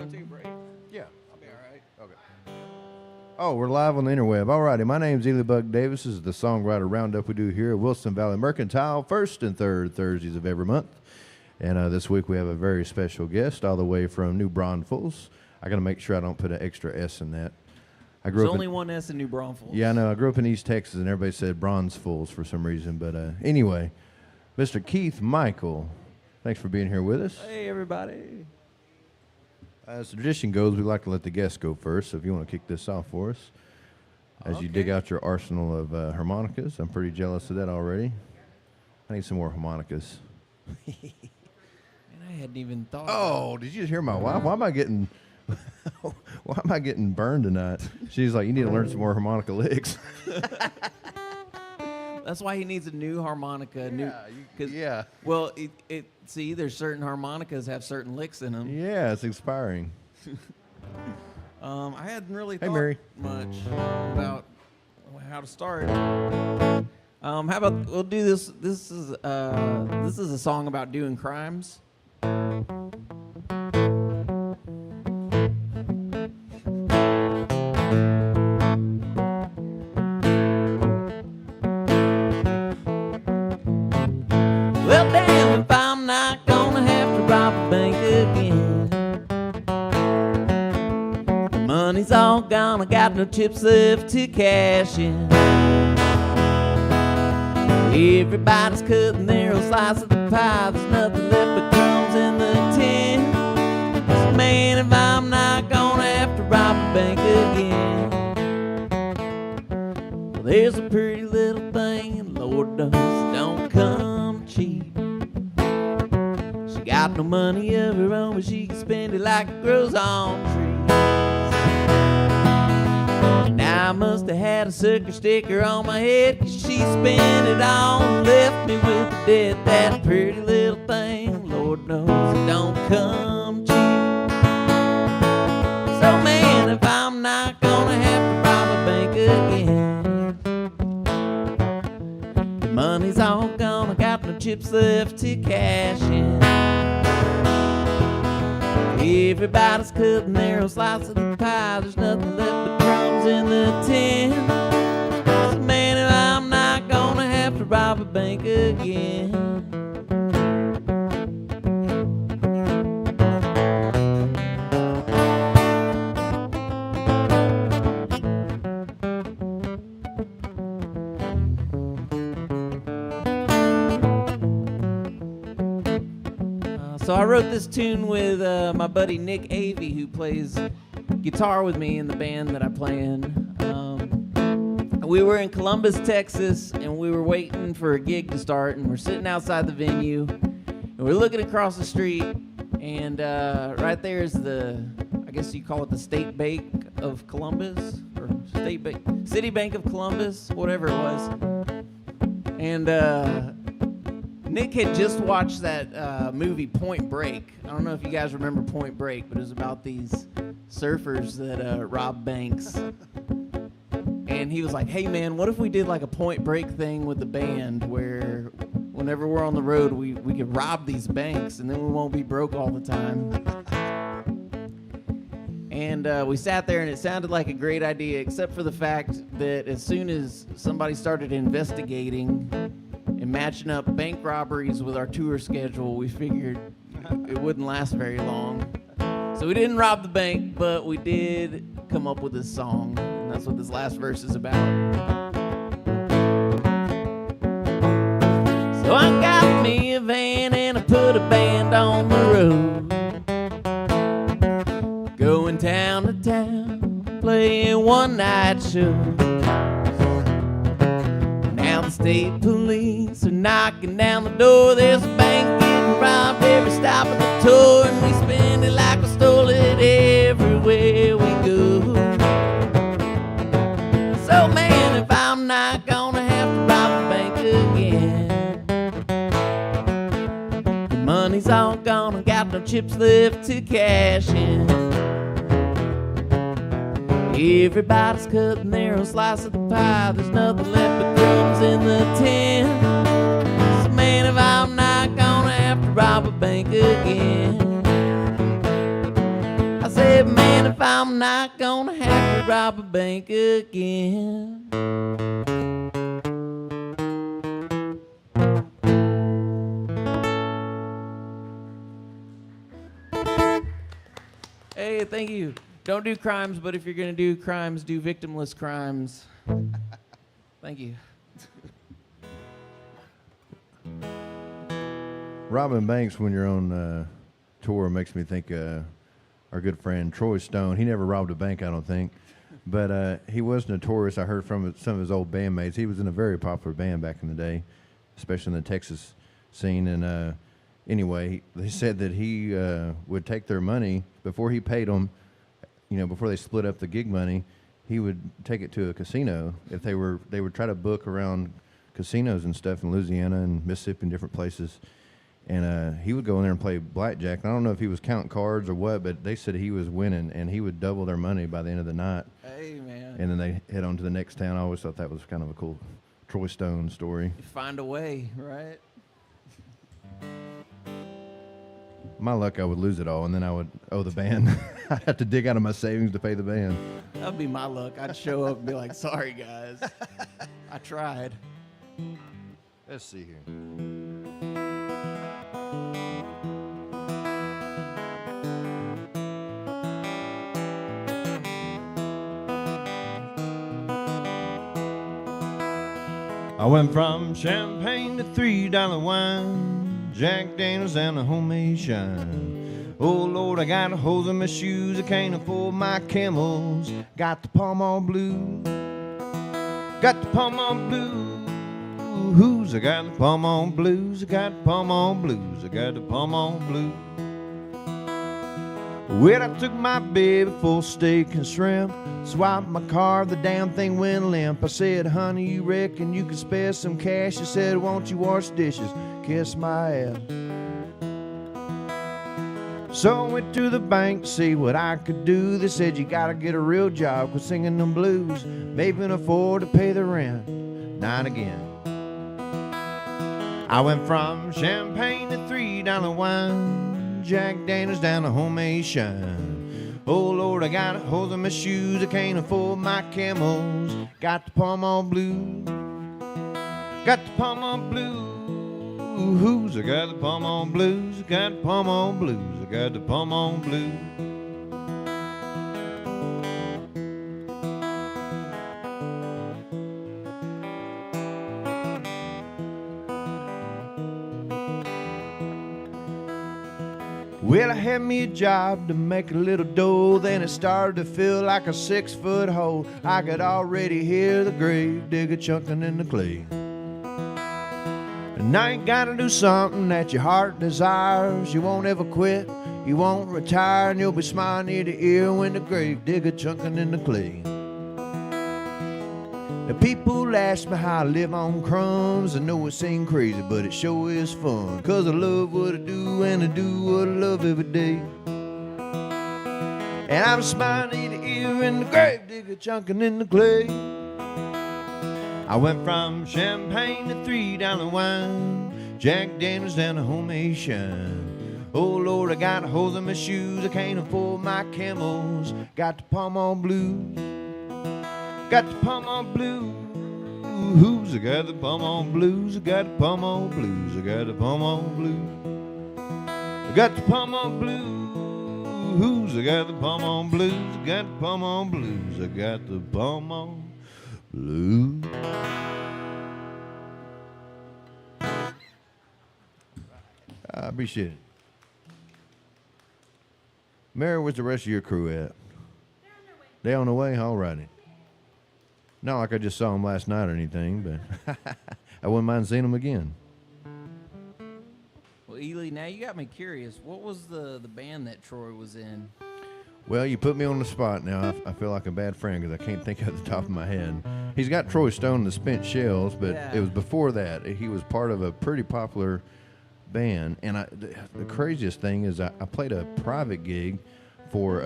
go take a break? Yeah. I'll be all right. Okay. Oh, we're live on the interweb. All righty. My name's Eley Buck Davis. This is the Songwriter Roundup we do here at Wilson Valley Mercantile, first and third Thursdays of every month. And this week we have a very special guest all the way from New Braunfels. I got to make sure I don't put an extra S in that. There's only one S in New Braunfels. Yeah, I know. I grew up in East Texas, and everybody said Bronzefools for some reason. But anyway, Mr. Keith Michael, thanks for being here with us. Hey, everybody. As tradition goes, we like to let the guests go first. So if you want to kick this off for us, as you dig out your arsenal of harmonicas. I'm pretty jealous of that already. I need some more harmonicas. Man, I hadn't even thought. Oh, did you just hear my wife? Why am I getting burned tonight? She's like, you need to learn some more harmonica licks. That's why he needs a new harmonica. Yeah. Well, see, there's certain harmonicas have certain licks in them. Yeah, it's expiring. I hadn't really Hey, thought Mary. much about how to start. How about we'll do this? This is a song about doing crimes. Well, damn if I'm not gonna have to rob a bank again. The money's all gone, I got no chips left to cash in. Everybody's cutting their own slice of the pie, there's nothing left but crumbs in the tin. So man, if I'm not gonna have to rob a bank again. Well, there's a pretty little thing, and Lord knows it don't come cheap. She got no money of her own, but she can spend it like it grows on trees. Now I must have had a sucker sticker on my head, 'cause she spent it all and left me with the debt. That pretty little thing, Lord knows it don't come cheap. So man, if I'm not gonna have to rob a bank again, the money's all gone, I got no chips left to cash in. Everybody's cutting their own slice of the pie, there's nothing left but crumbs in the tin. So man, if I'm not gonna have to rob a bank again. So I wrote this tune with my buddy Nick Avey, who plays guitar with me in the band that I play in. We were in Columbus, Texas, and we were waiting for a gig to start, and we're sitting outside the venue, and we're looking across the street, and right there is I guess you call it the State Bank of Columbus, or City Bank of Columbus, whatever it was. And Nick had just watched that movie Point Break. I don't know if you guys remember Point Break, but it was about these surfers that rob banks. And he was like, hey man, what if we did like a Point Break thing with the band where whenever we're on the road, we could rob these banks and then we won't be broke all the time. And we sat there and it sounded like a great idea, except for the fact that as soon as somebody started investigating and matching up bank robberies with our tour schedule, we figured it wouldn't last very long. So we didn't rob the bank, but we did come up with this song, and that's what this last verse is about. So I got me a van and I put a band on the road, going town to town, playing one-night shows. Now the state police are knocking down the door. There's a bank getting robbed every stop of the tour, and we spend it like we stole it everywhere we go. So man, if I'm not gonna have to rob a bank again, the money's all gone, I got no chips left to cash in. Everybody's cutting their own slice of the pie, there's nothing left but crumbs in the tin. So man, if I'm not gonna have to rob a bank again, I said I'm not gonna have to rob a bank again. Hey, thank you. Don't do crimes, but if you're gonna do crimes, do victimless crimes. Thank you. Robbing banks when you're on tour makes me think our good friend Troy Stone. He never robbed a bank, I don't think, but he was notorious. I heard from some of his old bandmates. He was in a very popular band back in the day, especially in the Texas scene. And anyway, they said that he would take their money before he paid them. You know, before they split up the gig money, he would take it to a casino. If they would try to book around casinos and stuff in Louisiana and Mississippi and different places. And he would go in there and play blackjack. And I don't know if he was counting cards or what, but they said he was winning, and he would double their money by the end of the night. Hey, man. And then they head on to the next town. I always thought that was kind of a cool Troy Stone story. You find a way, right? My luck, I would lose it all, and then I would owe the band. I'd have to dig out of my savings to pay the band. That'd be my luck. I'd show up and be like, sorry, guys. I tried. Let's see here. I went from champagne to $3 wine, Jack Daniels and a homemade shine. Oh Lord, I got holes in my shoes, I can't afford my camels. Got the Pall Mall blues, got the Pall Mall blues. I got the Pall Mall blues, I got the Pall Mall blues, I got the Pall Mall blues. Well, I took my baby for steak and shrimp, swiped my car, the damn thing went limp. I said, honey, you reckon you could spare some cash? She said, won't you wash dishes, kiss my ass. So I went to the bank to see what I could do. They said, you gotta get a real job, quit singing them blues. Maybe can afford to pay the rent, not again. I went from champagne to $3 wine, Jack Daniels down to homemade shine. Oh Lord, I got holes in my shoes, I can't afford my camels. Got the Pall Mall blues, got the Pall Mall blues. I got the Pall Mall blues, I got the Pall Mall blues, I got the Pall Mall blues. Well, I had me a job to make a little dough, then it started to feel like a 6-foot hole. I could already hear the grave digger chunking in the clay. And now you gotta do something that your heart desires. You won't ever quit, you won't retire, and you'll be smiling ear to ear when the grave digger chunking in the clay. The people ask me how I live on crumbs. I know it seems crazy, but it sure is fun. 'Cause I love what I do, and I do what I love every day. And I'm smiling ear to ear, and the grave digger chunking in the clay. I went from champagne to $3 wine, Jack Daniels down to homemade shine. Oh Lord, I got holes in my shoes, I can't afford my camels. Got the Pall Mall blues, got the Pall Mall blues. I got the Pall Mall blues, I got the Pall Mall blues, I got the Pall Mall blues. I got the Pall Mall blues, I got the Pall Mall blues, I got the Pall Mall blues, I got the Pall Mall blues. I appreciate it. Mary, where's the rest of your crew at? They're on the way? All righty. Not like I just saw them last night or anything, but I wouldn't mind seeing them again. Well, Eley, now you got me curious. What was the band that Troy was in? Well, you put me on the spot now. I feel like a bad friend because I can't think at the top of my head. He's got Troy Stone and the Spent Shells, but Yeah. it was before that. He was part of a pretty popular band. And the craziest thing is I played a private gig for,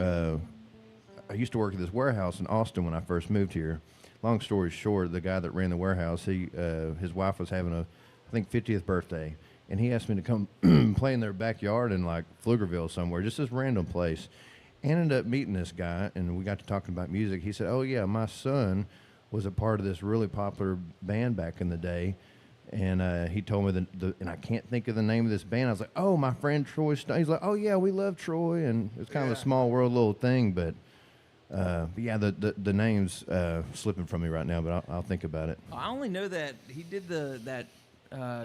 I used to work at this warehouse in Austin when I first moved here. Long story short, the guy that ran the warehouse, his wife was having I think 50th birthday. And he asked me to come play in their backyard in like Pflugerville somewhere, just this random place. Ended up meeting this guy, and we got to talking about music. He said, "Oh yeah, my son was a part of this really popular band back in the day." And he told me and I can't think of the name of this band. I was like, "Oh, my friend Troy Stone." He's like, "Oh yeah, we love Troy," and it's kind of a small world little thing, but yeah, the name's slipping from me right now, but I'll think about it. I only know that he did that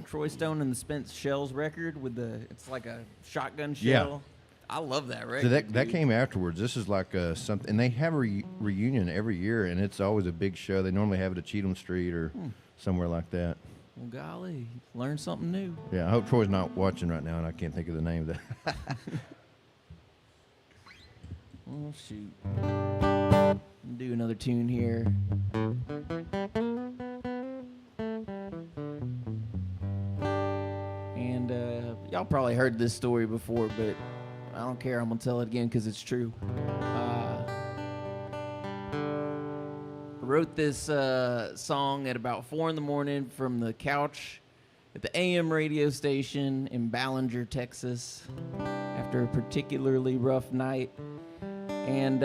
Troy Stone and the Spent Shells record with it's like a shotgun shell. I love that record. So that came afterwards. This is like something, and they have a reunion every year, and it's always a big show. They normally have it at Cheatham Street or somewhere like that. Well, golly, learn something new. Yeah, I hope Troy's not watching right now, and I can't think of the name of that. Oh, shoot. Do another tune here. And y'all probably heard this story before, but I don't care. I'm going to tell it again because it's true. I wrote this song at about 4 in the morning from the couch at the AM radio station in Ballinger, Texas, after a particularly rough night. And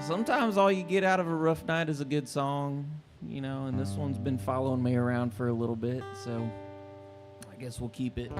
sometimes all you get out of a rough night is a good song, you know, and this one's been following me around for a little bit, so I guess we'll keep it.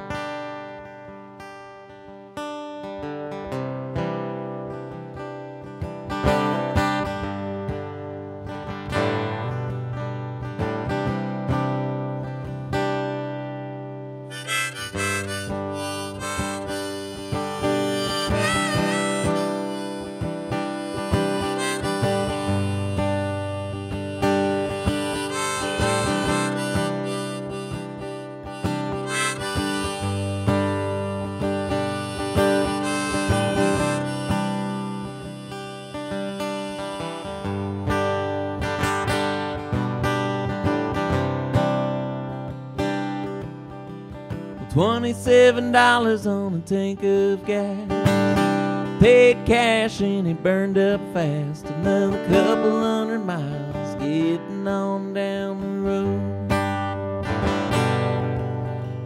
$27 on a tank of gas. Paid cash and it burned up fast. Another couple 100 miles getting on down the road.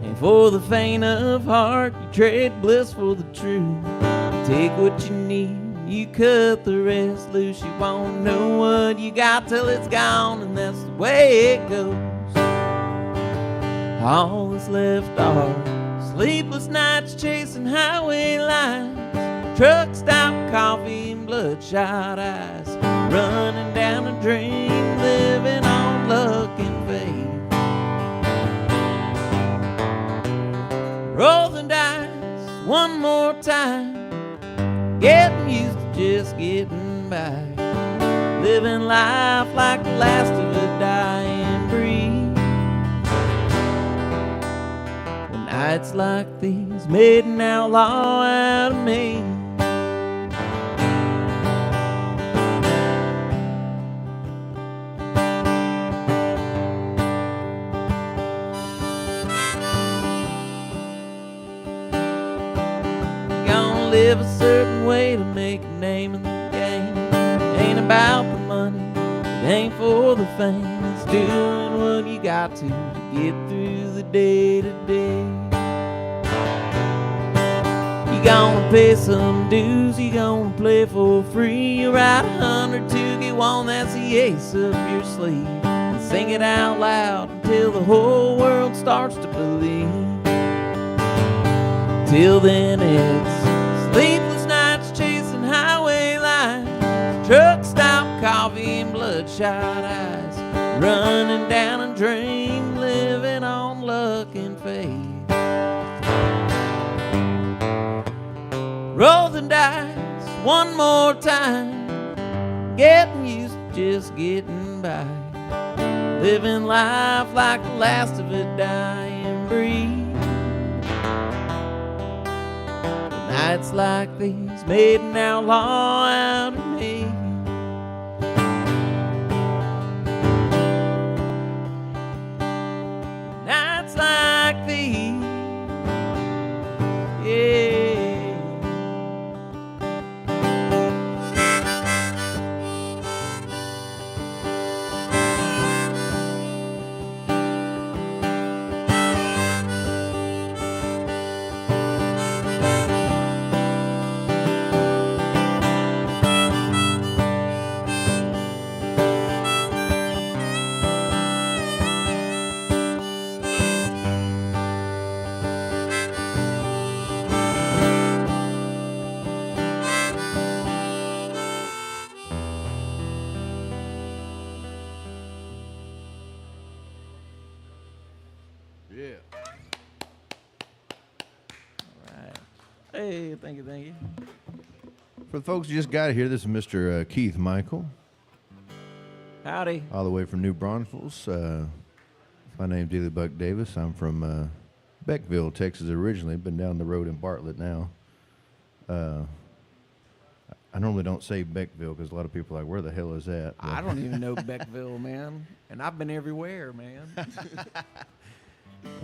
And for the faint of heart, you trade bliss for the truth. Take what you need, you cut the rest loose. You won't know what you got till it's gone, and that's the way it goes. All that's left are sleepless nights chasing highway lines, truck stop coffee and bloodshot eyes, running down a drain, living on luck and faith. Roll the dice one more time, getting used to just getting by, living life like the last of a dying breed. Nights like these made an outlaw out of me. You're gonna live a certain way to make a name in the game. It ain't about the money, it ain't for the fame. It's doing what you got to get through the day to day. You gonna pay some dues, you gonna play for free. You write 100 to get one, that's the ace up your sleeve. And sing it out loud until the whole world starts to believe. Till then it's sleepless nights chasing highway lines, truck stop coffee and bloodshot eyes, running down a drain, living on luck and faith. Roll the dice one more time, getting used to just getting by, living life like the last of a dying breed. Nights like these made an outlaw out of me. Nights like these, yeah. Hey, thank you, thank you. For the folks who just got here, this is Mr. Keith Michael, Howdy. all the way from New Braunfels. My name's Eley Buck Davis. I'm from Beckville, Texas originally. Been down the road in Bartlett now. I normally don't say Beckville because a lot of people are like, where the hell is that? But I don't even know Beckville, man. And I've been everywhere, man.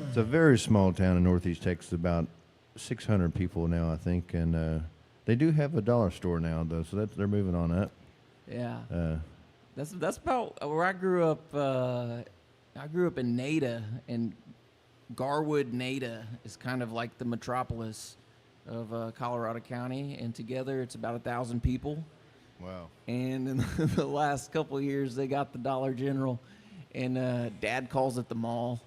it's a very small town in northeast Texas, about 600 people now, I think. And they do have a dollar store now, though, so they're moving on up. Yeah. That's about where I grew up. I grew up in Nada, and Garwood, Nada is kind of like the metropolis of Colorado County, and together it's about 1,000 people. Wow. And in the last couple of years, they got the Dollar General, and Dad calls it the mall.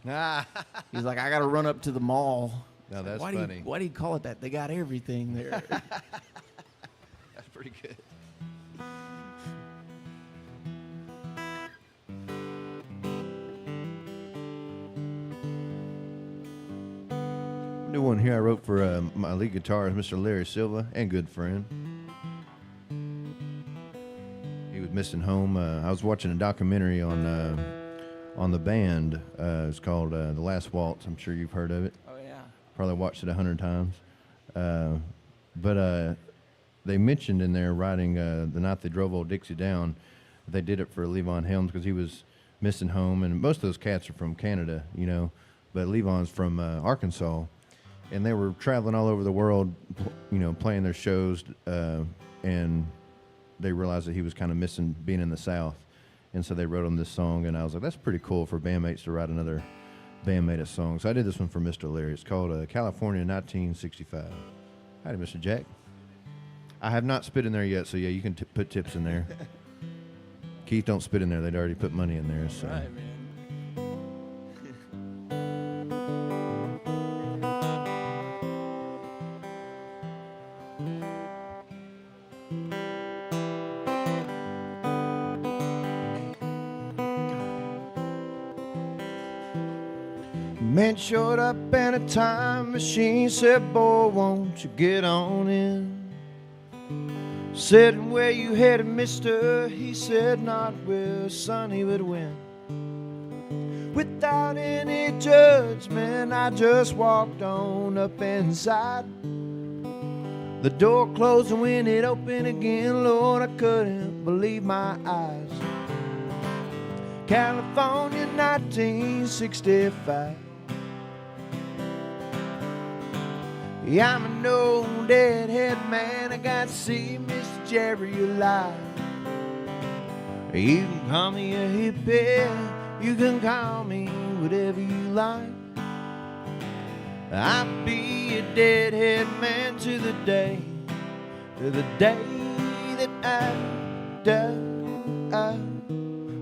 He's like, I got to run up to the mall. Now that's funny. Why do you call it that? They got everything there. That's pretty good. New one here I wrote for my lead guitarist, Mr. Larry Silva, and good friend. He was missing home. I was watching a documentary on the band. It's called The Last Waltz. I'm sure you've heard of it. Oh, yeah. Probably watched it 100 times. But they mentioned in their writing the night they drove old Dixie down, they did it for Levon Helms because he was missing home. And most of those cats are from Canada, you know, but Levon's from Arkansas. And they were traveling all over the world, you know, playing their shows, and they realized that he was kind of missing being in the South. And so they wrote him this song, and I was like, that's pretty cool for bandmates to write another bandmate a song. So I did this one for Mr. Larry. It's called California 1965. Howdy, Mr. Jack. I have not spit in there yet, so yeah, you can put tips in there. Keith, don't spit in there. They'd already put money in there. So. Right, man. Man showed up in a time machine, said, boy, won't you get on in? Said, where you headed, mister? He said, not where son he would win. Without any judgment, I just walked on up inside. The door closed, and when it opened again, Lord, I couldn't believe my eyes. California 1965. Yeah, I'm an old deadhead man. I got to see Mr. Jerry alive. You can call me a hippie, you can call me whatever you like. I'll be a deadhead man to the day that I die.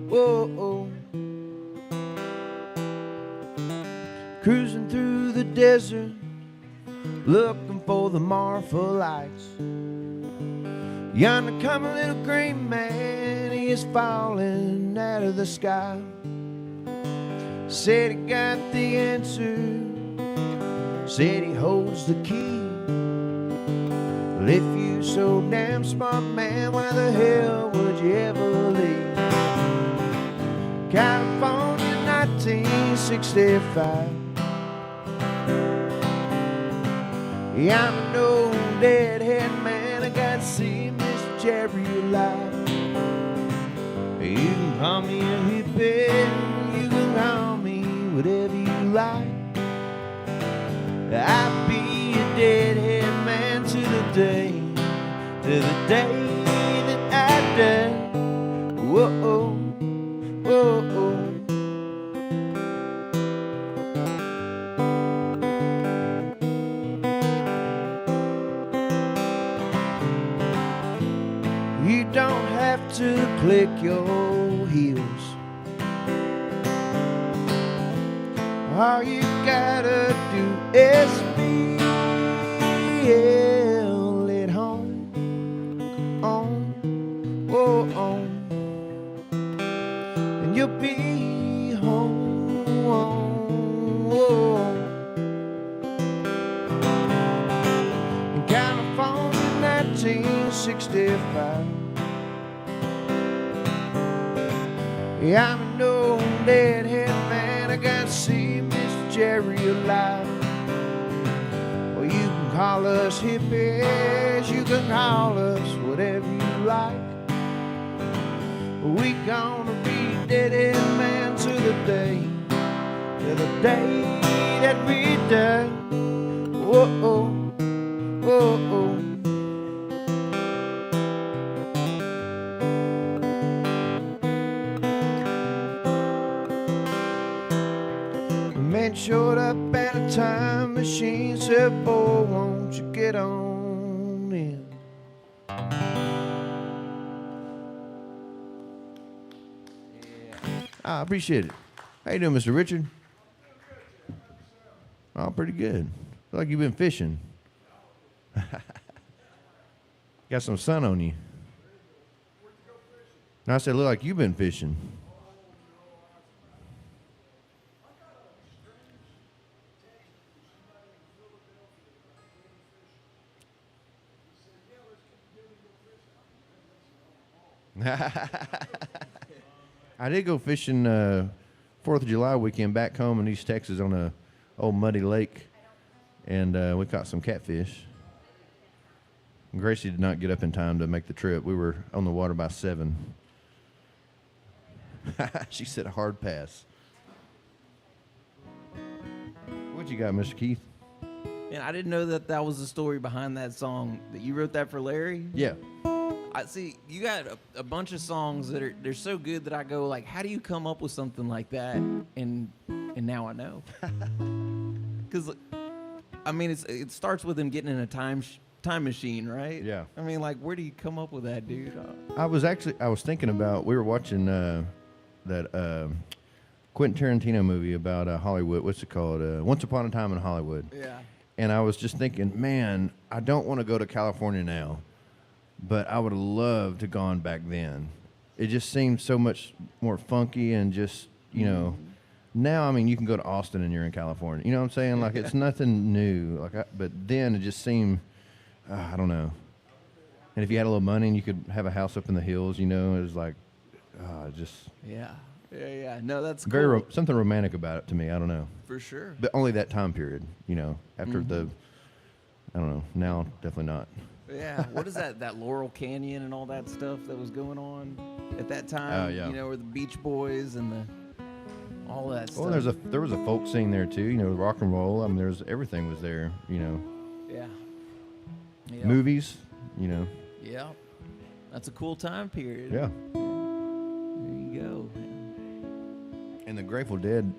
Whoa. Cruising through the desert, looking for the Marfa lights. Yonder come a little green man, he is falling out of the sky. Said he got the answer, said he holds the key. Well, if you so damn smart, man, why the hell would you ever leave? California 1965. Yeah, I'm an old deadhead man. I got to see Miss Jerry alive. You can call me a hippie, you can call me whatever you like. I'll be a deadhead man to the day that I die. Whoa. You don't have to click your heels. All you gotta do is feel at home, and you'll be home. In 1965. Yeah, I'm an old deadhead man. I got to see Miss Jerry alive. Well, you can call us hippies, you can call us whatever you like. We gonna be deadhead man to the day that we die. Whoa, whoa, whoa. Man showed up at a time machine, said, boy, won't you get on in? I appreciate it. How you doing, Mr. Richard? Oh, pretty good. Feel like you've been fishing. Got some sun on you. No, I said, look like you've been fishing. I did go fishing 4th of July weekend back home in East Texas on a old muddy lake, and we caught some catfish. Gracie did not get up in time to make the trip. We were on the water by 7. She said a hard pass. What you got, Mr. Keith? And I didn't know that was the story behind that song. That you wrote that for Larry? Yeah. I see you got a bunch of songs that they're so good that I go like, how do you come up with something like that? And now I know. Because I mean, it starts with him getting in a time machine, right? Yeah. I mean, like, where do you come up with that, dude? I was thinking about, we were watching that Quentin Tarantino movie about Hollywood. What's it called? Once Upon a Time in Hollywood. Yeah. And I was just thinking, man, I don't want to go to California now, but I would have loved to gone back then. It just seemed so much more funky and just, you know, now, I mean, you can go to Austin and you're in California. You know what I'm saying? Like, it's nothing new. But then it just seemed, I don't know. And if you had a little money and you could have a house up in the hills, you know, it was like, just. Yeah. Yeah. No, that's cool. Very something romantic about it to me. I don't know. For sure. But only that time period, you know, after I don't know. Now, definitely not. Yeah. What is that Laurel Canyon and all that stuff that was going on at that time? Oh, yeah. You know, where the Beach Boys and all that stuff. Well, there was a folk scene there too, you know, rock and roll. I mean, everything was there, you know. Yeah. Yep. Movies, you know. Yeah. That's a cool time period. Yeah. There you go. And the Grateful Dead,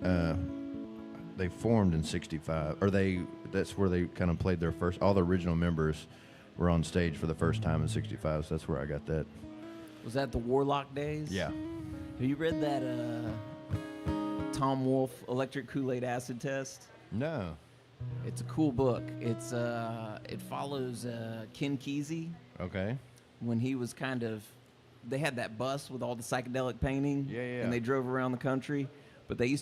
they formed in '65, or that's where they kind of played their first. All the original members were on stage for the first time in '65, so that's where I got that. Was that the Warlock days? Yeah. Have you read that Tom Wolfe Electric Kool-Aid Acid Test? No. It's a cool book. It's it follows Ken Kesey. Okay. When he was they had that bus with all the psychedelic painting. Yeah. And they drove around the country. But they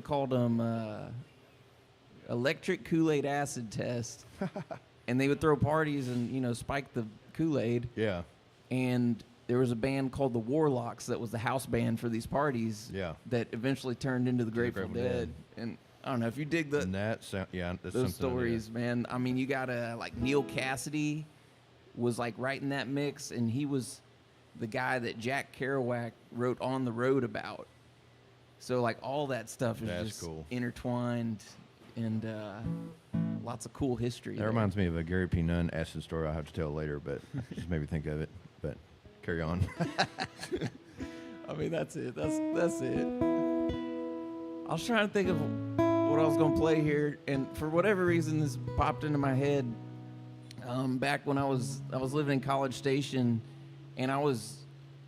called them Electric Kool-Aid Acid Test. And they would throw parties and, you know, spike the Kool-Aid. Yeah. And there was a band called the Warlocks that was the house band for these parties. Yeah. That eventually turned into the Grateful Dead. And I don't know if you dig And that's those stories, man. I mean, you got like Neil Cassidy was like right in that mix, and he was the guy that Jack Kerouac wrote On the Road about. So like all that stuff is That's just cool. Intertwined, and lots of cool history. That reminds me of a Gary P. Nunn acid story I'll have to tell later, but just made me think of it. But carry on. I mean, that's it. That's it. I was trying to think of what I was going to play here, and for whatever reason, this popped into my head. Back when I was living in College Station, and I was,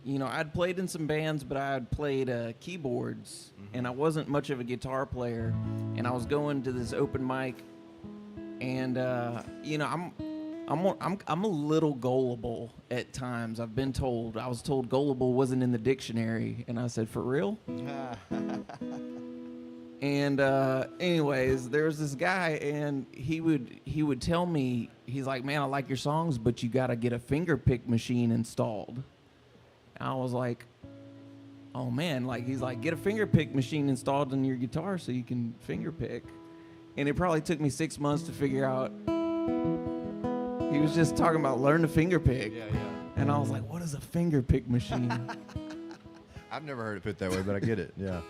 you know, I'd played in some bands, but I had played keyboards, and I wasn't much of a guitar player. And I was going to this open mic, and you know, I'm a little gullible at times. I've been told. I was told gullible wasn't in the dictionary, and I said, for real? And anyways, there was this guy, and he would tell me, he's like, man, I like your songs, but you got to get a finger pick machine installed. And I was like, oh man, like he's like, get a finger pick machine installed in your guitar so you can finger pick. And it probably took me 6 months to figure out. He was just talking about learn to finger pick. Yeah. And I was like, what is a finger pick machine? I've never heard it put that way, but I get it. Yeah.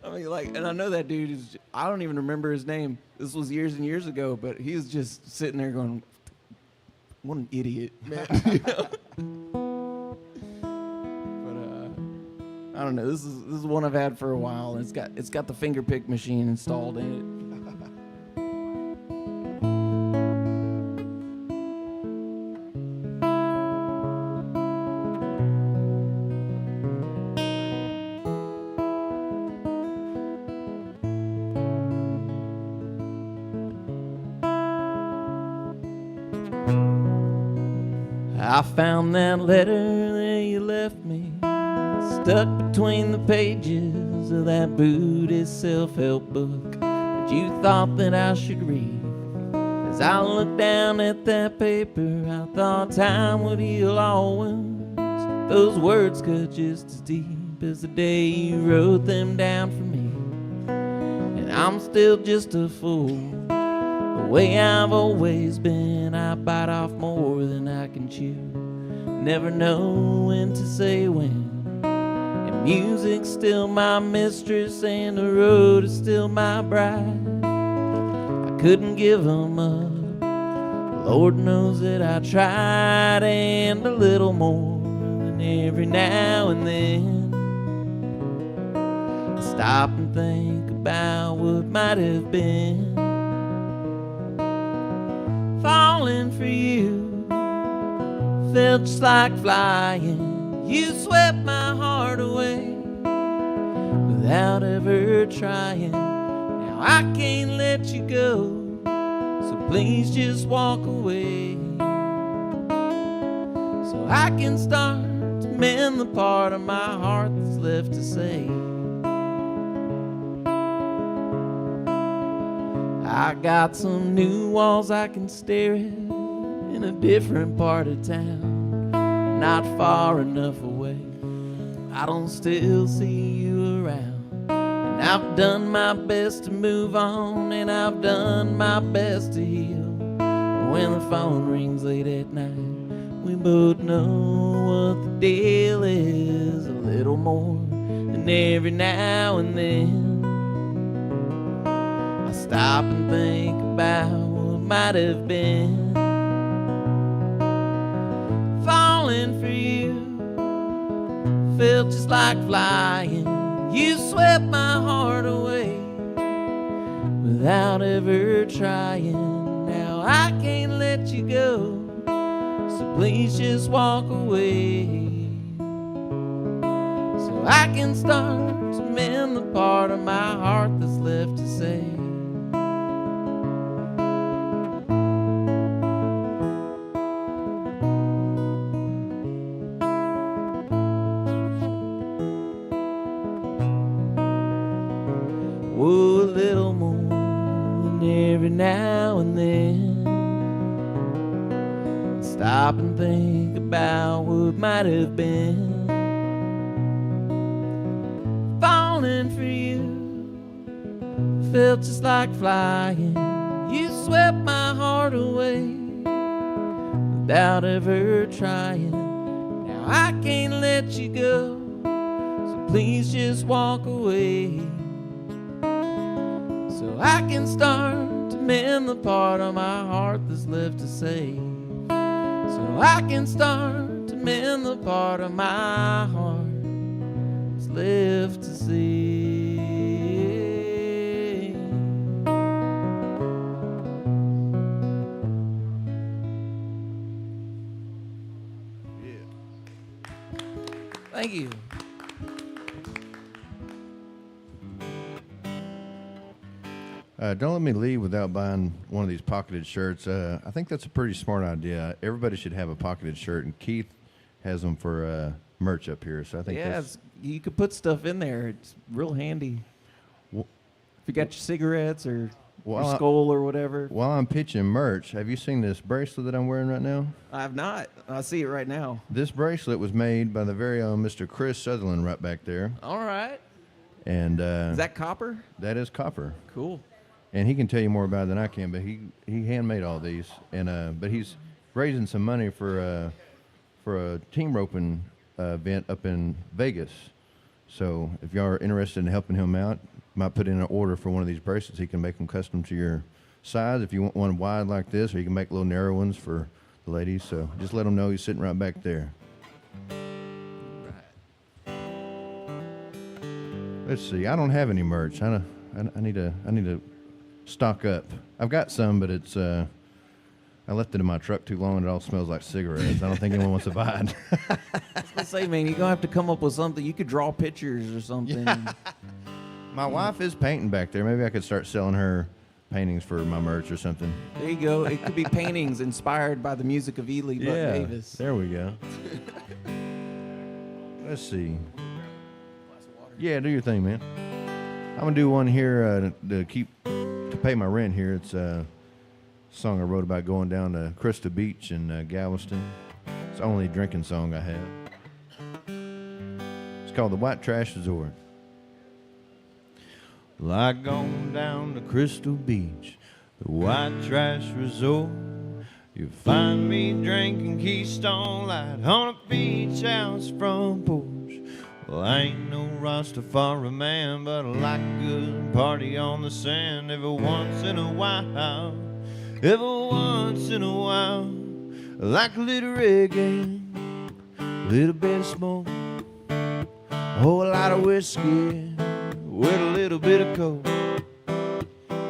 I mean, like, and I know that dude is, I don't even remember his name. This was years and years ago, but he was just sitting there going, what an idiot, man. You know? But I don't know. This is one I've had for a while. And it's got the finger pick machine installed in it. I found that letter that you left me, stuck between the pages of that Buddhist self-help book that you thought that I should read. As I looked down at that paper, I thought time would heal all wounds. Those words cut just as deep as the day you wrote them down for me. And I'm still just a fool, the way I've always been. I bite off more than I can chew, never know when to say when. And music's still my mistress, and the road is still my bride. I couldn't give them up, Lord knows that I tried, and a little more than every now and then I stop and think about what might have been. Falling for you felt just like flying. You swept my heart away without ever trying. Now I can't let you go, so please just walk away, so I can start to mend the part of my heart that's left to say. I got some new walls I can stare at in a different part of town, not far enough away. I don't still see you around, and I've done my best to move on, and I've done my best to heal. When the phone rings late at night, we both know what the deal is. A little more than every now and then I stop and think about what might have been. Falling for you felt just like flying. You swept my heart away without ever trying. Now I can't let you go, so please just walk away, so I can start to mend the part of my heart that's left to say. Oh, a little more than every now and then stop and think about what might have been. Falling for you felt just like flying. You swept my heart away without ever trying. Now I can't let you go, so please just walk away, so I can start to mend the part of my heart that's left to say. So I can start to mend the part of my heart that's left to see. Yeah. Thank you. Don't let me leave without buying one of these pocketed shirts. I think that's a pretty smart idea. Everybody should have a pocketed shirt, and Keith has them for merch up here. So I think Yeah, you could put stuff in there. It's real handy. If you got your cigarettes or Well, your skull or whatever. While I'm pitching merch, have you seen this bracelet that I'm wearing right now? I have not. I see it right now. This bracelet was made by the very own Mr. Chris Sutherland right back there. All right. And is that copper? That is copper. Cool. And he can tell you more about it than I can, but he handmade all these. And but he's raising some money for a team roping event up in Vegas. So if y'all are interested in helping him out, might put in an order for one of these bracelets. He can make them custom to your size if you want one wide like this, or you can make little narrow ones for the ladies. So just let him know he's sitting right back there. Right. Let's see. I don't have any merch. I need to stock up. I've got some, but it's I left it in my truck too long and it all smells like cigarettes. I don't think anyone wants to buy it. I was gonna say, man, you're gonna have to come up with something. You could draw pictures or something. Yeah. My wife is painting back there. Maybe I could start selling her paintings for my merch or something. There you go. It could be paintings inspired by the music of Eley Buck Davis. There we go. Let's see. Yeah, do your thing, man. I'm gonna do one here to pay my rent here. It's a song I wrote about going down to Crystal Beach in Galveston. It's the only drinking song I have. It's called The White Trash Resort. Like going down to Crystal Beach, the White Trash Resort. You find me drinking Keystone Light on a beach house front porch. Well, I ain't no Rastafari man, but I like a good party on the sand every once in a while. Every once in a while, I like a little reggae, a little bit of smoke, a whole lot of whiskey with a little bit of coke.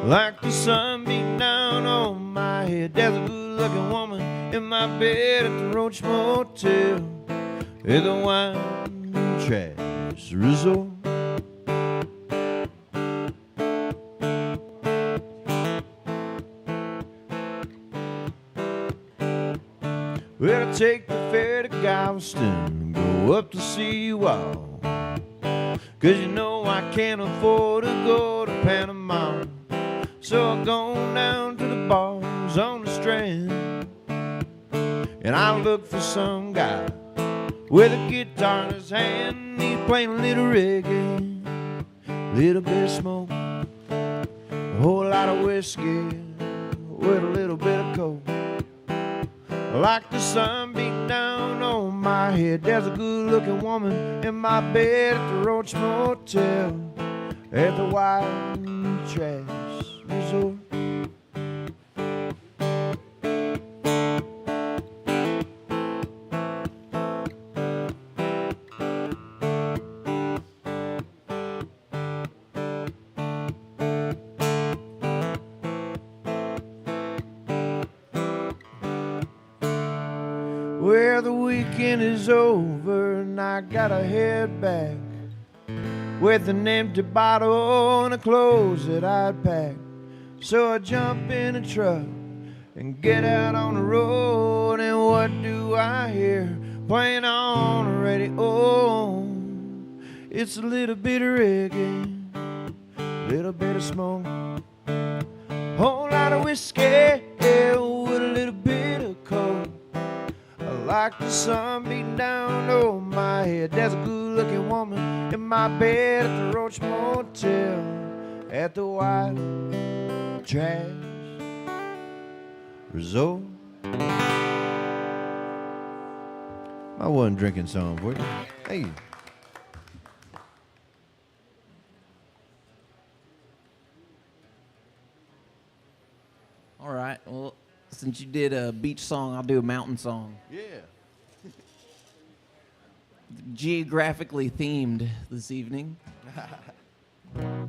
Like the sun beating down on my head, there's a good-looking woman in my bed at the Roach Motel, at the White Trash Resort. Well, I take the ferry to Galveston and go up to Seawall, 'cause you know I can't afford to go to Panama. So I go down to the bars on the Strand, and I look for some guy with a guitar in his hand. He's playing a little reggae, a little bit of smoke, a whole lot of whiskey with a little bit of coke. Like the sun beating down on my head, there's a good-looking woman in my bed at the Roach Motel, at the White Trash Resort. Well, the weekend is over and I gotta head back with an empty bottle and the clothes that I'd packed. So I jump in a truck and get out on the road, and what do I hear playing on the radio? It's a little bit of reggae, a little bit of smoke, whole lot of whiskey with a little bit of coke. Like the sun beating down on my head, there's a good-looking woman in my bed at the Roach Motel, at the White Trash Resort. My one drinking song for you. Hey. All right. Well, since you did a beach song, I'll do a mountain song. Yeah. Geographically themed this evening.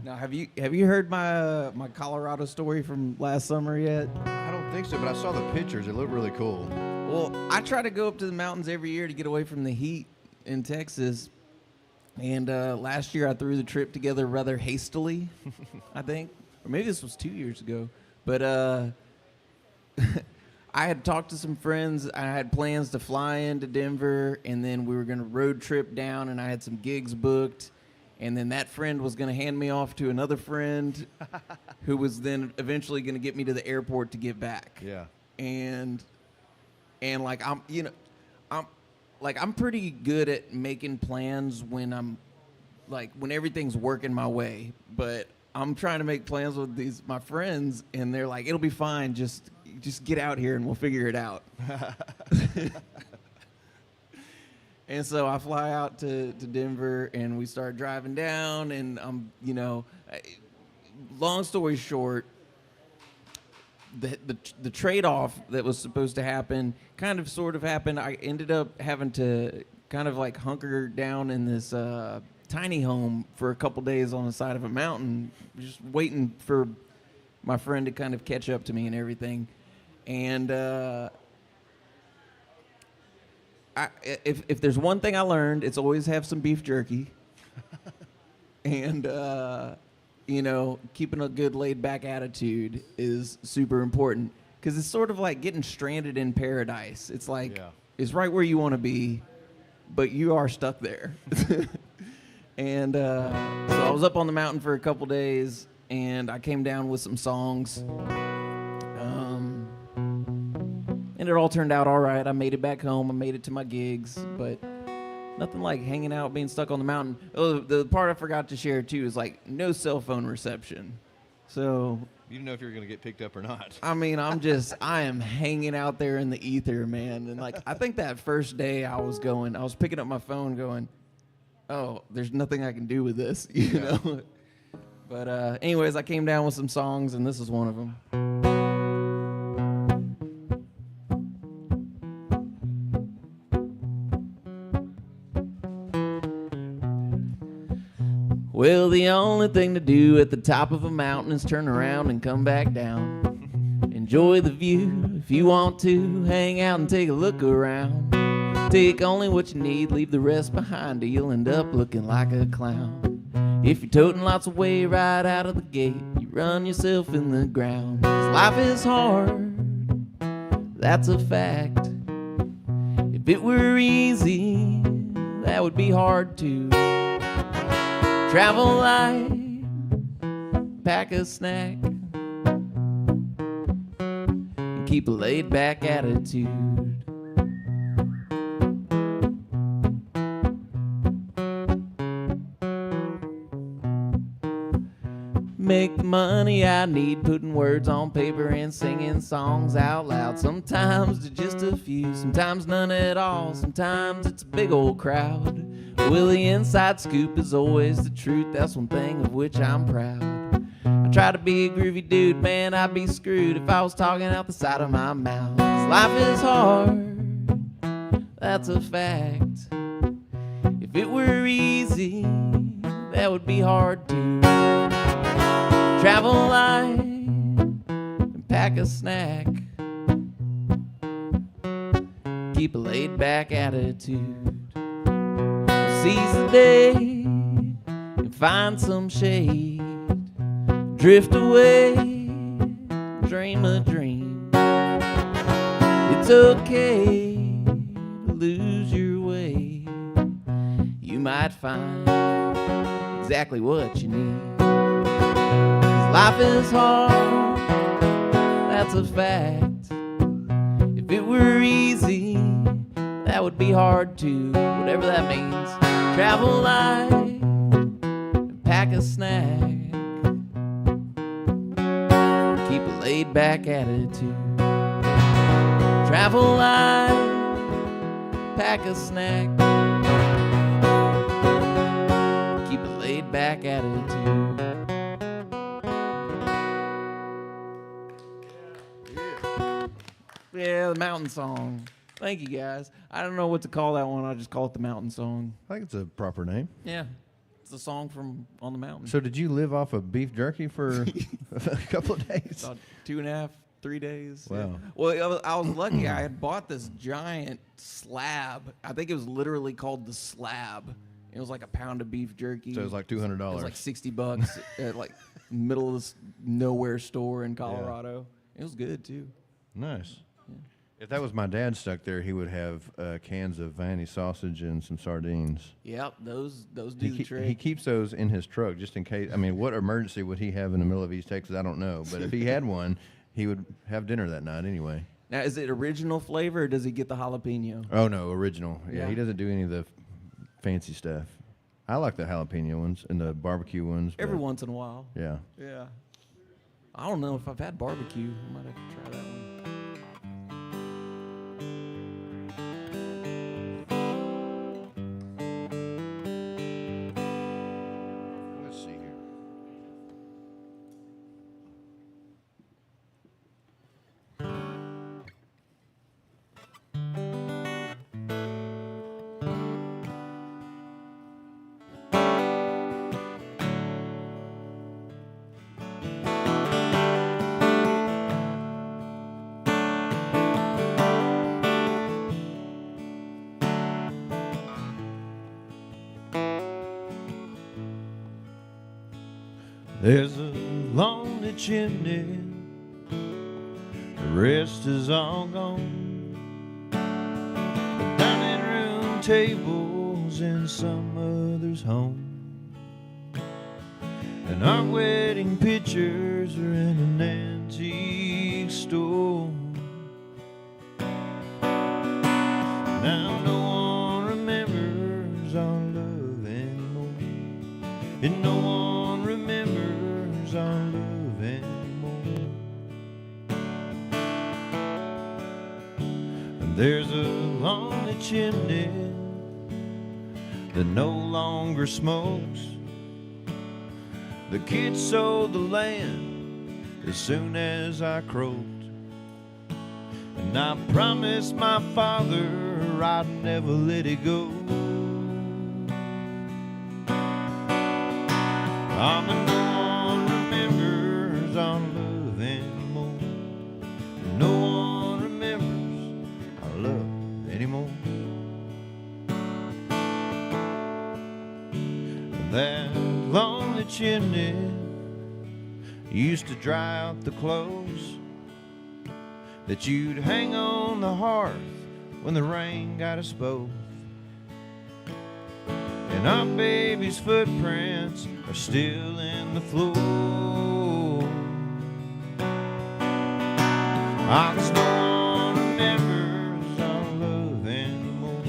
Now, have you heard my Colorado story from last summer yet? I don't think so, but I saw the pictures. It looked really cool. Well, I try to go up to the mountains every year to get away from the heat in Texas. And last year I threw the trip together rather hastily, I think. Or maybe this was 2 years ago. But I had talked to some friends. I had plans to fly into Denver, and then we were going to road trip down, and I had some gigs booked. And then that friend was going to hand me off to another friend who was then eventually going to get me to the airport to get back. Yeah. And like I'm pretty good at making plans when when everything's working my way, but I'm trying to make plans with my friends, and they're like, it'll be fine, just get out here and we'll figure it out. And so I fly out to Denver, and we start driving down, and long story short, the trade-off that was supposed to happen kind of sort of happened. I ended up having to kind of like hunker down in this tiny home for a couple days on the side of a mountain, just waiting for my friend to kind of catch up to me and everything. And if there's one thing I learned, it's always have some beef jerky. And keeping a good laid-back attitude is super important, because it's sort of like getting stranded in paradise. It's like it's right where you want to be, but you are stuck there. And so I was up on the mountain for a couple days, and I came down with some songs. And it all turned out all right. I made it back home. I made it to my gigs, but nothing like hanging out, being stuck on the mountain. Oh, the part I forgot to share, too, is like no cell phone reception. So You didn't know if you were going to get picked up or not. I mean, I am hanging out there in the ether, man. And like, I think that first day I was picking up my phone going, oh, there's nothing I can do with this, you know? But anyways, I came down with some songs, and this is one of them. Well, the only thing to do at the top of a mountain is turn around and come back down. Enjoy the view if you want to, hang out and take a look around. Take only what you need, leave the rest behind, or you'll end up looking like a clown. If you're toting lots of weight right out of the gate, you run yourself in the ground. 'Cause life is hard, that's a fact. If it were easy, that would be hard too. Travel light, pack a snack, and keep a laid-back attitude. Make the money I need, putting words on paper and singing songs out loud. Sometimes to just a few, sometimes none at all, sometimes it's a big old crowd. Well, the inside scoop is always the truth, that's one thing of which I'm proud. I try to be a groovy dude, man, I'd be screwed if I was talking out the side of my mouth. 'Cause life is hard, that's a fact. If it were easy, that would be hard too. Travel light and pack a snack, keep a laid-back attitude. Seize the day and find some shade, drift away, dream a dream. It's okay to lose your way, you might find exactly what you need. 'Cause life is hard, that's a fact. If it were easy, that would be hard too, whatever that means. Travel light and pack a snack, keep a laid-back attitude. Travel light, pack a snack, keep a laid-back attitude. Yeah, the mountain song. Thank you, guys. I don't know what to call that one. I just call it the mountain song. I think it's a proper name. Yeah. It's a song from on the mountain. So did you live off of beef jerky for a couple of days? About 2.5, 3 days. Wow. Yeah. Well, I was lucky. I had bought this giant slab. I think it was literally called the slab. It was like a pound of beef jerky. So it was like $200. It was like $60 at like middle of this nowhere store in Colorado. Yeah. It was good too. Nice. If that was my dad stuck there, he would have cans of Vanny sausage and some sardines. Yep, those do the trick. He keeps those in his truck just in case. I mean, what emergency would he have in the middle of East Texas? I don't know. But if he had one, he would have dinner that night anyway. Now, is it original flavor or does he get the jalapeno? Oh, no, original. Yeah, Yeah. he doesn't do any of the fancy stuff. I like the jalapeno ones and the barbecue ones. Every once in a while. Yeah. Yeah. I don't know if I've had barbecue. I might have to try that one. Let's see here. There's a lonely chimney, the rest is all gone. The dining room tables in some other's home, and our wedding pictures are in an antique store. Now no one remembers our love anymore, and no one remembers our love anymore. And there's a lonely chimney that no longer smokes. The kids sold the land as soon as I croaked, and I promised my father I'd never let it go. And no one remembers our love anymore. No one remembers our love anymore. That lonely chimney used to dry out the clothes that you'd hang on the hearth when the rain got us both. And our baby's footprints are still in the floor. Honest, no one remembers our love anymore,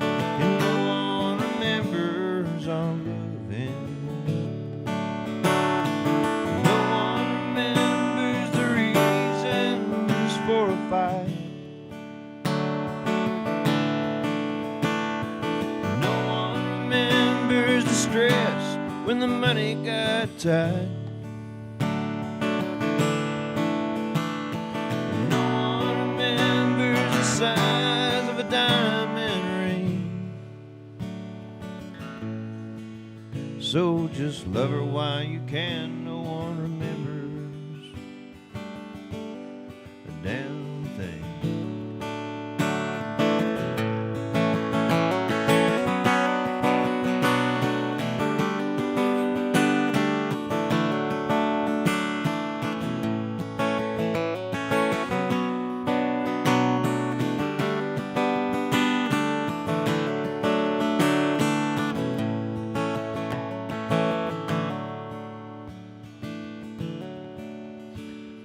and no one remembers our love anymore. No one remembers the reasons for a fight. Stress when the money got tight. No one remembers the size of a diamond ring. So just love her while you can. No one remembers a damn thing.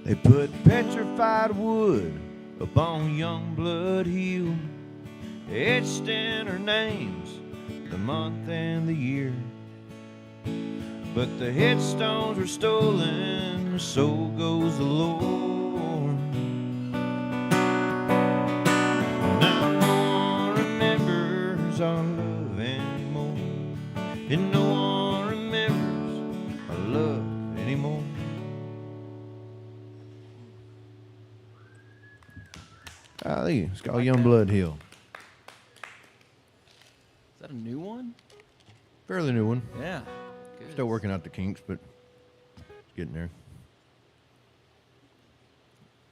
They put petrified wood upon young blood hill, etched in our names, the month and the year. But the headstones were stolen, so goes the Lord. Now no one remembers our love anymore, and no one remembers our love anymore. It's called Young Blood Hill. Is that a new one? Fairly new one. Yeah. Good. Still working out the kinks, but it's getting there.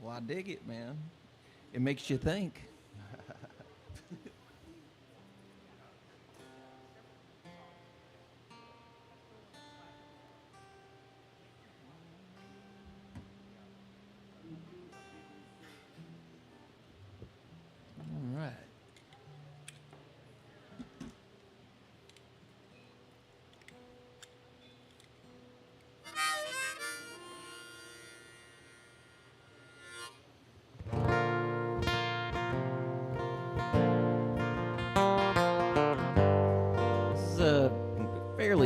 Well, I dig it, man. It makes you think.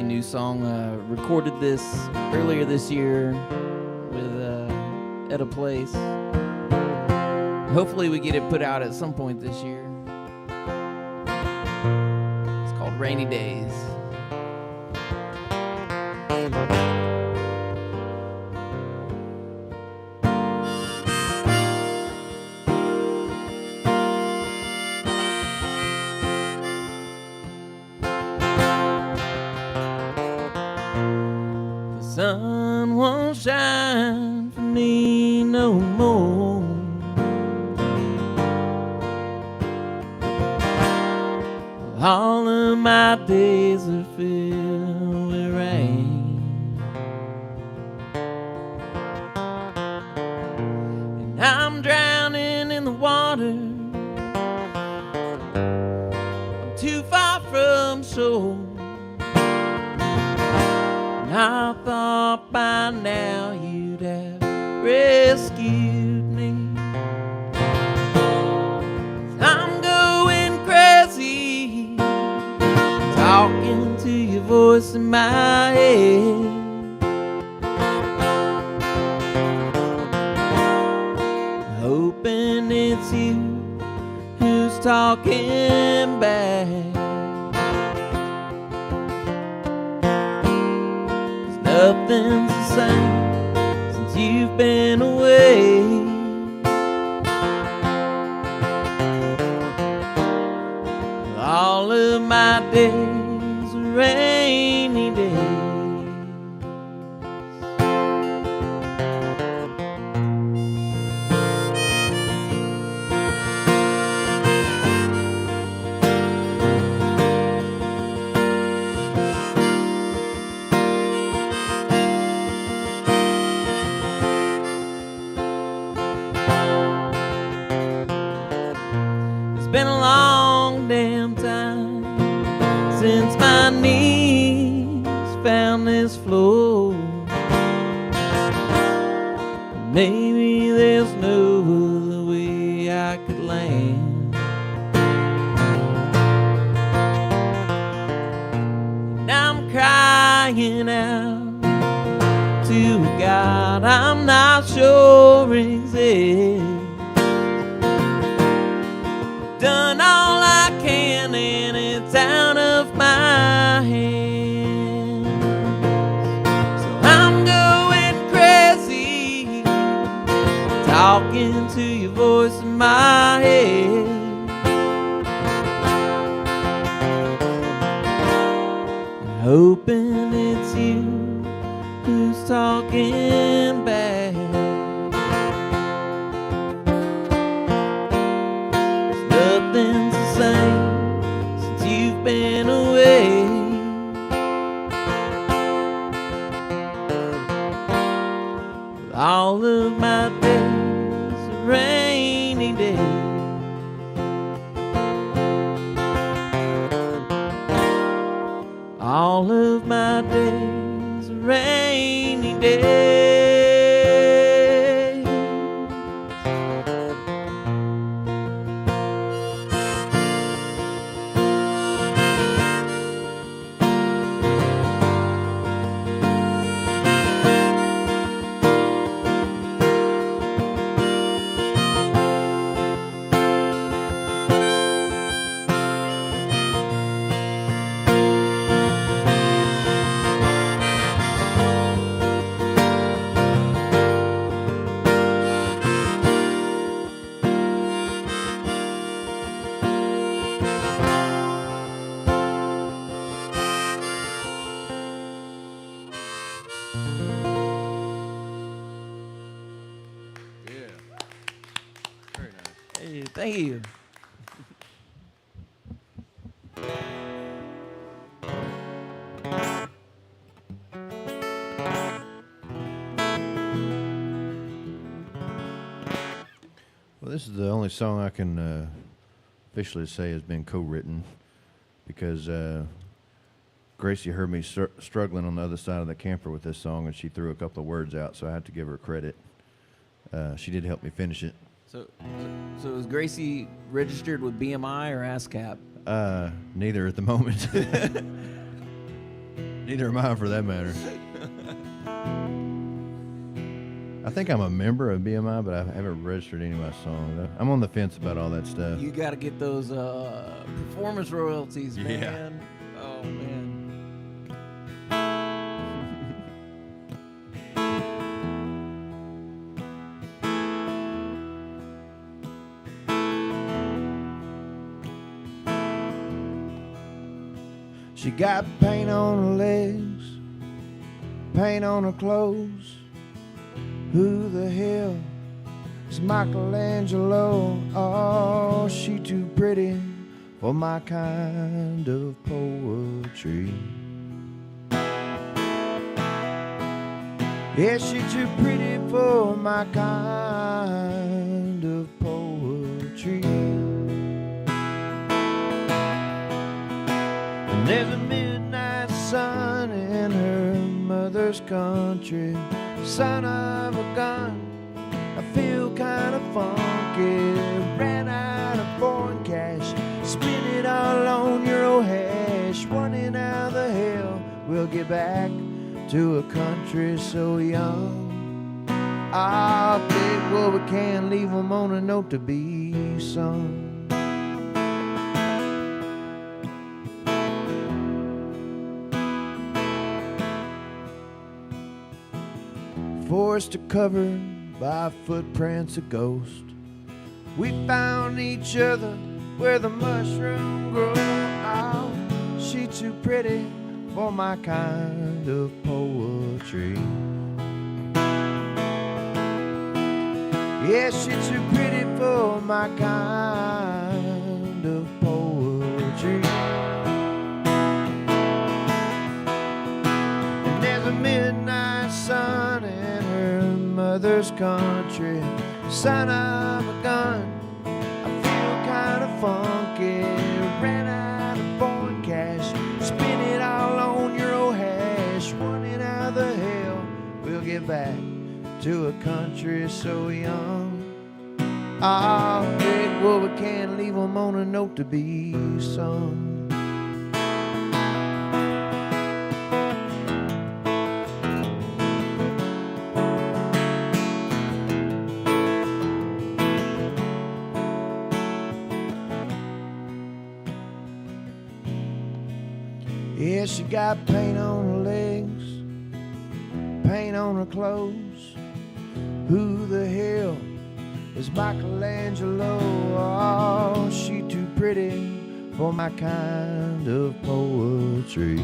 fairly new song. Recorded this earlier this year with at a place. Hopefully we get it put out at some point this year. It's called Rainy Days. The sun won't shine for me no more. All of my days are filled with rain, and I'm drowning in the water. I'm too far from shore, and I thought by now you'd have rescued me. I'm going crazy, talking to your voice in my head. Hoping it's you who's talking back. 'Cause nothing's the same since you've been away. All of my days are rainy days. It's been a long damn time since my knees found this floor. Maybe there's no other way I could land. And I'm crying out to a God I'm not sure exists. Done all I can and it's out of my hands. So I'm going crazy, talking to your voice in my head. And hoping it's you who's talking back. Nothing's the same since you've been away. All of my days are rainy days. All of my days are rainy days. Hey, thank you. Well, this is the only song I can officially say has been co-written because Gracie heard me struggling on the other side of the camper with this song, and she threw a couple of words out, so I have to give her credit. She did help me finish it. So is Gracie registered with BMI or ASCAP? Neither at the moment. Neither am I, for that matter. I think I'm a member of BMI, but I haven't registered any of my songs. I'm on the fence about all that stuff. You got to get those performance royalties, man. Yeah. Oh, man. She got paint on her legs, paint on her clothes. Who the hell is Michelangelo? Oh, she too pretty for my kind of poetry. Yeah, she too pretty for my kind of poetry. And there's a midnight sun in her mother's country. Son of a gun, I feel kind of funky. Ran out of foreign cash, spent it all on your old hash. Wondering how the hell we'll get back to a country so young. I'll take what we can, leave them on a note to be sung. Forest covered by footprints of ghosts. We found each other where the mushroom grows. Oh, she too pretty for my kind of poetry. Yeah, she too pretty for my kind of poetry. And there's a midnight sun in her mother's country. Son of a gun, I feel kind of funky. Ran out of foreign cash, spent it all on your old hash. Wondering how the hell we'll get back to a country so young. I'll take what we can, leave them on a note to be sung. Yeah, she got paint on her legs, paint on her clothes. Who the hell is Michelangelo? Oh, she too pretty for my kind of poetry.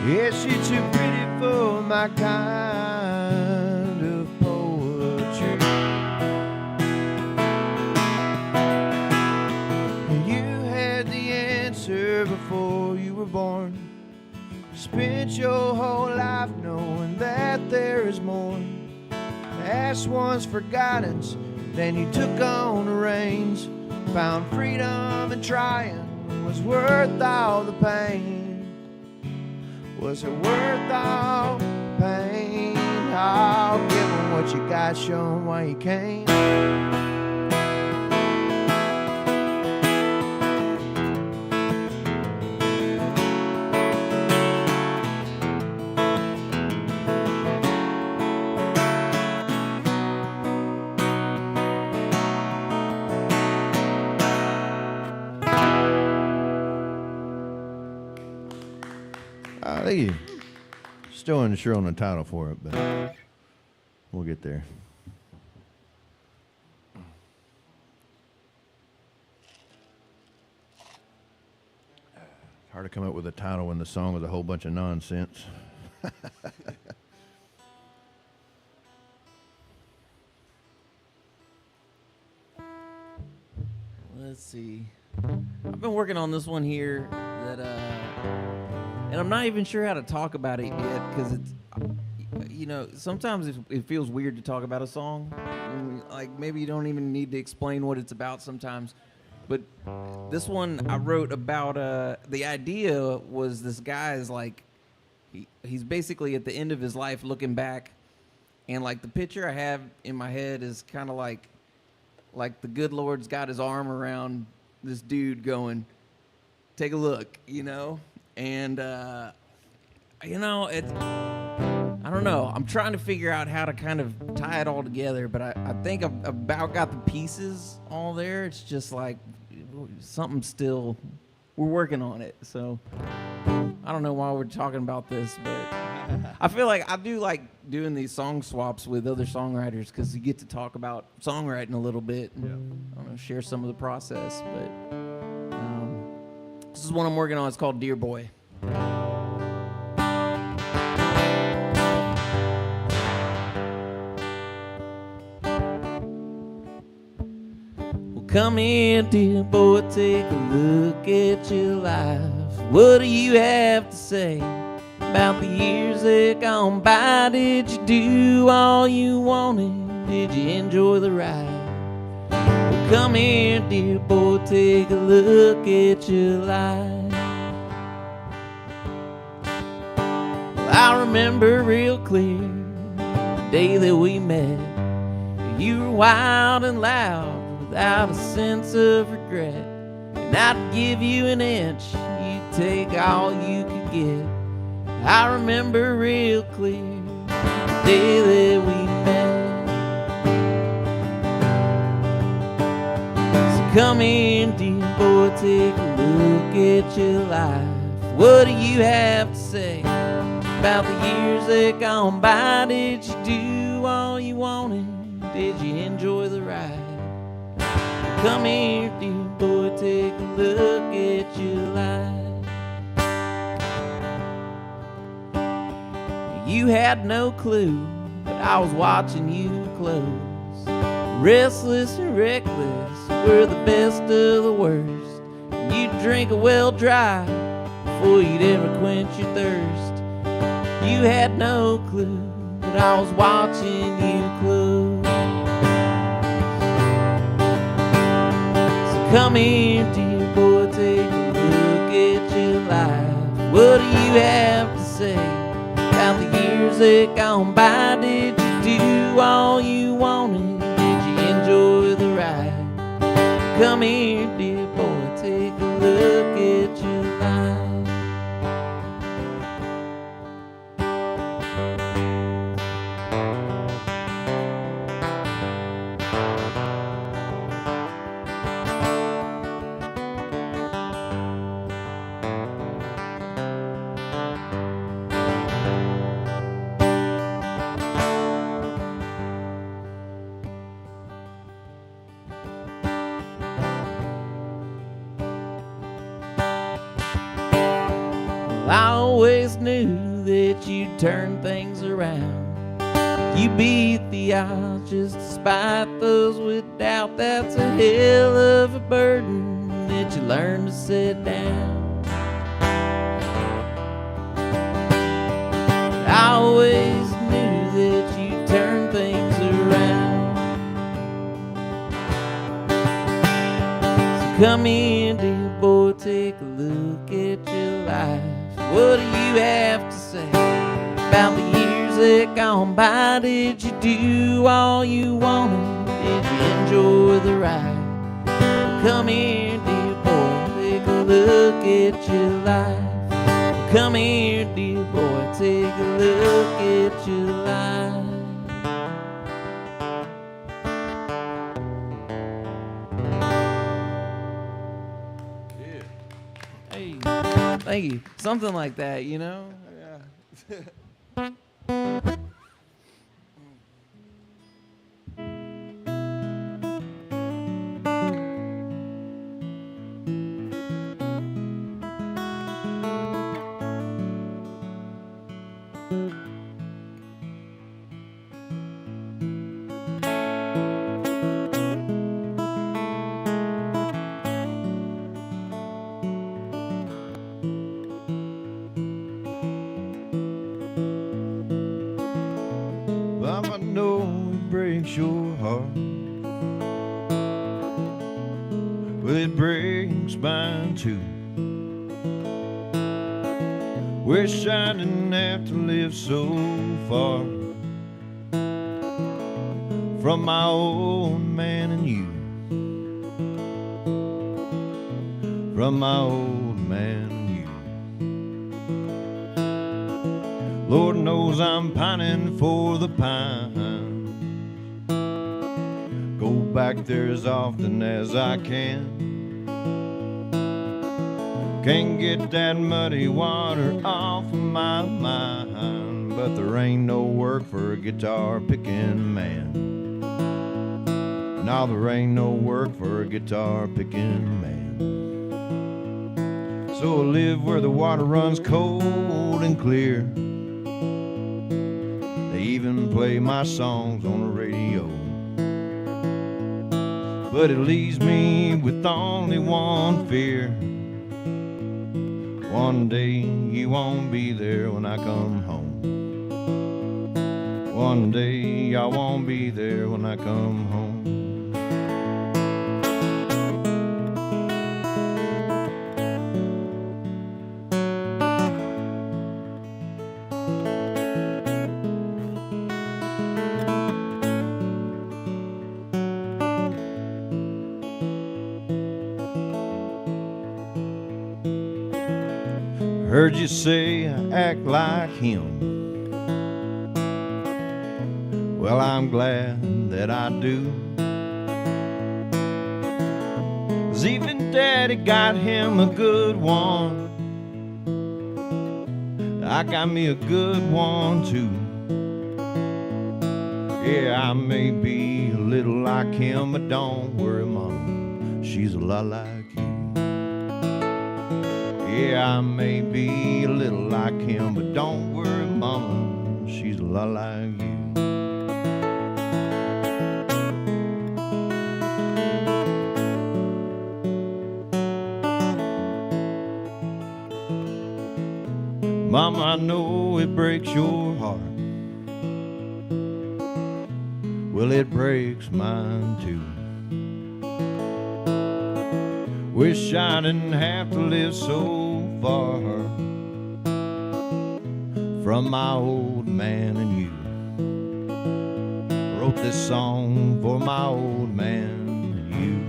Yeah, she too pretty for my kind of poetry. Before you were born, spent your whole life knowing that there is more. Asked once for guidance, then you took on the reins. Found freedom and trying was worth all the pain. Was it worth all the pain? I'll give them what you got, show them why you came. Thank you. Still unsure on the title for it, but we'll get there. It's hard to come up with a title when the song is a whole bunch of nonsense. Let's see. I've been working on this one here that and I'm not even sure how to talk about it yet because it's, you know, sometimes it feels weird to talk about a song. Like maybe you don't even need to explain what it's about sometimes. But this one I wrote about, the idea was this guy is like, he's basically at the end of his life looking back. And like the picture I have in my head is kind of like the good Lord's got his arm around this dude going, take a look, and it's, I don't know. I'm trying to figure out how to kind of tie it all together, but I think I've about got the pieces all there. It's just like something still, we're working on it. So I don't know why we're talking about this, but I feel like I do like doing these song swaps with other songwriters because you get to talk about songwriting a little bit and I don't know, share some of the process. But this is one I'm working on. It's called Dear Boy. Come here, dear boy, take a look at your life. What do you have to say about the years that gone by? Did you do all you wanted? Did you enjoy the ride? Well, come here, dear boy, take a look at your life. Well, I remember real clear the day that we met. You were wild and loud, without a sense of regret, and I'd give you an inch, you'd take all you could get. I remember real clear the day that we met. So come in, dear boy, take a look at your life. What do you have to say about the years that gone by? Did you do all you wanted? Did you enjoy the ride? Come here, dear boy, take a look at your life. You had no clue, but I was watching you close. Restless and reckless, we're the best of the worst. You'd drink a well dry before you'd ever quench your thirst. You had no clue, but I was watching you close. Come here, dear boy, take a look at your life. What do you have to say about the years that gone by? Did you do all you wanted? Did you enjoy the ride? Come here, dear boy, take a look at your life. I always knew that you'd turn things around. You beat the odds just despite those with doubt. That's a hell of a burden that you learn to set down. I always knew that you'd turn things around. So come in, dear boy, take a look at your life. What do you have to say about the years that gone by? Did you do all you wanted? Did you enjoy the ride? Come here, dear boy, take a look at your life. Come here, dear boy, take a look at your life. Hey, thank you. Something like that, Yeah. I know it breaks your heart. Well, it breaks mine too. Wish I didn't have to live so far from my old man and you. From my old Lord knows I'm pining for the pines. Go back there as often as I can. Can't get that muddy water off of my mind, but there ain't no work for a guitar picking man. No, there ain't no work for a guitar picking man. So I live where the water runs cold and clear. They even play my songs on the radio, but it leaves me with only one fear. One day you won't be there when I come home. One day I won't be there when I come home. Heard you say I act like him. Well, I'm glad that I do. 'Cause even Daddy got him a good one. I got me a good one too. Yeah, I may be a little like him, but don't worry, Mama, she's a lot like you. Yeah, I may be a little like him, but don't worry, Mama, she's a lot like you. Mama, I know it breaks your heart. Well, it breaks mine too. Wish I didn't have to live so far from my old man and you. Wrote this song for my old man and you.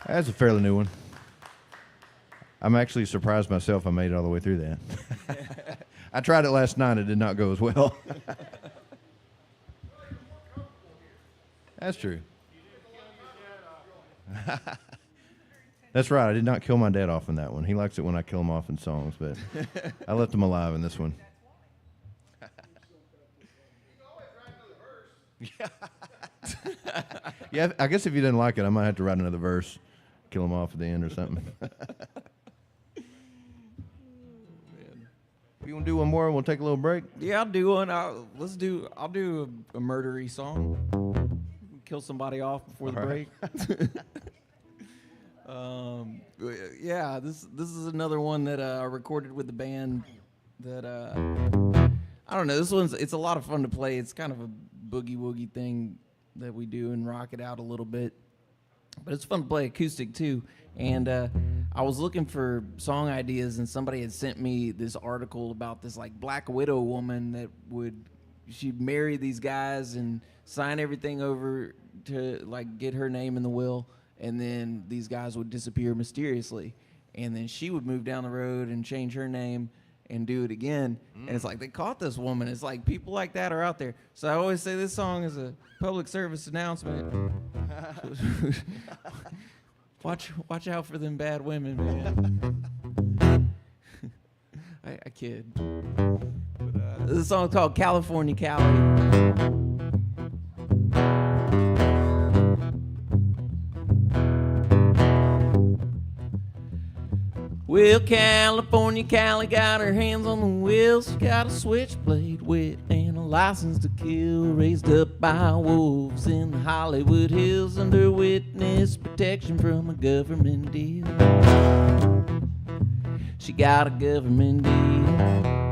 That's a fairly new one. I'm actually surprised myself I made it all the way through that. I tried it last night. It did not go as well. That's true. That's right. I did not kill my dad off in that one. He likes it when I kill him off in songs, but I left him alive in this one. Yeah, I guess if you didn't like it, I might have to write another verse, kill him off at the end or something. You want to do one more? We'll take a little break. Yeah, I'll do one. I'll do a murdery song. Kill somebody off before the break. Yeah, this is another one that I recorded with the band. That I don't know. It's a lot of fun to play. It's kind of a boogie woogie thing that we do and rock it out a little bit. But it's fun to play acoustic too. And I was looking for song ideas, and somebody had sent me this article about this like Black Widow woman that she'd marry these guys and sign everything over to like get her name in the will, and then these guys would disappear mysteriously, and then she would move down the road and change her name and do it again. And it's like they caught this woman. It's like people like that are out there. So I always say this song is a public service announcement. Watch out for them bad women, man. I kid. But, this is a song called California Cali. Well, California Cali got her hands on the wheel. She got a switchblade wit and a license to kill. Raised up by wolves in the Hollywood Hills under witness protection from a government deal. She got a government deal.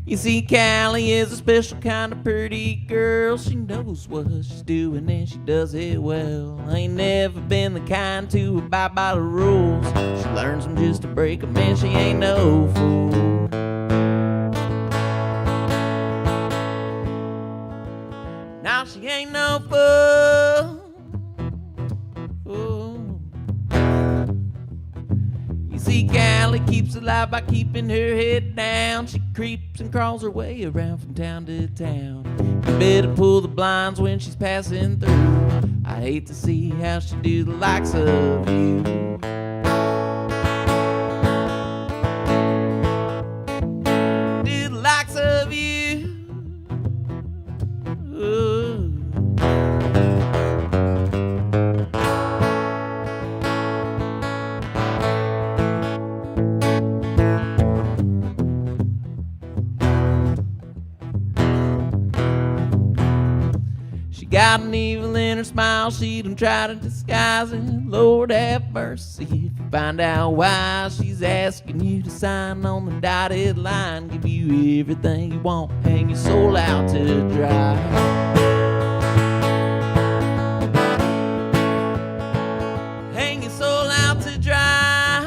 You see, Callie is a special kind of pretty girl. She knows what she's doing and she does it well. Ain't never been the kind to abide by the rules. She learns them just to break them, and she ain't no fool. Now she ain't no fool. You see, weak Eley keeps alive by keeping her head down. She creeps and crawls her way around from town to town. You better pull the blinds when she's passing through. I hate to see how she do the likes of you. Do the likes of you. Ooh. Got an evil in her smile, she don't try to disguise it. Lord have mercy if you find out why she's asking you to sign on the dotted line. Give you everything you want, hang your soul out to dry. Hang your soul out to dry.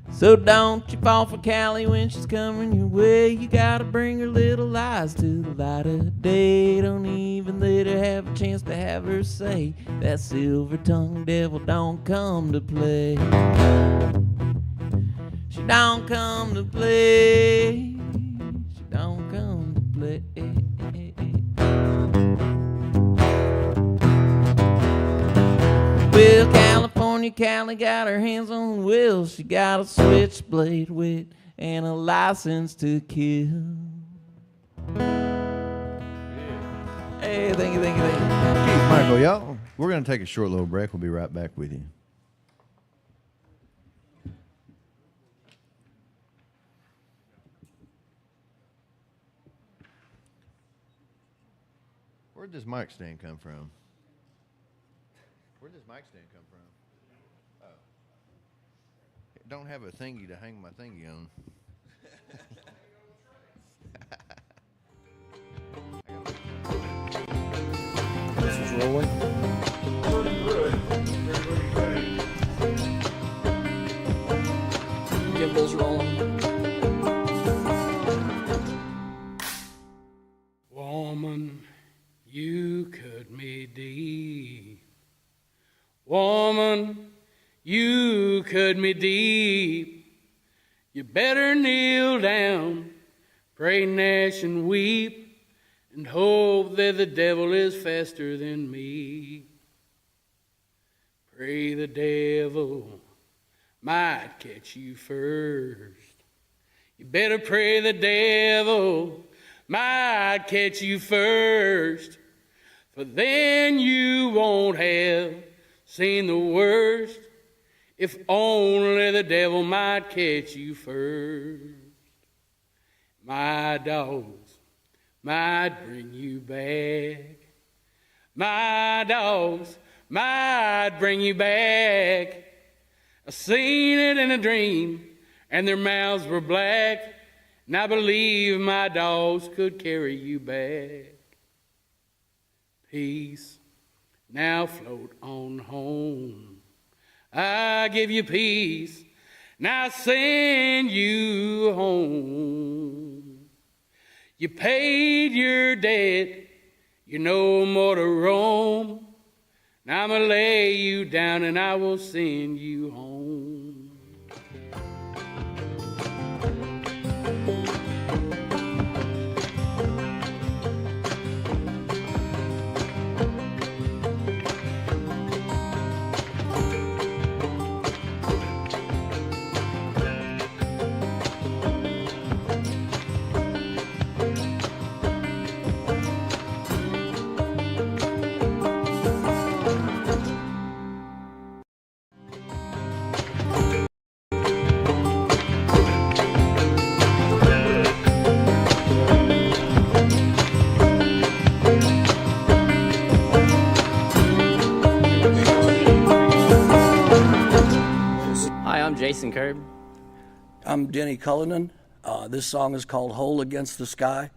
So don't you fall for Callie when she's coming your way. You gotta bring her little eyes to the light of day. Don't even let her have a chance to have her say. That silver-tongued devil don't come to play. She don't come to play. She don't come to play. Well, California Callie got her hands on the wheel. She got a switchblade wit and a license to kill. Hey, thank you. Keith Michael, y'all. We're going to take a short little break. We'll be right back with you. Where'd this mic stand come from? Where'd this mic stand come from? Oh. It don't have a thingy to hang my thingy on. This is rolling. Gimbal's rolling. Woman, you cut me deep. Woman, you cut me deep. You better kneel down, pray, gnash, and weep, and hope that the devil is faster than me. Pray the devil might catch you first. You better pray the devil might catch you first, for then you won't have seen the worst. If only the devil might catch you first. My dogs might bring you back. My dogs might bring you back. I seen it in a dream, and their mouths were black, and I believe my dogs could carry you back. Peace, now float on home. I give you peace, now send you home. You paid your debt, you're no more to roam. Now I'm gonna lay you down and I will send you home. Jason Curb. I'm Denny Cullinan. This song is called Hole Against the Sky,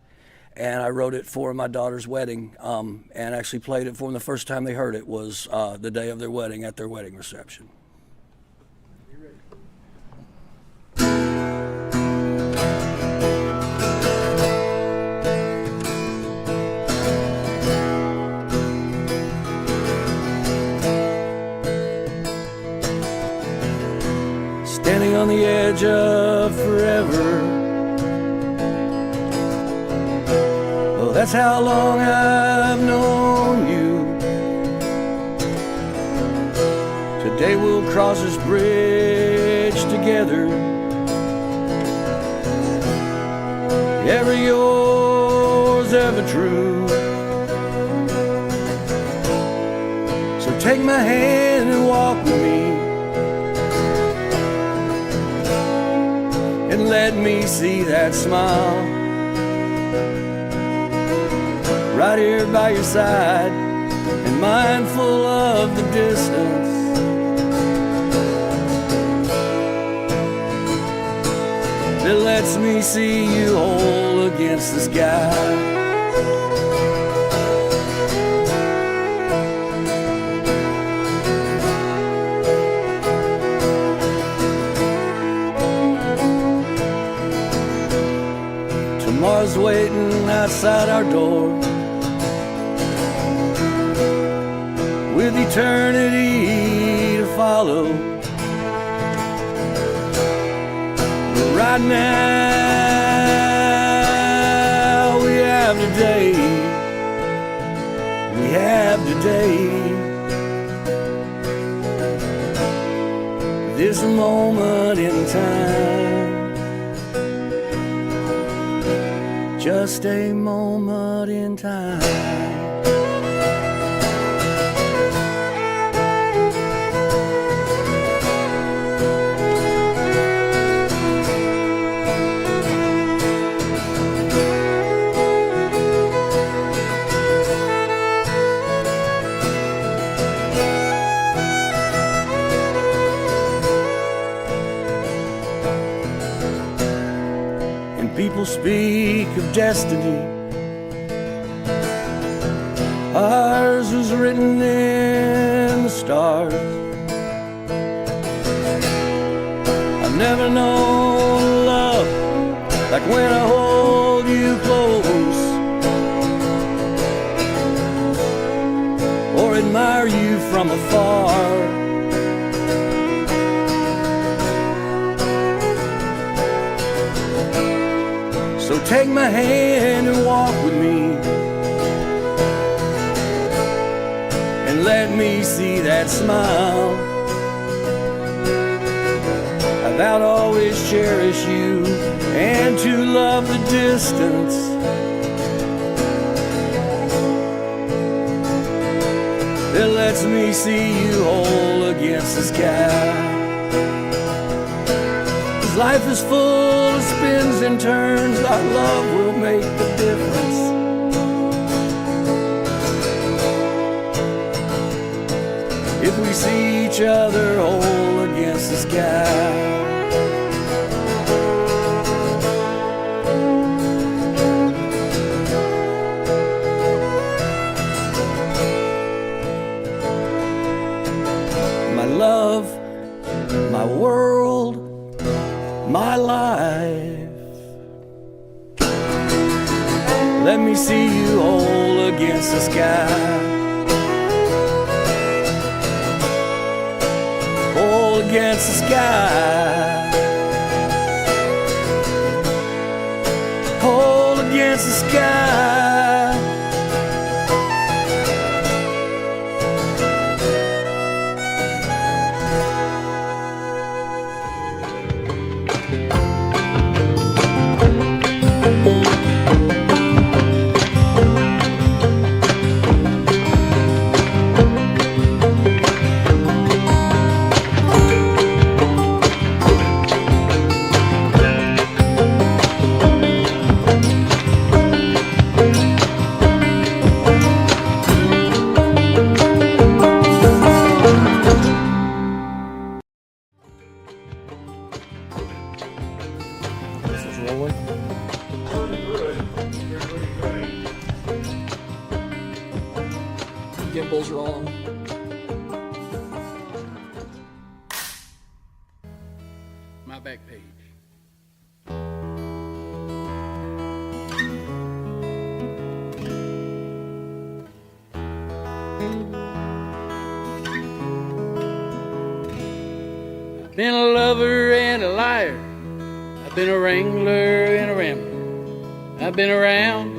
and I wrote it for my daughter's wedding, and actually played it for them. The first time they heard it was the day of their wedding at their wedding reception. Standing on the edge of forever. Well, that's how long I've known you. Today we'll cross this bridge together. Ever yours, ever true. So take my hand and walk with me. And let me see that smile right here by your side, and mindful of the distance. That lets me see you whole against the sky. Tomorrow's waiting outside our door, with eternity to follow. But right now we have today. We have today. This moment in time. Just a moment in time. People speak of destiny. Ours was written in the stars. I've never known love like when I hold you close, or admire you from afar. So take my hand and walk with me, and let me see that smile. I vow to always cherish you and to love the distance. That lets me see you whole against the sky. Life is full of spins and turns. Our love will make the difference. If we see each other whole against the sky. My love, my world, my life. Let me see you whole against the sky. Whole against the sky. Whole against the sky. rolling. Gimbal's rolling. My back page. I've been a lover and a liar. I've been a wrangler and a rambler. I've been around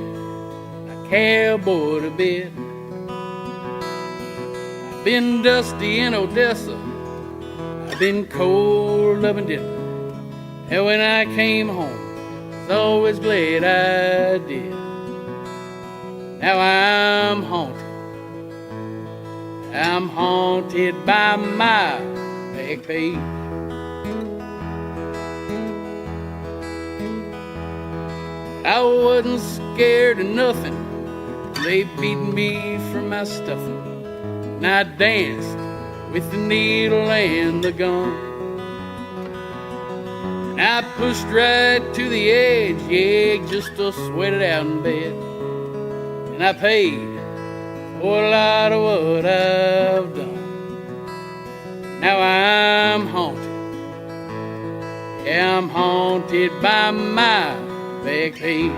a cowboy to bed. I've been dusty in Odessa. I've been cold up in Denver. And when I came home, I was always glad I did. Now I'm haunted. I'm haunted by my back page. I wasn't scared of nothing. They beat me for my stuffing. And I danced with the needle and the gun. And I pushed right to the edge, yeah, just to sweat it out in bed. And I paid for a lot of what I've done. Now I'm haunted. Yeah, I'm haunted by my back page.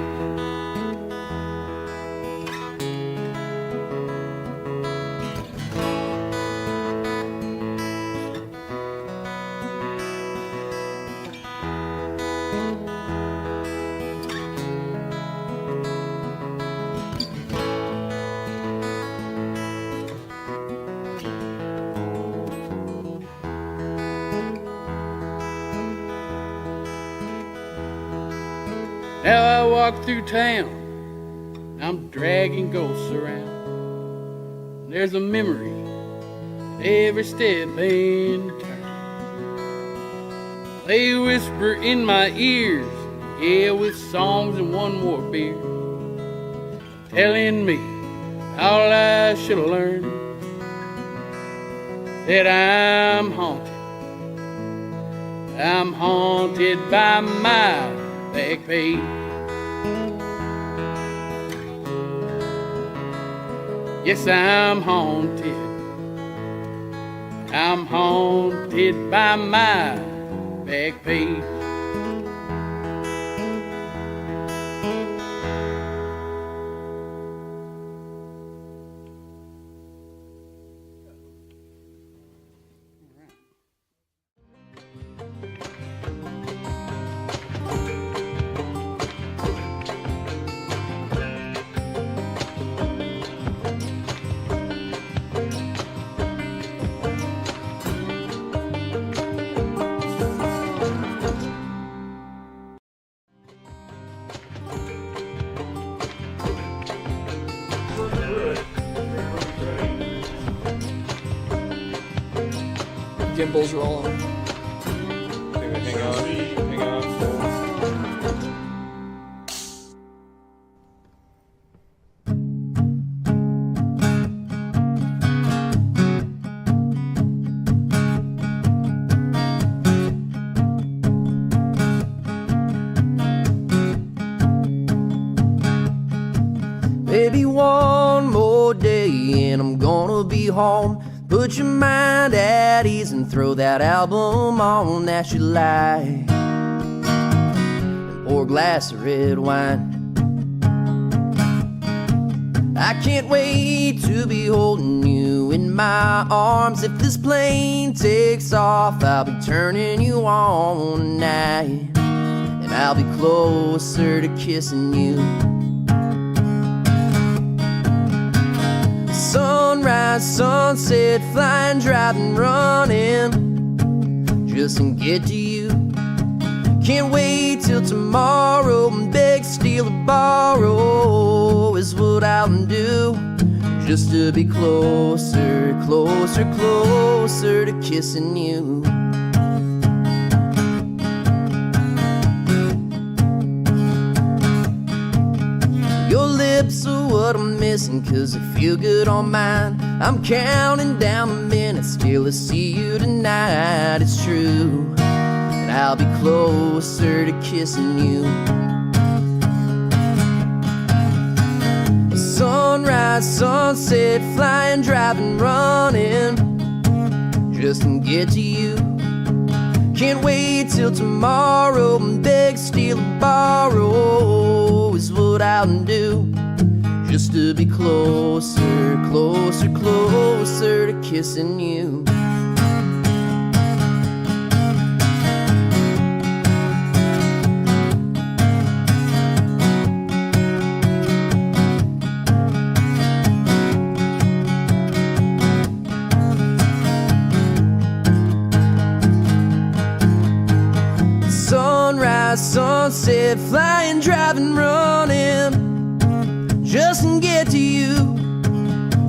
Now I walk through town, I'm dragging ghosts around. There's a memory every step and turn. They whisper in my ears, yeah, with songs and one more beer, telling me all I should have learned, that I'm haunted. I'm haunted by my back page. Yes, I'm haunted. I'm haunted by my back page. Gimbal's rolling. Hang on. Maybe one more day and I'm gonna be home. Put your mind at ease and throw that album on that you like, and pour a glass of red wine. I can't wait to be holding you in my arms. If this plane takes off, I'll be turning you on tonight, and I'll be closer to kissing you. Sunrise, sunset, flying, driving, running, just to get to you. Can't wait till tomorrow and beg, steal, or borrow is what I'll do, just to be closer, closer, closer to kissing you. Your lips are what I'm missing, 'cause they feel good on mine. I'm counting down the minutes till I see you tonight. It's true, and I'll be closer to kissing you. Sunrise, sunset, flying, driving, running, just to get to you. Can't wait till tomorrow and beg, steal, and borrow is what I'll do, just to be closer, closer, closer to kissing you. Sunrise, sunset, flying, driving, running, just to get to you.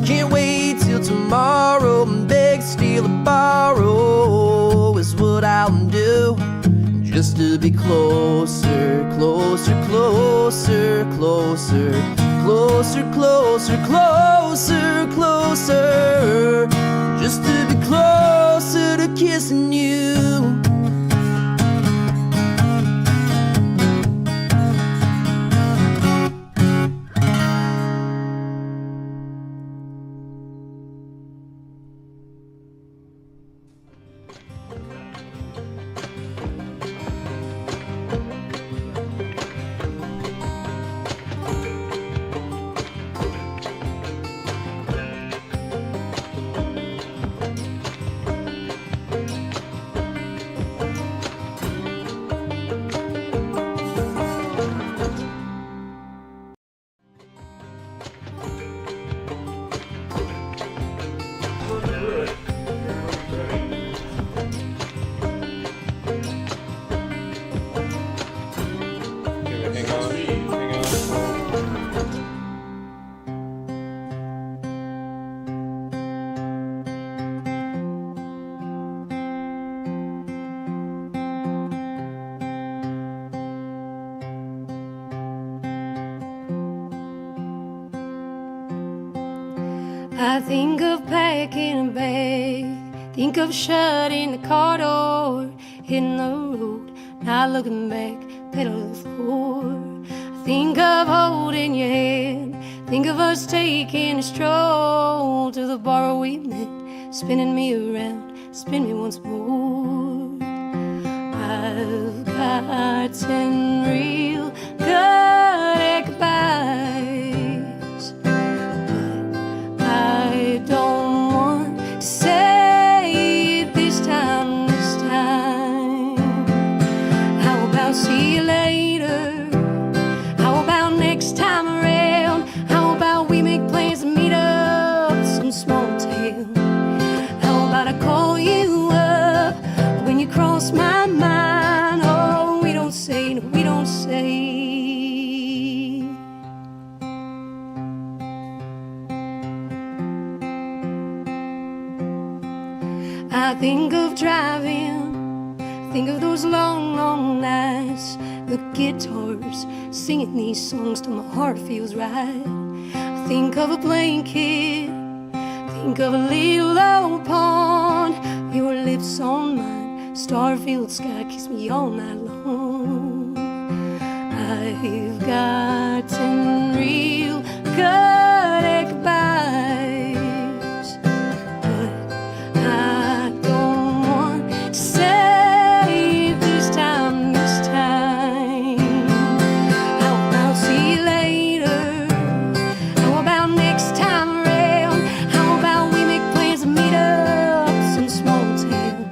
Can't wait till tomorrow and beg, steal, or borrow is what I'll do, just to be closer, closer, closer, closer, closer, closer, closer, closer, just to be closer to kissing you. Hang on, hang on. I think of packing a bag, think of shutting the car door, hitting the road, not looking back, pedal to the floor. I think of holding your hand, think of us taking a stroll to the bar we met, spinning me around, spin me once more. I've got 10 real good goodbyes, but I don't want to say it this time, this time. How about see you later? How about next time around? How about we make plans to meet up in some small town? How about I call you up when you cross my mind? Oh, we don't say, no, we don't say. I think of driving, think of those long, long nights, the guitars singing these songs till my heart feels right. I think of a blanket, think of a little old pond, your lips on mine, star-filled sky kiss me all night long. I've got 10 real good goodbyes, but I don't want to say it this time, this time. How about see you later? How about next time around? How about we make plans to meet up in some small town?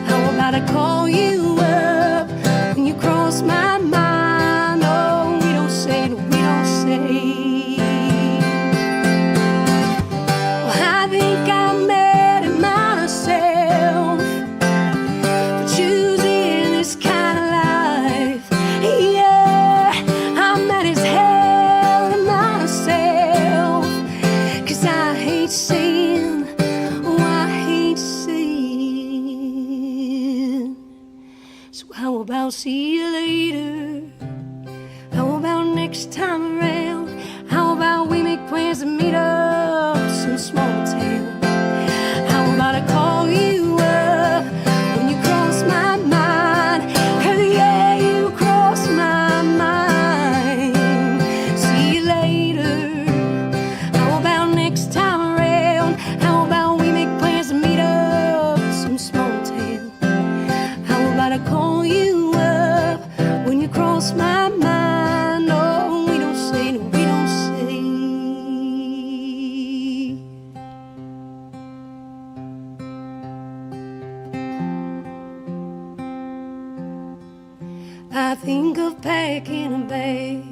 How about I call you up when you cross my mind? Oh, we don't say, no, we don't say. Well, I think I'm mad at myself for choosing this kind of life. Yeah, I'm mad as hell at myself, 'cause I hate saying, oh, I hate saying. So how about see you later? How about next time around? How about we make plans to meet up in some small town? How about I call you up when you cross my mind? lost my mind. No, we don't say, no, we don't say. I think of packing a bag,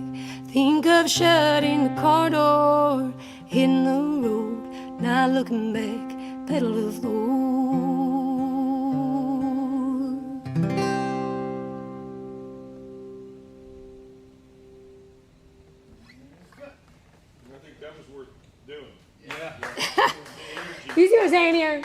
think of shutting the car door, hitting the road, not looking back, pedal to the floor. I think that was worth doing. You see what I'm saying here?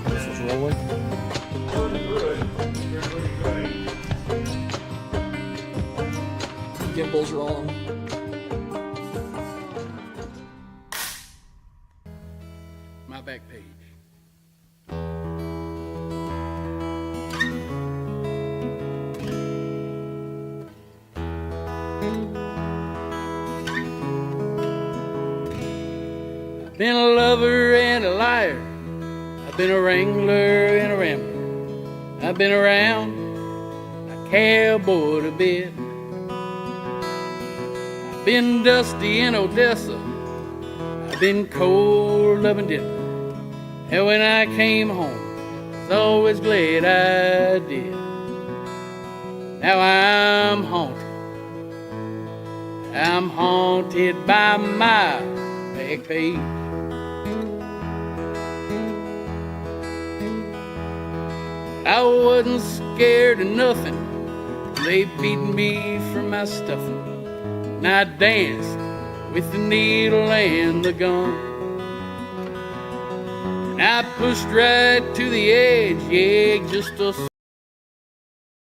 This was rolling. Gimbal's rolling. My back page. I've been a lover and a liar. I've been a wrangler and a rambler. I've been around a cowboy a bit. I've been dusty in Odessa. I've been cold up in Denver. And when I came home, I was always glad I did. Now I'm haunted. I'm haunted by my back page. I wasn't scared of nothing. They beat me for my stuffing. And I danced with the needle and the gun. And I pushed right to the edge, yeah, just to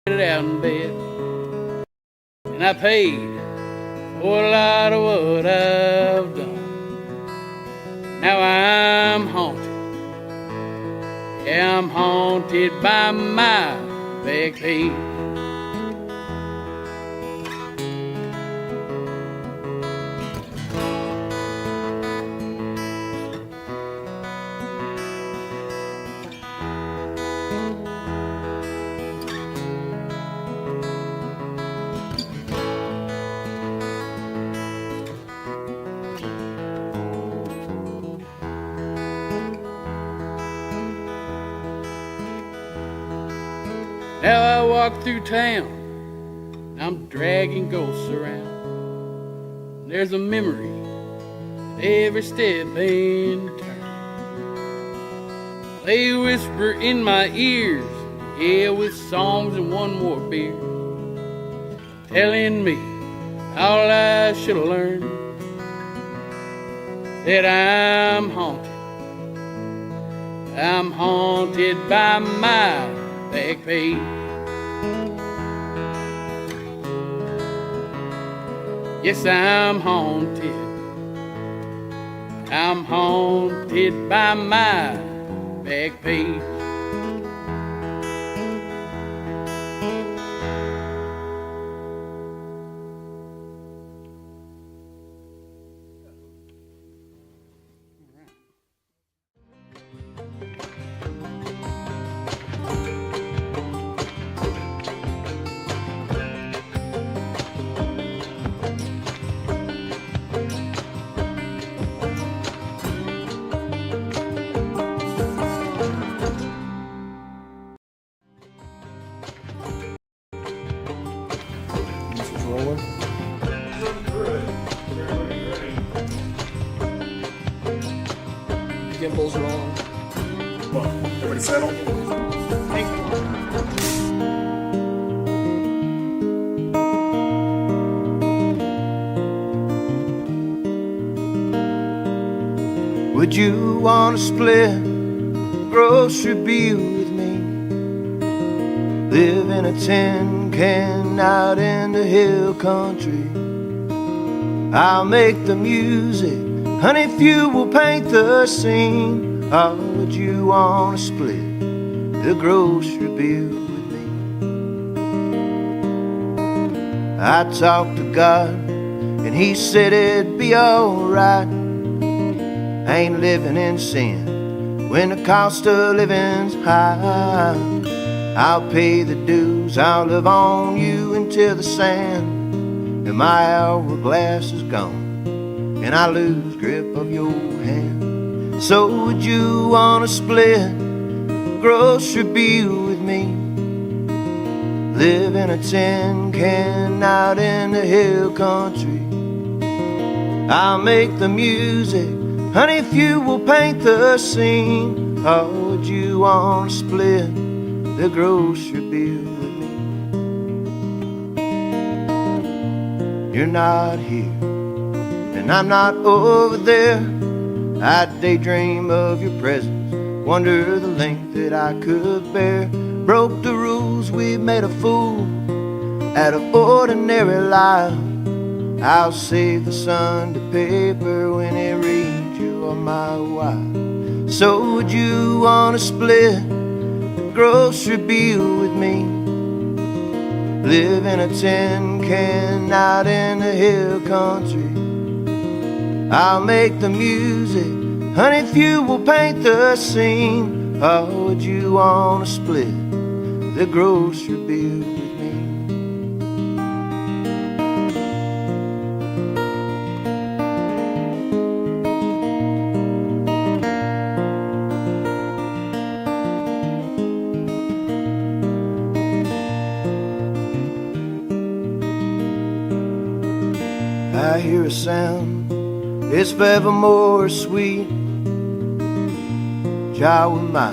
get it out in bed. And I paid for a lot of what I've done. Now I'm haunted. Yeah, I'm haunted by my back page. Now I walk through town, I'm dragging ghosts around. There's a memory at every step and turn. They whisper in my ears, yeah, with songs and one more beer, telling me all I should have learned, that I'm haunted. I'm haunted by my back page. Yes, I'm haunted. I'm haunted by my back page. This was rolling. Gimbal's rolling. Everybody settled? Would you want to split grocery bill with me? Live in a tin can can out in the hill country. I'll make the music, honey, if you will paint the scene. How would you wanna split the grocery bill with me? I talked to God and he said it'd be alright. Ain't living in sin when the cost of living's high. I'll pay the dues, I'll live on you until the sand and my hourglass is gone and I lose grip of your hand. So would you wanna split the grocery bill with me? Live in a tin can out in the hill country. I'll make the music, honey, if you will paint the scene. How would you wanna split the grocery bill with me? You're not here, and I'm not over there. I daydream of your presence, wonder the length that I could bear. Broke the rules, we made a fool out of ordinary life. I'll save the Sunday paper when it reads you are my wife. So would you wanna split the grocery bill with me? Live in a tin can out in the hill country. I'll make the music, honey, if you will paint the scene. How would you wanna split the grocery bill with me? I hear a sound, it's forevermore sweet. Child with my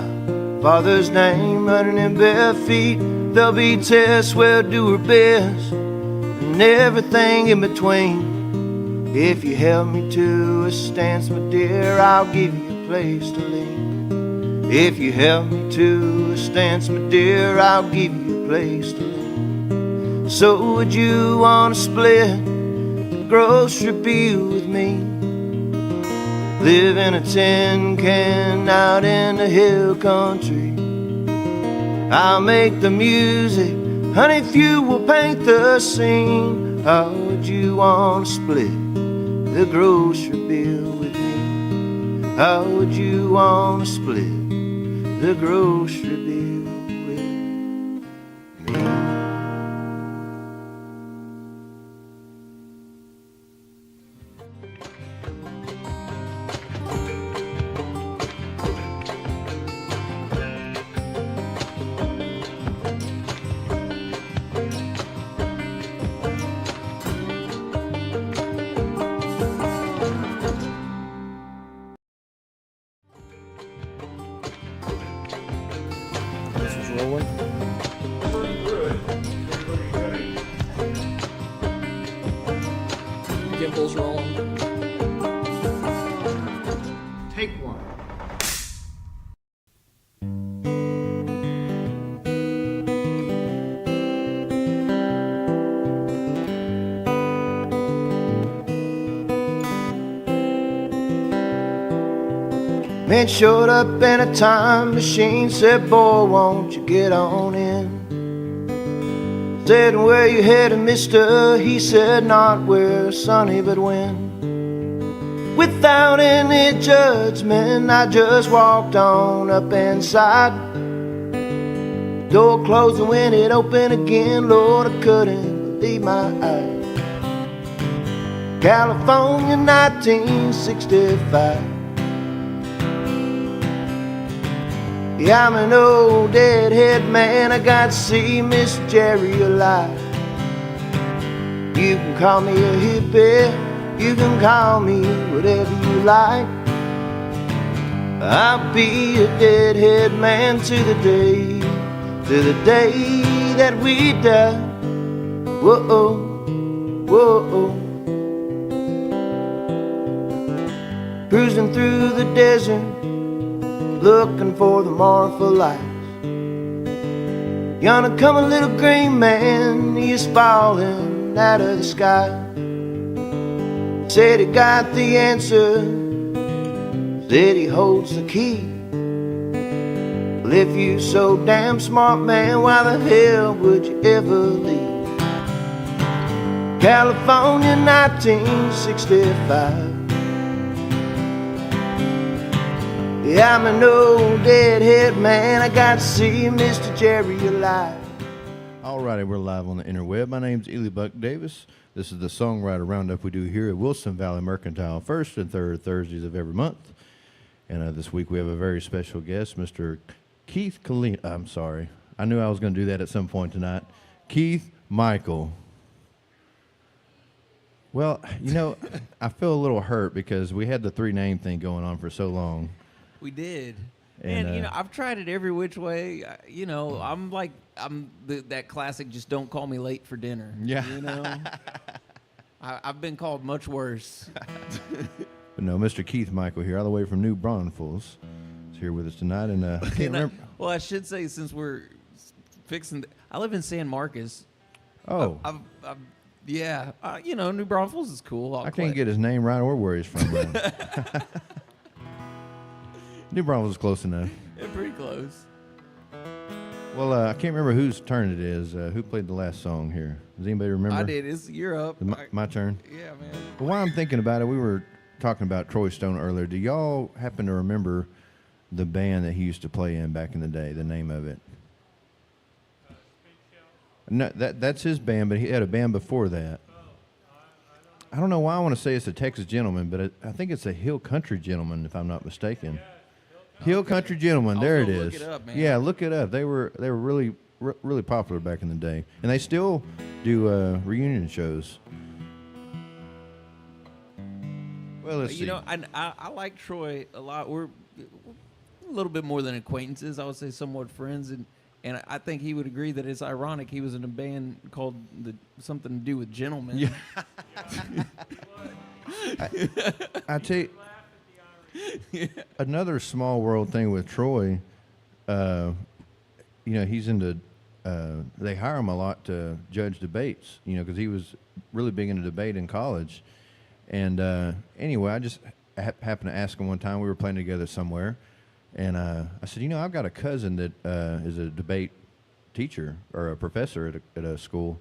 Father's name running in bare feet. There'll be tests where do her best and everything in between. If you held me to a stance, my dear, I'll give you a place to lean. If you held me to a stance, my dear, I'll give you a place to lean. So would you wanna split the grocery bill with me? Live in a tin can out in the hill country. I'll make the music, honey, if you will paint the scene. How would you wanna split the grocery bill with me? How would you wanna split the grocery bill with me? This is rolling. Gimbal's rolling. Take one. Man showed up in a time machine, said, boy, won't you get on in? Said, where you headed, mister? He said, not where, sonny, but when. Without any judgment, I just walked on up inside. Door closed and when it opened again, Lord, I couldn't believe my eyes. California, 1965. Yeah, I'm an old deadhead man, I got to see Miss Jerry alive. You can call me a hippie, you can call me whatever you like. I'll be a deadhead man to the day that we die. Whoa, whoa. Cruising through the desert, looking for the Marfa lights. Gonna come a little green man, he's falling out of the sky. Said he got the answer, said he holds the key. Well, if you so damn smart, man, why the hell would you ever leave California, 1965? Yeah, I'm an old deadhead man, I got to see Mr. Jerry alive. All righty, we're live on the interweb. My name's Eley Buck Davis. This is the Songwriter Roundup we do here at Wilson Valley Mercantile, first and third Thursdays of every month. And this week we have a very special guest, Mr. Keith Colleen. I'm sorry. I knew I was going to do that at some point tonight. Keith Michael. Well, you know, I feel a little hurt because we had the three-name thing going on for so long. We did. And, You know, I've tried it every which way. You know, I'm that classic, just don't call me late for dinner. Yeah. You know? I've been called much worse. But no, Mr. Keith Michael here, all the way from New Braunfels, is here with us tonight. And I can't remember. Well, I should say, since we're fixing, I live in San Marcos. Oh. Yeah. You know, New Braunfels is cool. I can't get his name right or where he's from. New Braunfels is close enough. Yeah, pretty close. Well, I can't remember whose turn it is. Who played the last song here? Does anybody remember? I did. You're up. My turn? Yeah, man. But while I'm thinking about it, we were talking about Troy Stone earlier. Do y'all happen to remember the band that he used to play in back in the day, the name of it? No, that's his band, but he had a band before that. I don't know why I want to say it's a Texas Gentleman, but I think it's a Hill Country Gentleman, if I'm not mistaken. Hill Country Gentleman, there it is. Look it up, man. Yeah, look it up. They were really really popular back in the day, and they still do reunion shows. Well, let's see. You know, I like Troy a lot. We're a little bit more than acquaintances. I would say somewhat friends, and I think he would agree that it's ironic he was in a band called something to do with Gentlemen. Yeah. I tell you, another small world thing with Troy, you know, he's into, they hire him a lot to judge debates, you know, because he was really big into debate in college. And anyway, I just happened to ask him one time, we were playing together somewhere, and I said, you know, I've got a cousin that is a debate teacher or a professor at a school.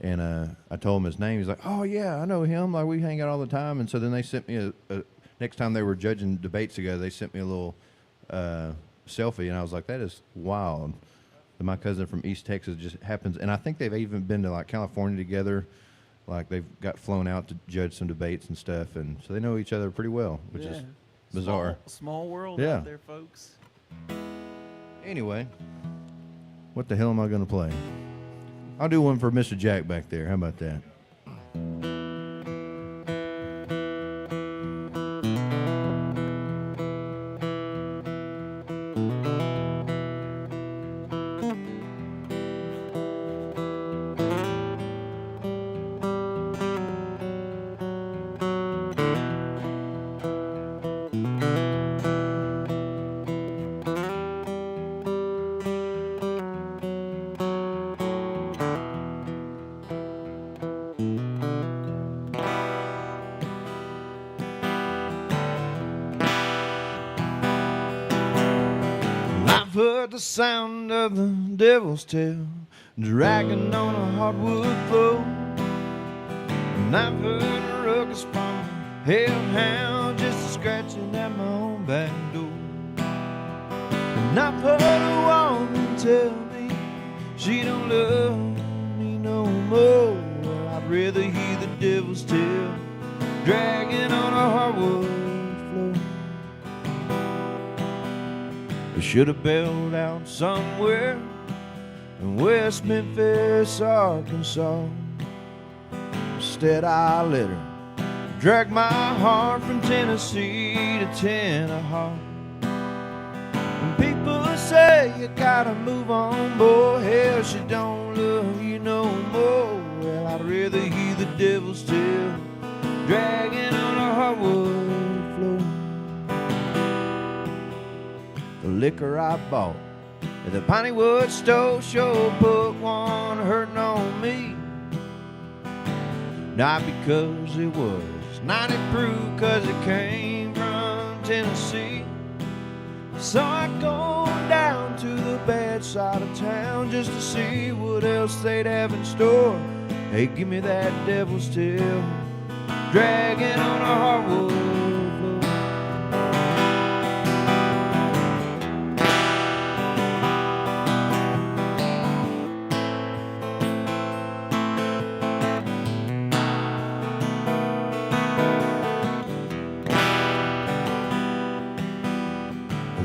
And I told him his name. He's like, oh, yeah, I know him. Like, we hang out all the time. And so then they sent me next time they were judging debates together, they sent me a little selfie. And I was like, that is wild. And my cousin from East Texas just happens. And I think they've even been to, like, California together. Like, they've got flown out to judge some debates and stuff. And so they know each other pretty well, which is bizarre. Small world Yeah. out there, folks. Anyway, what the hell am I going to play? I'll do one for Mr. Jack back there. How about that? I've heard the sound of the devil's tail dragging on a hardwood floor, and I've heard a ruckus from a hellhound just scratching at my own back door. And I've heard a woman tell me she don't love me no more. Well, I'd rather hear the devil's tail dragging on a hardwood floor. I should have bailed out somewhere in West Memphis, Arkansas. Instead, I let her drag my heart from Tennessee to Tennessee. When people say you gotta move on, boy, hell, she don't love you no more. Well, I'd rather hear the devil's tail dragging on a hardwood floor. The liquor I bought The piney wood stove sure put one hurting on me. Not because it was 90 proof, cause it came from Tennessee. So I go down to the bad side of town just to see what else they'd have in store. Hey, give me that devil's tail, dragging on a hardwood floor.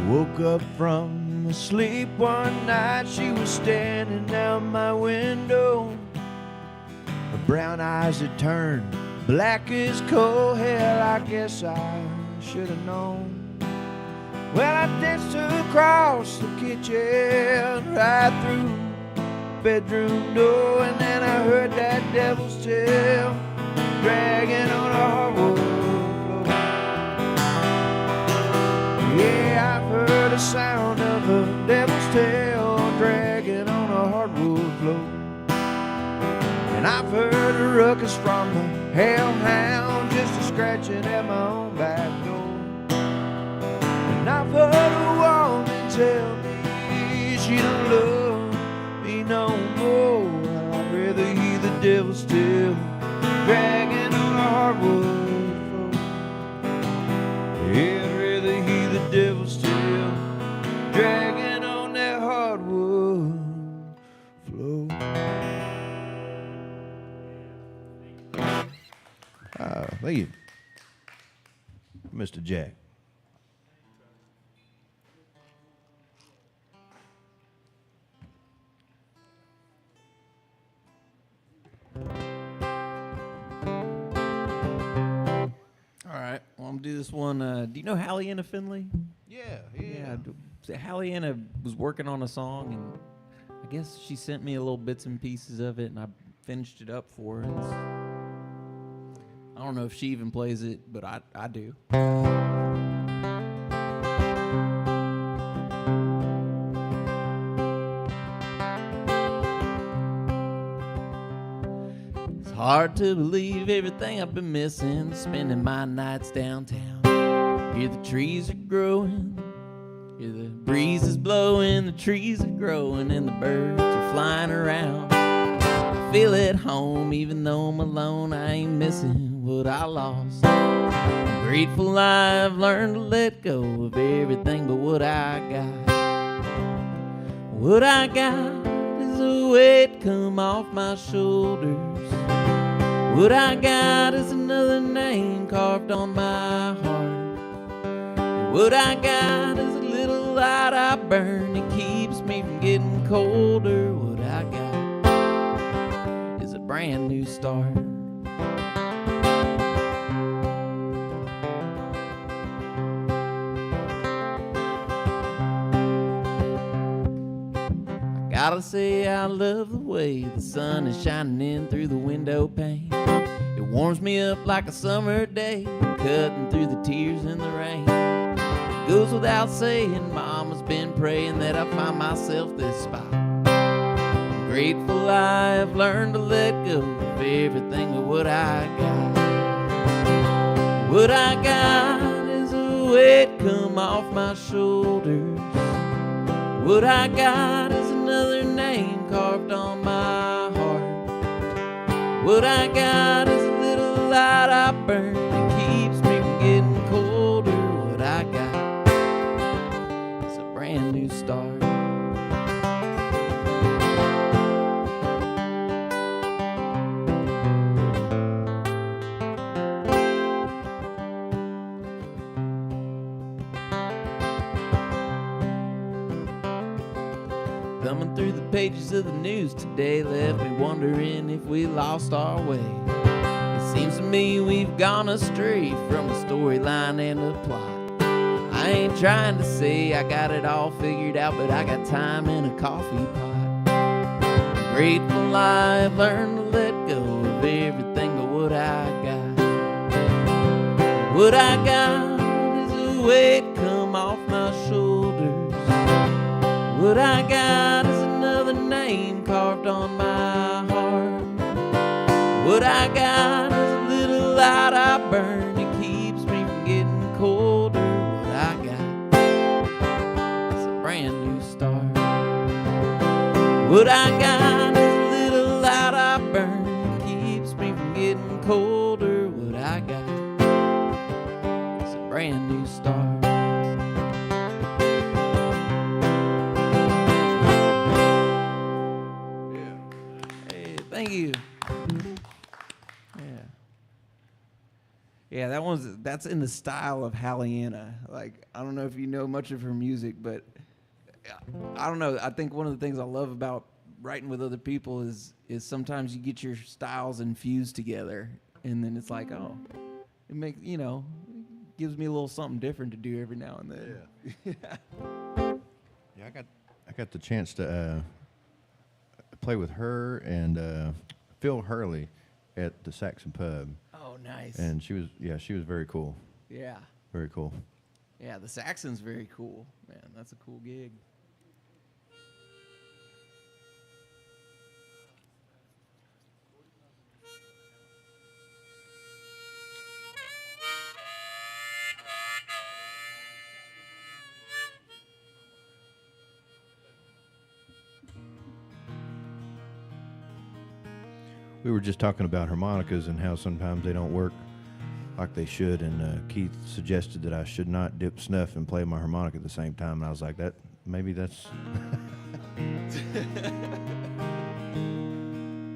Woke up from sleep one night, she was standing out my window. Her brown eyes had turned black as coal. Hell, I guess I should have known. Well, I danced across the kitchen, right through the bedroom door, and then I heard that devil's tail dragging on a hardwood floor. Yeah, I've heard the sound of a devil's tail dragging on a hardwood floor. And I've heard a ruckus from the hellhound just a scratching at my own back door. And I've heard a woman tell me she don't love me no more. Well, I'd rather hear the devil's tail dragging on a hardwood floor. Yeah, I'd rather hear the devil's tail dragging on that hardwood floor. Thank you, Mr. Jack. All right, well, I'm gonna do this one. Do you know Hallianna Finley? Yeah. Hallianna was working on a song, and I guess she sent me a little bits and pieces of it, and I finished it up for her. I don't know if she even plays it, but I do. It's hard to believe everything I've been missing, spending my nights downtown. Hear the trees are growing, hear the breeze is blowing, the trees are growing, and the birds are flying around. I feel at home, even though I'm alone, I ain't missing what I lost. I'm grateful I've learned to let go of everything but what I got. What I got is a weight come off my shoulders. What I got is another name carved on my heart. And what I got is a little light I burn that keeps me from getting colder. What I got is a brand new start. Gotta say I love the way the sun is shining in through the window pane. It warms me up like a summer day, cutting through the tears in the rain. It goes without saying, Mama's been praying that I find myself this spot. I'm grateful I've learned to let go of everything but what I got. What I got is a weight come off my shoulders. What I got is another name carved on my heart. What I got is a little light I burn that keeps me from getting colder. What I got is a brand new start. Thumbing through the pages of the news today left me wondering if we lost our way. It seems to me we've gone astray from the storyline and the plot. I ain't trying to say I got it all figured out, but I got time in a coffee pot. I'm grateful I've learned to let go of everything but what I got. What I got is a weight come off my shoulders. What I got is another name carved on my heart. What I got is a little light I burn. It keeps me from getting colder. What I got is a brand new start. What I got is a little light I burn. It keeps me from getting colder. What I got is a brand new start. Thank you. Yeah, that's in the style of Hallianna. Like, I don't know if you know much of her music, but I don't know. I think one of the things I love about writing with other people is sometimes you get your styles infused together, and then it's like, oh, it makes, gives me a little something different to do every now and then. Yeah, I got the chance to play with her and Phil Hurley at the Saxon Pub. Oh, nice. And she was very cool. Yeah. Very cool. Yeah, the Saxon's very cool. Man, that's a cool gig. We were just talking about harmonicas and how sometimes they don't work like they should, and Keith suggested that I should not dip snuff and play my harmonica at the same time, and I was like, maybe that's...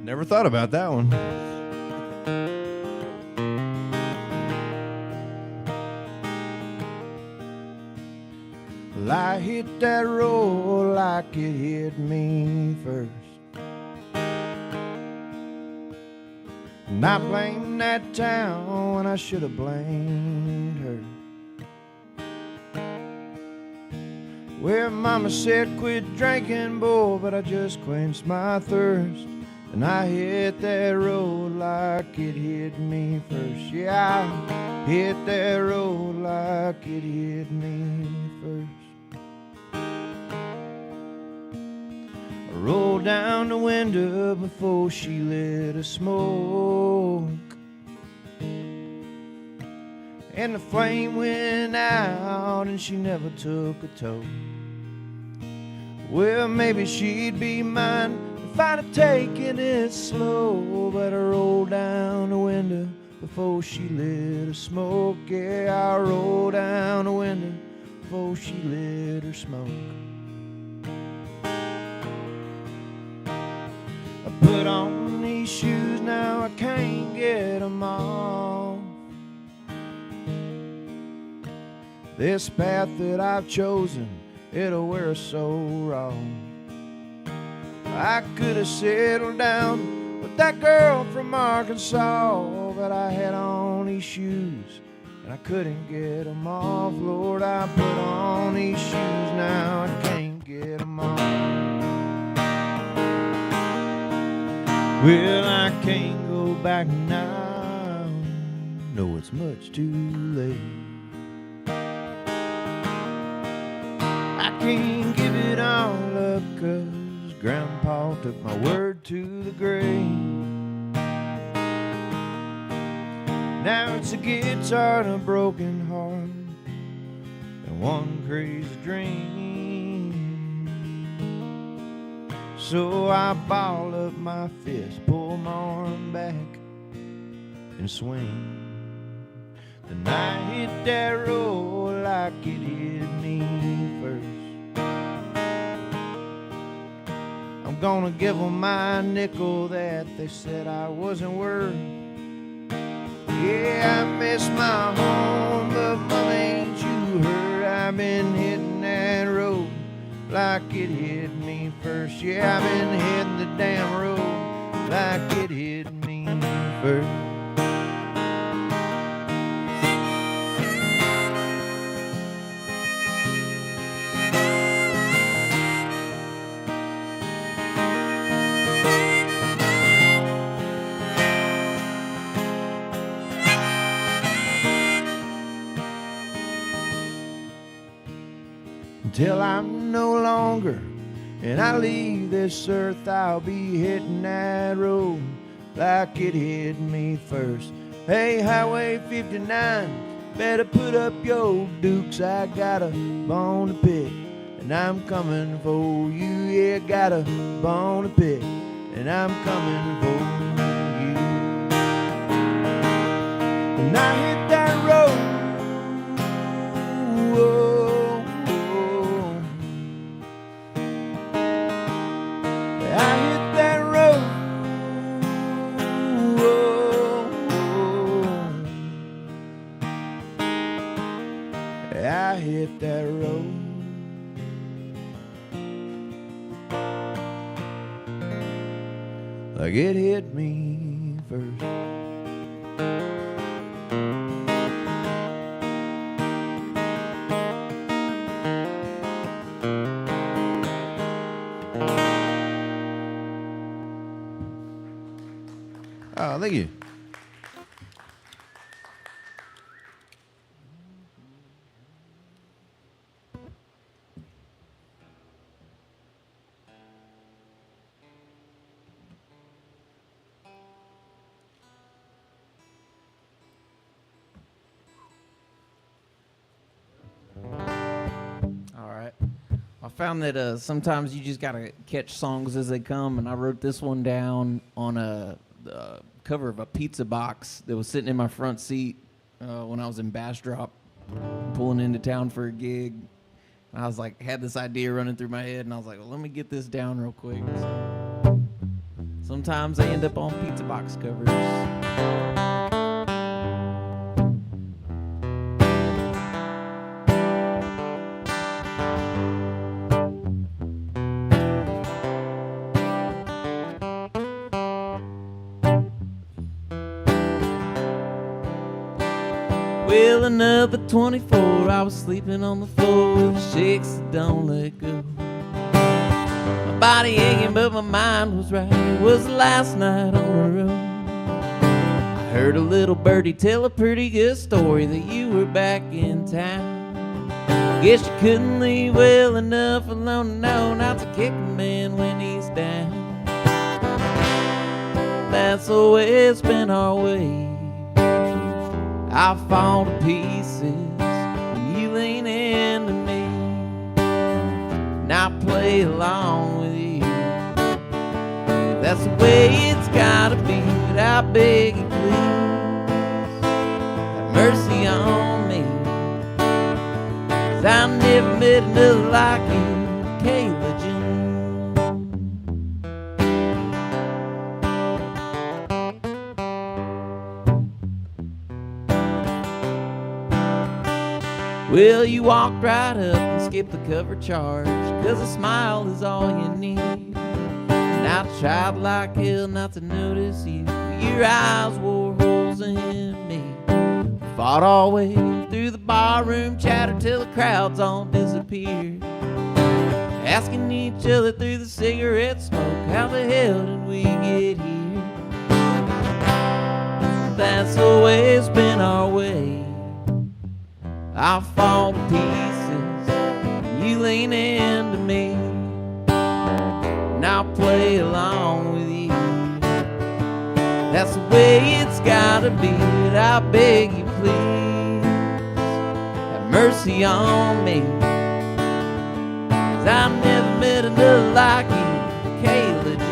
Never thought about that one. Well, I hit that road like it hit me first. And I blamed that town when I should have blamed her. Well, Mama said quit drinking, boy, but I just quenched my thirst. And I hit that road like it hit me first. Yeah, I hit that road like it hit me first. I rolled down the window before she lit a smoke, and the flame went out and she never took a toke. Well, maybe she'd be mine if I'd have taken it slow, but I rolled down the window before she lit a smoke. Yeah, I rolled down the window before she lit her smoke. I put on these shoes, now I can't get them off. This path that I've chosen, it'll wear us so wrong. I could have settled down with that girl from Arkansas, but I had on these shoes and I couldn't get them off. Lord, I put on these shoes, now I can't get them off. Well, I can't go back now, no, it's much too late. I can't give it all up, 'cause Grandpa took my word to the grave. Now it's a guitar and a broken heart and one crazy dream. So I ball up my fist, pull my arm back and swing. Then I hit that road like it hit me first. I'm gonna give them my nickel that they said I wasn't worth. Yeah, I miss my home, but Mama, ain't you heard? I've been hitting that road like it hit me first. Yeah, I've been hitting the damn road like it hit me first. Till I'm no longer and I leave this earth, I'll be hitting that road like it hit me first. Hey, Highway 59, better put up your dukes. I got a bone to pick, and I'm coming for you. Yeah, got a bone to pick, and I'm coming for you. And I hit that road. Whoa, whoa. I hit that road. Whoa, whoa. I hit that road. Like it hit me first. Oh, thank you. All right. I found that sometimes you just gotta catch songs as they come, and I wrote this one down on a cover of a pizza box that was sitting in my front seat when I was in Bastrop, pulling into town for a gig. And I was like, had this idea running through my head, and I was like, well, let me get this down real quick. So, sometimes they end up on pizza box covers. Well, another 24, I was sleeping on the floor with shakes that don't let go. My body aching, but my mind was right. It was the last night on the road. I heard a little birdie tell a pretty good story that you were back in town. Guess you couldn't leave well enough alone to know not to kick a man when he's down. That's always been our way. I fall to pieces when you lean into me, and I play along with you. That's the way it's gotta be, but I beg you please, have mercy on me, 'cause I never met another like you, Kayla Jean. Well, you walked right up and skipped the cover charge, 'cause a smile is all you need. And I tried like hell not to notice you, but your eyes wore holes in me. Fought all the way through the barroom chatter till the crowds all disappeared, asking each other through the cigarette smoke, how the hell did we get here? That's always been our way. I fall to pieces when you lean into me, and I'll play along with you. That's the way it's gotta be, but I beg you please, have mercy on me, 'cause I never met another like you, Kayla Jean.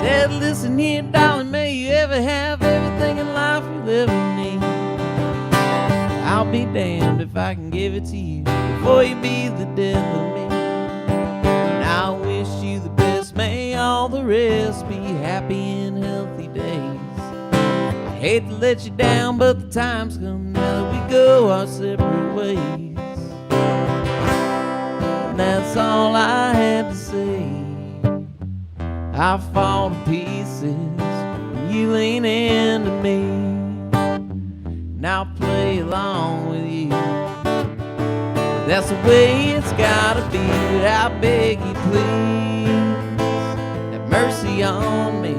Said, listen here, darling, may you ever have everything in life you'll ever need. I'll be damned if I can give it to you before you be the death of me. And I will all the rest be happy and healthy days. I hate to let you down, but the time's come now that we go our separate ways. And that's all I had to say. I fall to pieces when you lean into me, and I'll play along with you. That's the way it's gotta be, but I beg you please, have mercy on me,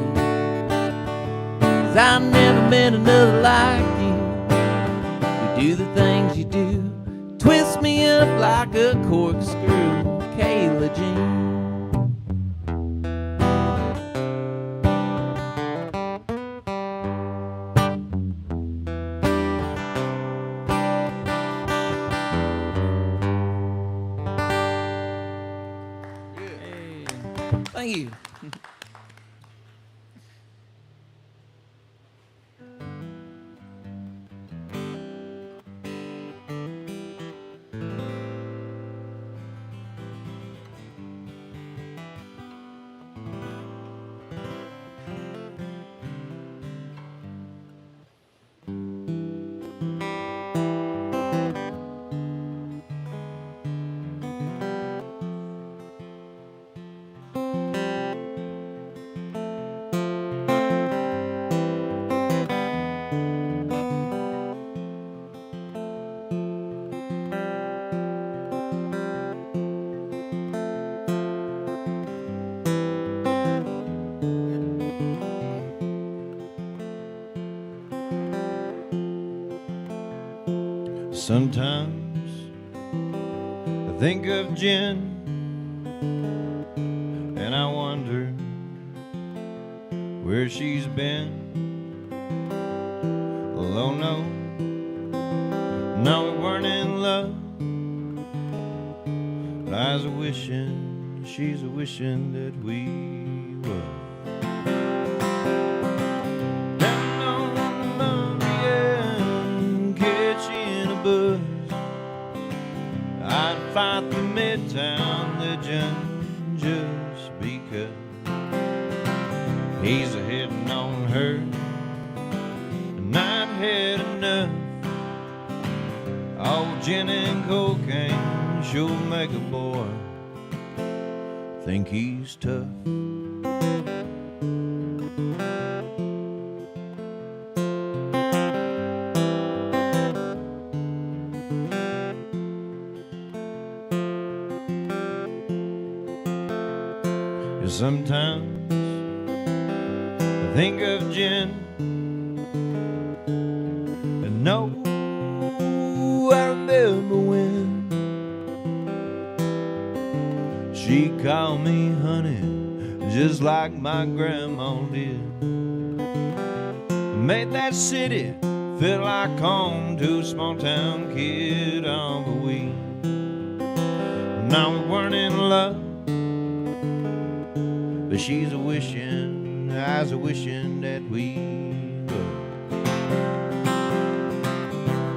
'cause I've never been another like you. You do the things you do, twist me up like a corkscrew, Kayla Jean. Thank you. Sometimes I think of Jen, and I wonder where she's been. Oh no, no, we weren't in love, but I was a-wishing, she's a-wishing that we were. I'd fight the Midtown legend just because he's a-hitting on her, and I'd had enough. Oh, gin and cocaine sure make a boy think he's tough. Sometimes I think of Jen, and no, I remember when she called me honey, just like my grandma did. Made that city feel like home to a small town kid. Oh, but we now we weren't in love, but she's a-wishing, I was a-wishing that we were.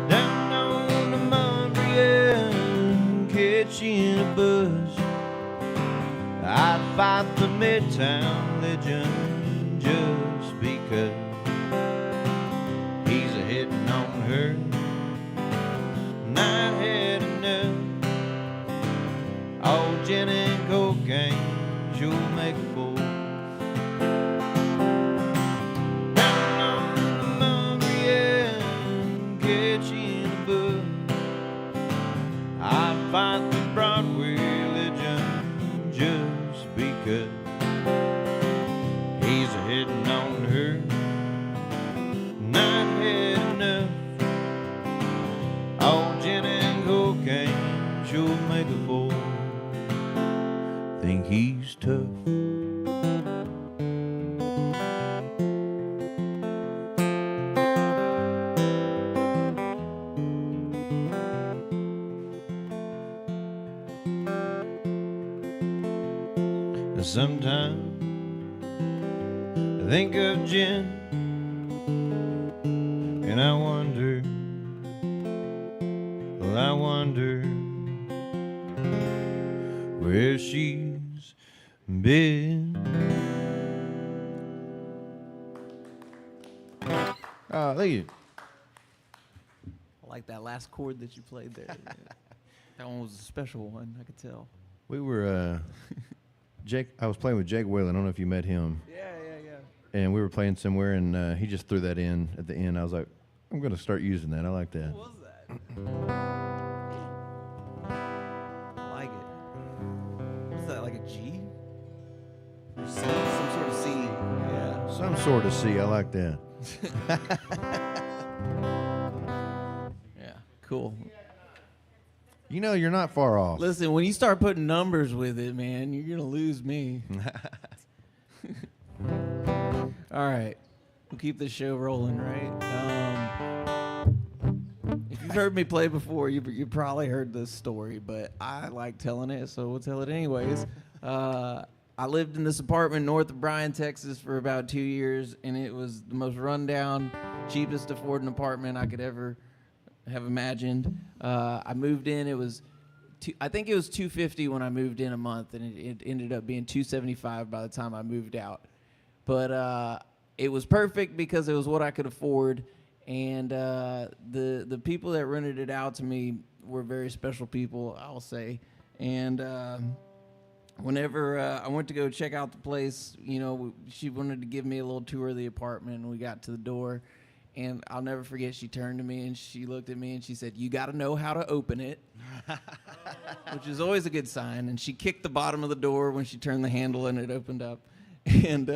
Down on the Montreal, catch you in a bus, I'd fight the Midtown legend just because he's a-hitting on her, and I had enough. Oh, gin and cocaine sure make a boy. Down on the Montreal, catch you in a bus, I'd fight the Broadway legend just because he's a-hitting on her, and I'd had enough. Oh, gin and cocaine sure make a boy think he's tough. Sometimes I think of Jen, and I wonder, well, I wonder where she's been. you. I like that last chord that you played there. That one was a special one, I could tell. We were, Jake, I was playing with Jake Whalen. I don't know if you met him. Yeah. And we were playing somewhere, and he just threw that in at the end. I was like, I'm going to start using that. I like that. What was that? I like it. What's that, like a G? Or C? Some sort of C. Yeah. Some sort of C. I like that. Yeah, cool. You know, you're not far off. Listen, when you start putting numbers with it, man, you're going to lose me. All right. We'll keep this show rolling, right? If you've heard me play before, you probably heard this story, but I like telling it, so we'll tell it anyways. I lived in this apartment north of Bryan, Texas for about 2 years, and it was the most rundown, cheapest affording apartment I could ever have imagined. I moved in, I think it was $250 when I moved in a month, and it ended up being $275 by the time I moved out. But it was perfect because it was what I could afford, and the people that rented it out to me were very special people, I'll say. And whenever I went to go check out the place, you know, she wanted to give me a little tour of the apartment, and we got to the door, and I'll never forget, she turned to me and she looked at me and she said, "You got to know how to open it," which is always a good sign. And she kicked the bottom of the door when she turned the handle and it opened up. And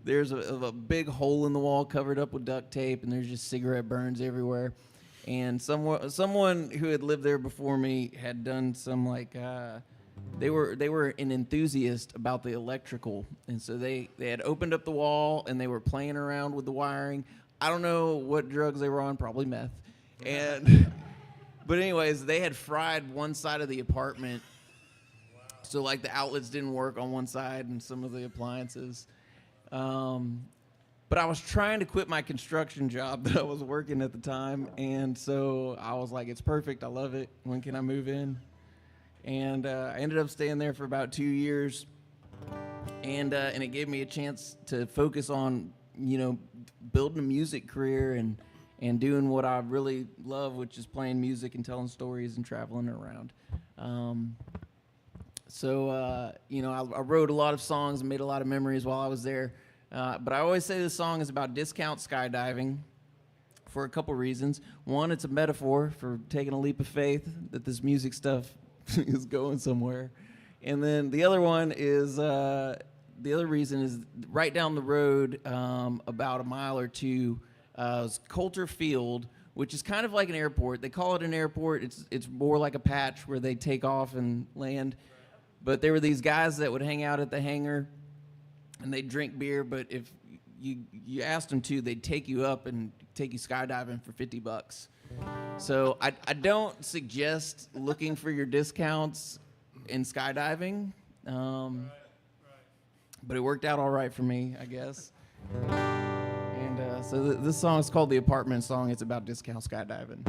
there's a big hole in the wall covered up with duct tape, and there's just cigarette burns everywhere. And someone who had lived there before me had done some they were an enthusiast about the electrical, and so they had opened up the wall and they were playing around with the wiring. I don't know what drugs they were on, probably meth. And but anyways, they had fried one side of the apartment. So, like, the outlets didn't work on one side and some of the appliances. But I was trying to quit my construction job that I was working at the time. And so I was like, it's perfect. I love it. When can I move in? And I ended up staying there for about 2 years. And it gave me a chance to focus on, you know, building a music career and doing what I really love, which is playing music and telling stories and traveling around. So, you know, I wrote a lot of songs and made a lot of memories while I was there. But I always say this song is about discount skydiving for a couple reasons. One, it's a metaphor for taking a leap of faith that this music stuff is going somewhere. And then the other one is, the other reason is right down the road, about a mile or two, is Coulter Field, which is kind of like an airport. They call it an airport. It's more like a patch where they take off and land. But there were these guys that would hang out at the hangar, and they'd drink beer, but if you asked them to, they'd take you up and take you skydiving for $50. So I don't suggest looking for your discounts in skydiving, but it worked out all right for me, I guess. And so this song is called The Apartment Song. It's about discount skydiving.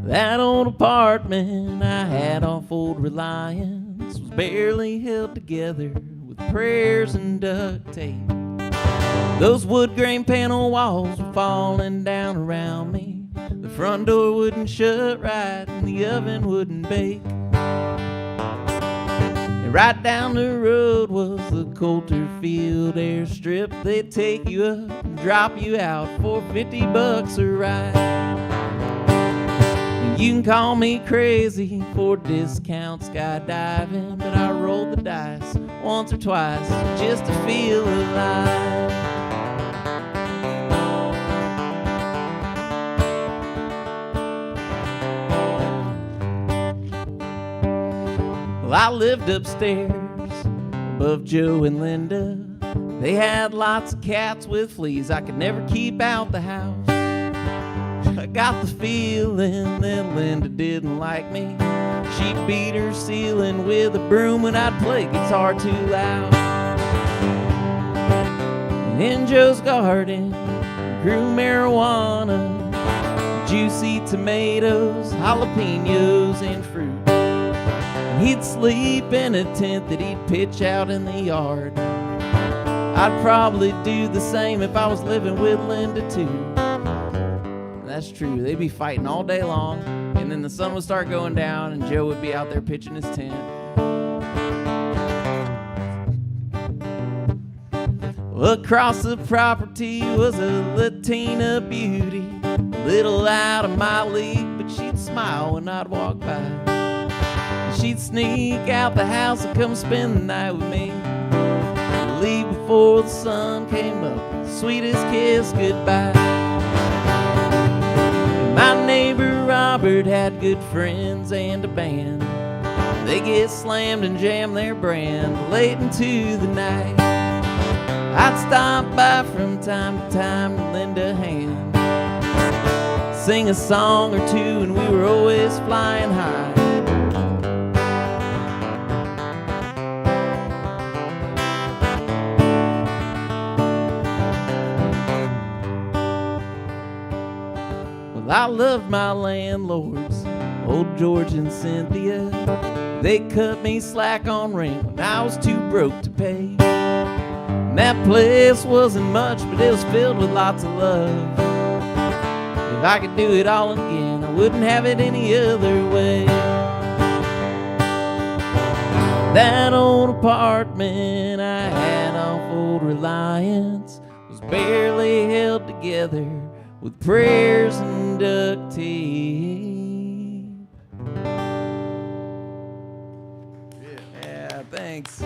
That old apartment I had off Old Reliance was barely held together with prayers and duct tape. Those wood grain panel walls were falling down around me. The front door wouldn't shut right and the oven wouldn't bake. And right down the road was the Coulter Field airstrip. They'd take you up and drop you out for $50 a ride. You can call me crazy for discount skydiving, but I rolled the dice once or twice just to feel alive. Well, I lived upstairs above Joe and Linda. They had lots of cats with fleas. I could never keep out the house. I got the feeling that Linda didn't like me. She'd beat her ceiling with a broom when I'd play guitar too loud. And in Joe's garden grew marijuana, juicy tomatoes, jalapenos, and fruit. He'd sleep in a tent that he'd pitch out in the yard. I'd probably do the same if I was living with Linda too. That's true. They'd be fighting all day long, and then the sun would start going down, and Joe would be out there pitching his tent. Across the property was a Latina beauty, a little out of my league, but she'd smile when I'd walk by. She'd sneak out the house and come spend the night with me. Leave before the sun came up, sweetest kiss goodbye. My neighbor Robert had good friends and a band. They get slammed and jam their brand late into the night. I'd stop by from time to time to lend a hand, sing a song or two, and we were always flying high. Well, I loved my landlords, old George and Cynthia. They cut me slack on rent when I was too broke to pay. And that place wasn't much, but it was filled with lots of love. If I could do it all again, I wouldn't have it any other way. That old apartment I had off Old Reliance was barely held together with prayers and duct tape. Yeah, thanks.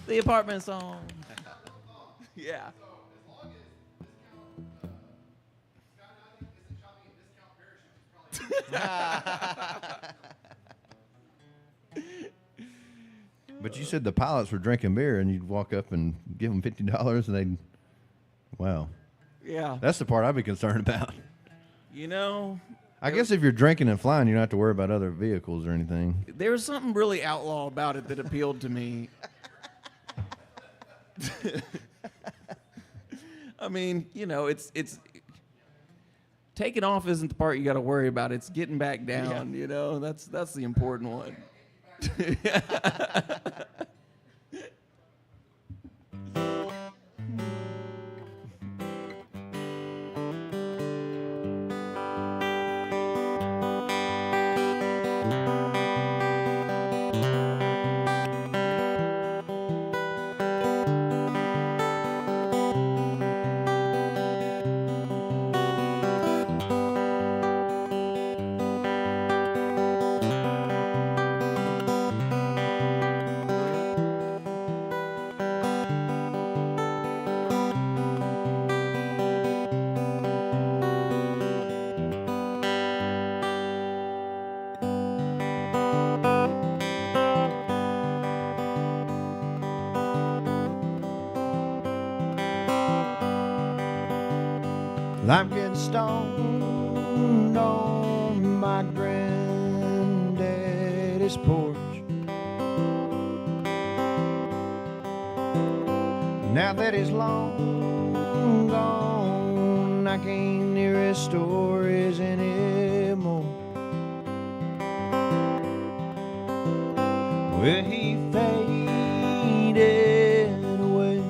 The apartment song. Yeah. But you said the pilots were drinking beer, and you'd walk up and give them $50, and they'd, wow. Yeah. That's the part I'd be concerned about. You know, I guess if you're drinking and flying, you don't have to worry about other vehicles or anything. there was something really outlaw about it that appealed to me. I mean, you know, it's taking off isn't the part you got to worry about. It's getting back down. You know, that's the important one. I'm getting stoned on my granddaddy's porch. Now that he's long gone, I can't hear his stories anymore. Well, he faded away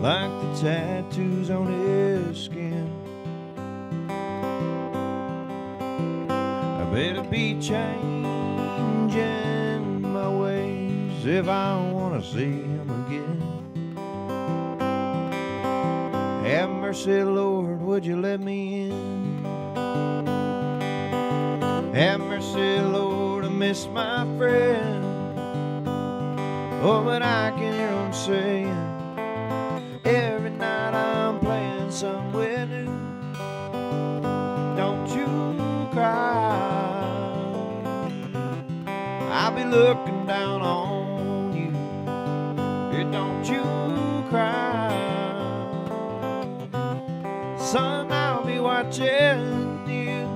like the tattoos on his skin. Better be changing my ways if I want to see him again. Have mercy, Lord, would you let me in? Have mercy, Lord, I miss my friend. Oh, but I can hear him saying every night I'm playing somewhere new. Don't you cry, I'll be looking down on you. Yeah, don't you cry, son, I'll be watching you.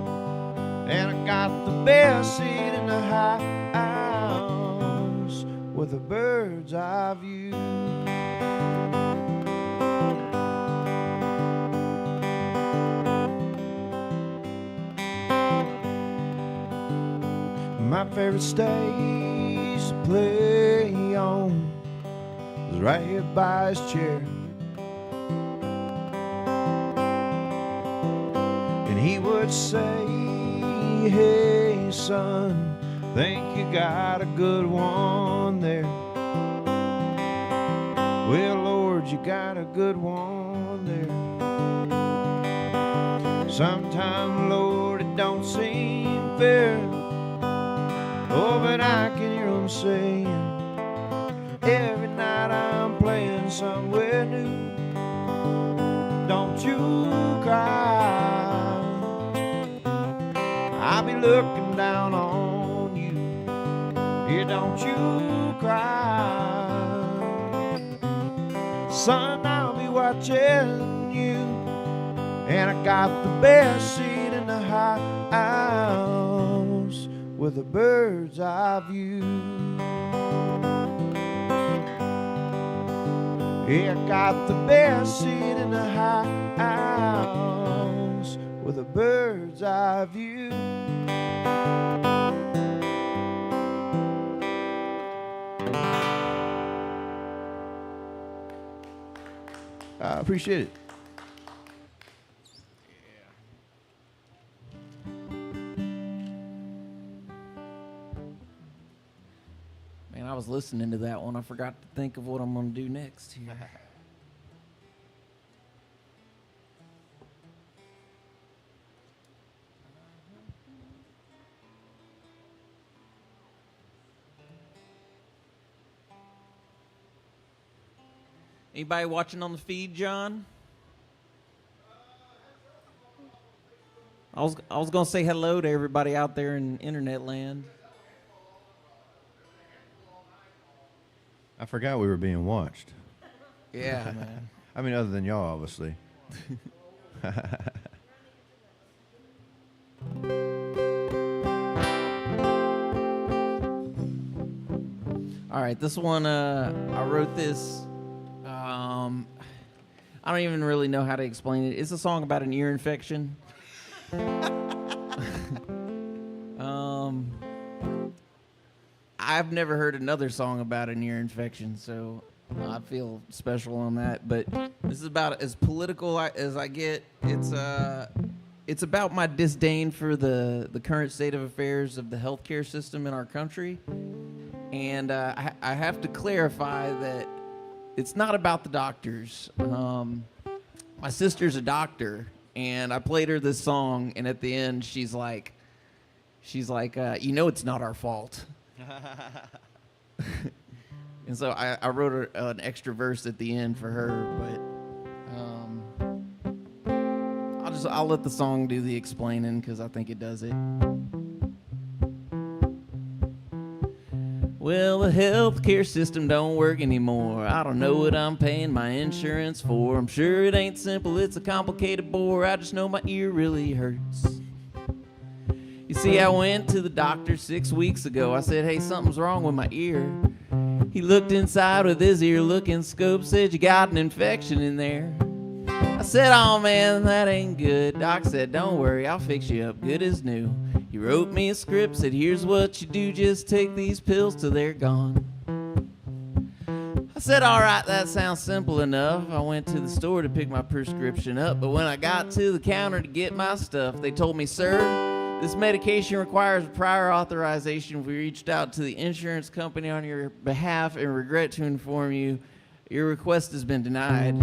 And I got the best seat in the house with a bird's eye view. My favorite state's a play on was right here by his chair. And he would say, hey son, think you got a good one there. Well, Lord, you got a good one there. Sometimes, Lord, it don't seem fair. Oh, but I can hear them saying, every night I'm playing somewhere new. Don't you cry, I'll be looking down on you. Yeah, don't you cry, son, I'll be watching you. And I got the best seat in the house with a bird's eye view. Yeah, I got the best seat in the house with a bird's eye view. I appreciate it. Man, I was listening to that one. I forgot to think of what I'm going to do next here. Anybody watching on the feed, John? I was going to say hello to everybody out there in internet land. I forgot we were being watched. Yeah, man. I mean, other than y'all, obviously. All right, this one, I wrote this. I don't even really know how to explain it. It's a song about an ear infection. I've never heard another song about an ear infection, so I feel special on that. But this is about as political as I get. It's about my disdain for the current state of affairs of the healthcare system in our country. And I have to clarify that it's not about the doctors. My sister's a doctor, and I played her this song, and at the end, she's like, you know, it's not our fault. And so I wrote an extra verse at the end for her, but I'll let the song do the explaining because I think it does it. Well, the healthcare system don't work anymore. I don't know what I'm paying my insurance for. I'm sure it ain't simple, it's a complicated bore. I just know my ear really hurts. You see, I went to the doctor 6 weeks ago. I said, hey, something's wrong with my ear. He looked inside with his ear-looking scope, said, you got an infection in there. I said, oh man, that ain't good. Doc said, don't worry, I'll fix you up good as new. He wrote me a script, said, here's what you do, just take these pills till they're gone. I said, all right, that sounds simple enough. I went to the store to pick my prescription up, but when I got to the counter to get my stuff, they told me, sir, this medication requires prior authorization. We reached out to the insurance company on your behalf and regret to inform you your request has been denied.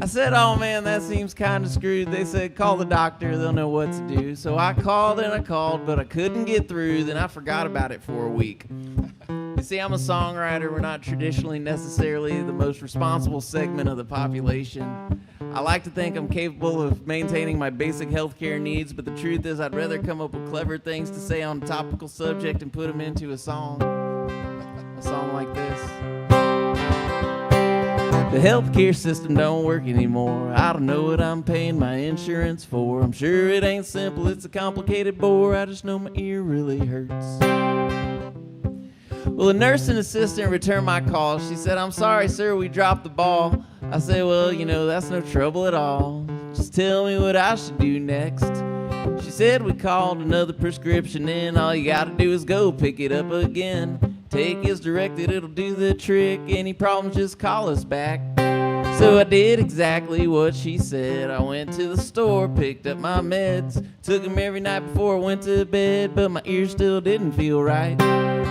I said, oh man, that seems kind of screwed. They said, call the doctor, they'll know what to do. So I called and I called, but I couldn't get through. Then I forgot about it for a week. You see, I'm a songwriter. We're not traditionally necessarily the most responsible segment of the population. I like to think I'm capable of maintaining my basic healthcare needs, but the truth is I'd rather come up with clever things to say on a topical subject and put them into a song. A song like this. The healthcare system don't work anymore. I don't know what I'm paying my insurance for. I'm sure it ain't simple, it's a complicated bore. I just know my ear really hurts. Well, the nursing assistant returned my call. She said, I'm sorry, sir, we dropped the ball. I said, well, you know, that's no trouble at all. Just tell me what I should do next. She said we called another prescription in. All you gotta do is go pick it up again. Take as directed, it'll do the trick. Any problems, just call us back. So I did exactly what she said. I went to the store, picked up my meds, took them every night before I went to bed, but my ears still didn't feel right.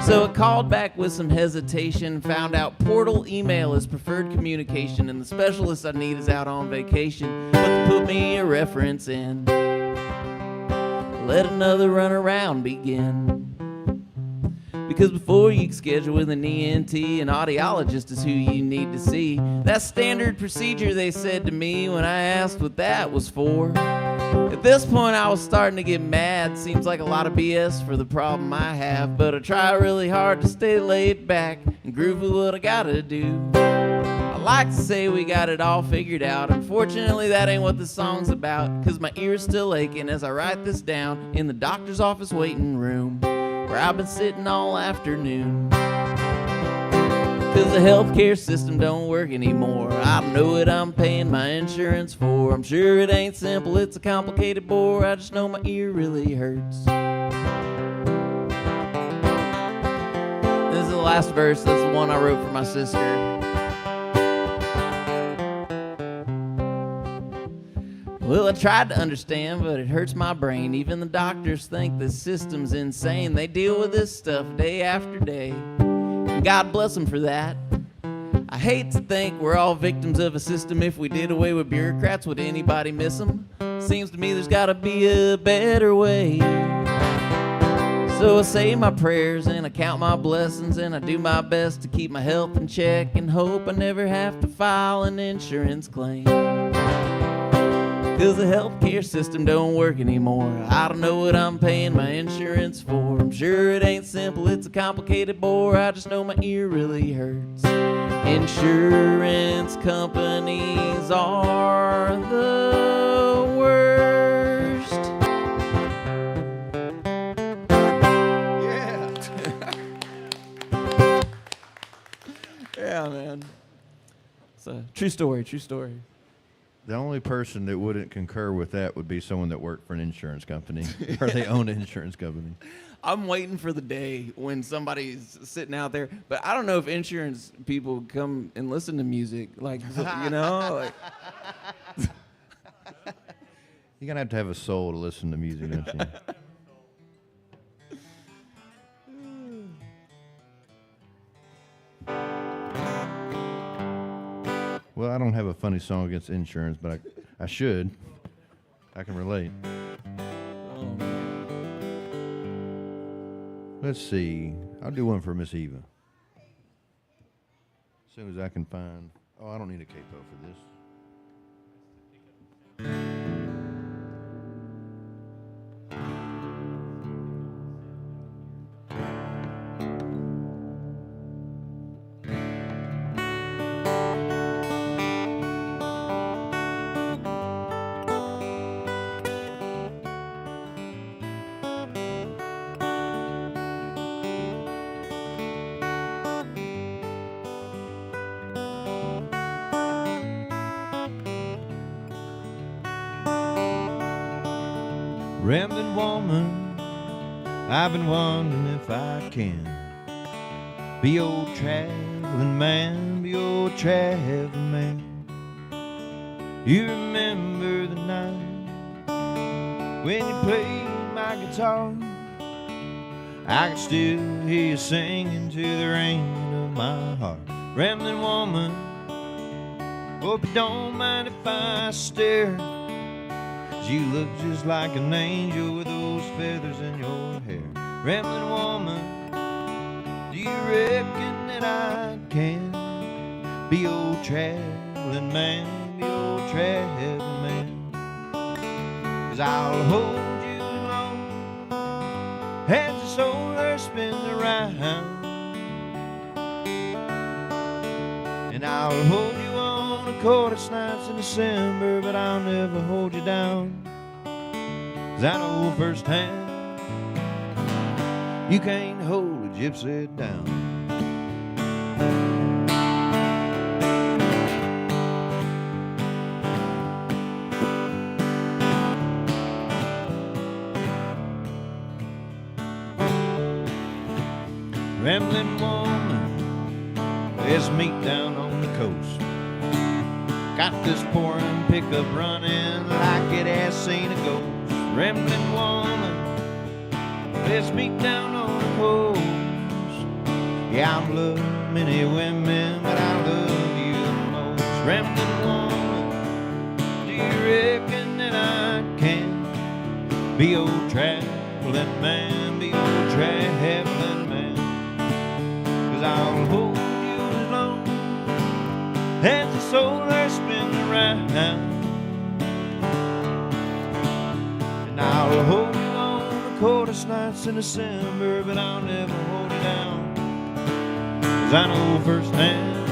So I called back with some hesitation, found out portal email is preferred communication, and the specialist I need is out on vacation. But they put me a reference in. Let another run around begin. Because before you can schedule with an ENT, an audiologist is who you need to see. That's standard procedure, they said to me when I asked what that was for. At this point I was starting to get mad. Seems like a lot of BS for the problem I have, but I try really hard to stay laid back and groove with what I gotta do. I like to say we got it all figured out. Unfortunately that ain't what this song's about, cause my ear's still aching as I write this down in the doctor's office waiting room, where I've been sitting all afternoon. Cause the healthcare system don't work anymore. I don't know what I'm paying my insurance for. I'm sure it ain't simple, it's a complicated bore. I just know my ear really hurts. This is the last verse, that's the one I wrote for my sister. Well, I tried to understand, but it hurts my brain. Even the doctors think the system's insane. They deal with this stuff day after day, and God bless them for that. I hate to think we're all victims of a system. If we did away with bureaucrats, would anybody miss them? Seems to me there's gotta be a better way. So I say my prayers and I count my blessings, and I do my best to keep my health in check and hope I never have to file an insurance claim. Cause the healthcare system don't work anymore. I don't know what I'm paying my insurance for. I'm sure it ain't simple, it's a complicated bore. I just know my ear really hurts. Insurance companies are the worst. Yeah, man. It's a true story, true story. The only person that wouldn't concur with that would be someone that worked for an insurance company or they own an insurance company. I'm waiting for the day when somebody's sitting out there, but I don't know if insurance people come and listen to music, like, you know? Like. You're going to have a soul to listen to music, don't you? Well, I don't have a funny song against insurance, but I should. I can relate. Let's see. I'll do one for Miss Eva. As soon as I can find... Oh, I don't need a capo for this. Rambling woman, I've been wondering if I can be old traveling man, be old traveling man. You remember the night when you played my guitar? I can still hear you singing to the ringing of my heart. Rambling woman, hope you don't mind if I stare. You look just like an angel with those feathers in your hair. Rambling woman, do you reckon that I can be old traveling man, be old traveling man? 'Cause I'll hold you long as the solar spins around, and I'll hold you on the coldest nights in December, but I'll never hold you down. 'Cause I know firsthand you can't hold a gypsy down. Rambling woman, let's meet down on the coast. Got this pouring pickup running like it has seen a ghost. Rambling woman, let's meet down on the coast. Yeah, I've loved many women, but I love you the most. Rambling woman, do you reckon that I can be old traveling man, be old traveling man? 'Cause I'll hold you as long as the solar spins around, and I'll hold you on the coldest nights in December, but I'll never hold you down. 'Cause I know firsthand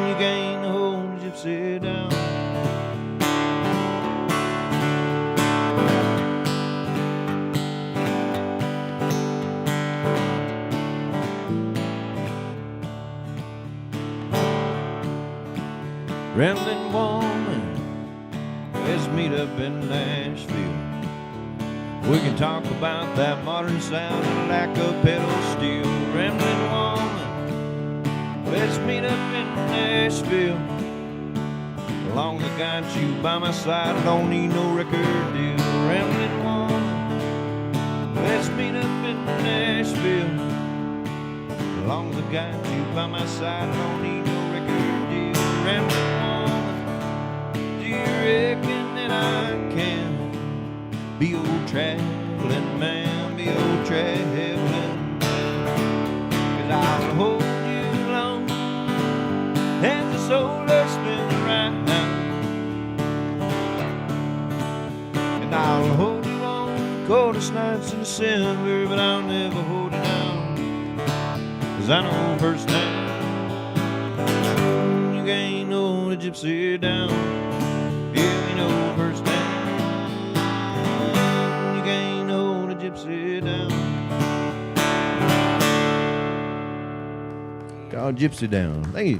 you can't hold a gypsy down. Rambling woman, let's meet up in Nashville. We can talk about that modern sound and lack of pedal steel. Rambling woman, let's meet up in Nashville. As long as I got you by my side, I don't need no record deal. Rambling woman, let's meet up in Nashville. As long as I got you by my side, I don't need no record deal. Rambling woman, do you reckon that I can be old traveling man, be old traveling man? 'Cause I'll hold you long as the solar spins around, and I'll hold you on the coldest nights in December, but I'll never hold you down. 'Cause I know firsthand you can't hold a gypsy down. Yeah, we know firsthand you can't hold a gypsy down. Call Gypsy down. Thank you.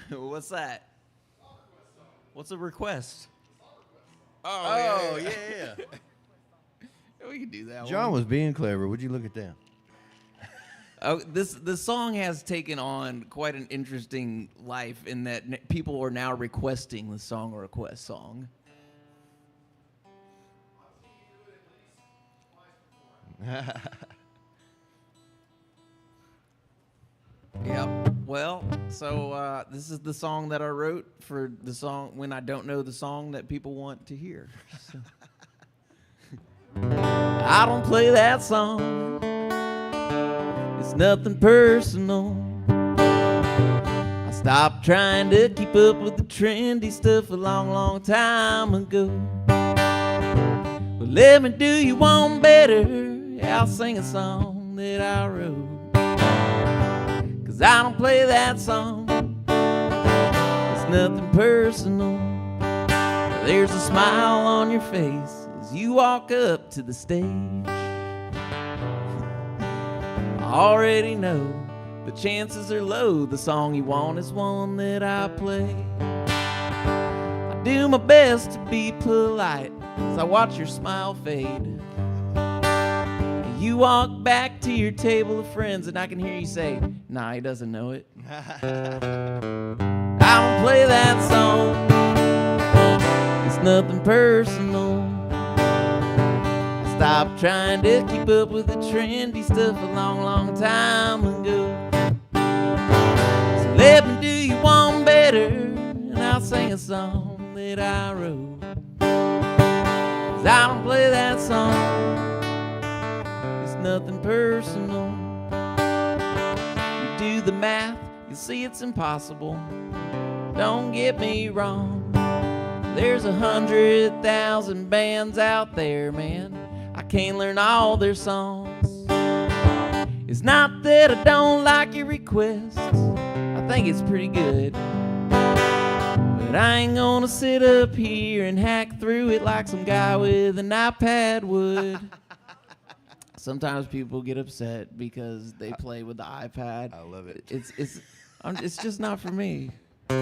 What's that? What's a request? Oh, yeah. We can do that. John was being clever. Would you look at that? Oh, this song has taken on quite an interesting life in that people are now requesting the song request song. Yep. Well, so this is the song that I wrote for the song when I don't know the song that people want to hear. So. I don't play that song. It's nothing personal. I stopped trying to keep up with the trendy stuff a long, long time ago. But let me do you one better. I'll sing a song that I wrote. 'Cause I don't play that song. It's nothing personal. There's a smile on your face as you walk up to the stage. I already know the chances are low the song you want is one that I play. I do my best to be polite as I watch your smile fade. You walk back to your table of friends and I can hear you say, nah, he doesn't know it. I don't play that song. It's nothing personal. I stopped trying to keep up with the trendy stuff a long, long time ago. So let me do you one better and I'll sing a song that I wrote. 'Cause I don't play that song. Nothing personal. You do the math, you'll see it's impossible. Don't get me wrong. There's 100,000 bands out there, man. I can't learn all their songs. It's not that I don't like your request. I think it's pretty good. But I ain't gonna sit up here and hack through it like some guy with an iPad would. Sometimes people get upset because they play with the iPad. I love it. It's just not for me. I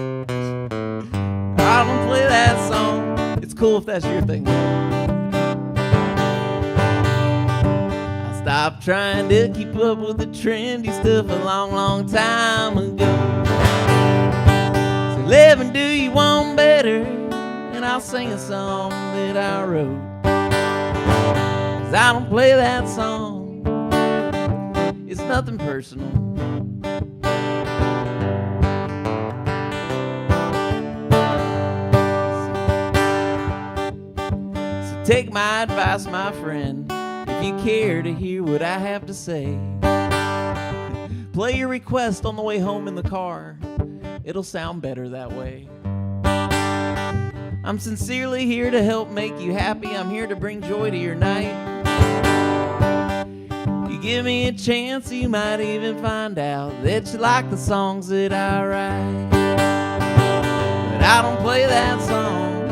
don't play that song. It's cool if that's your thing. Stop trying to keep up with the trendy stuff a long, long time ago. So live and do you want better, and I'll sing a song that I wrote. 'Cause I don't play that song, it's nothing personal. So take my advice, my friend, if you care to hear what I have to say. Play your request on the way home in the car, it'll sound better that way. I'm sincerely here to help make you happy. I'm here to bring joy to your night. You give me a chance, you might even find out that you like the songs that I write. But I don't play that song,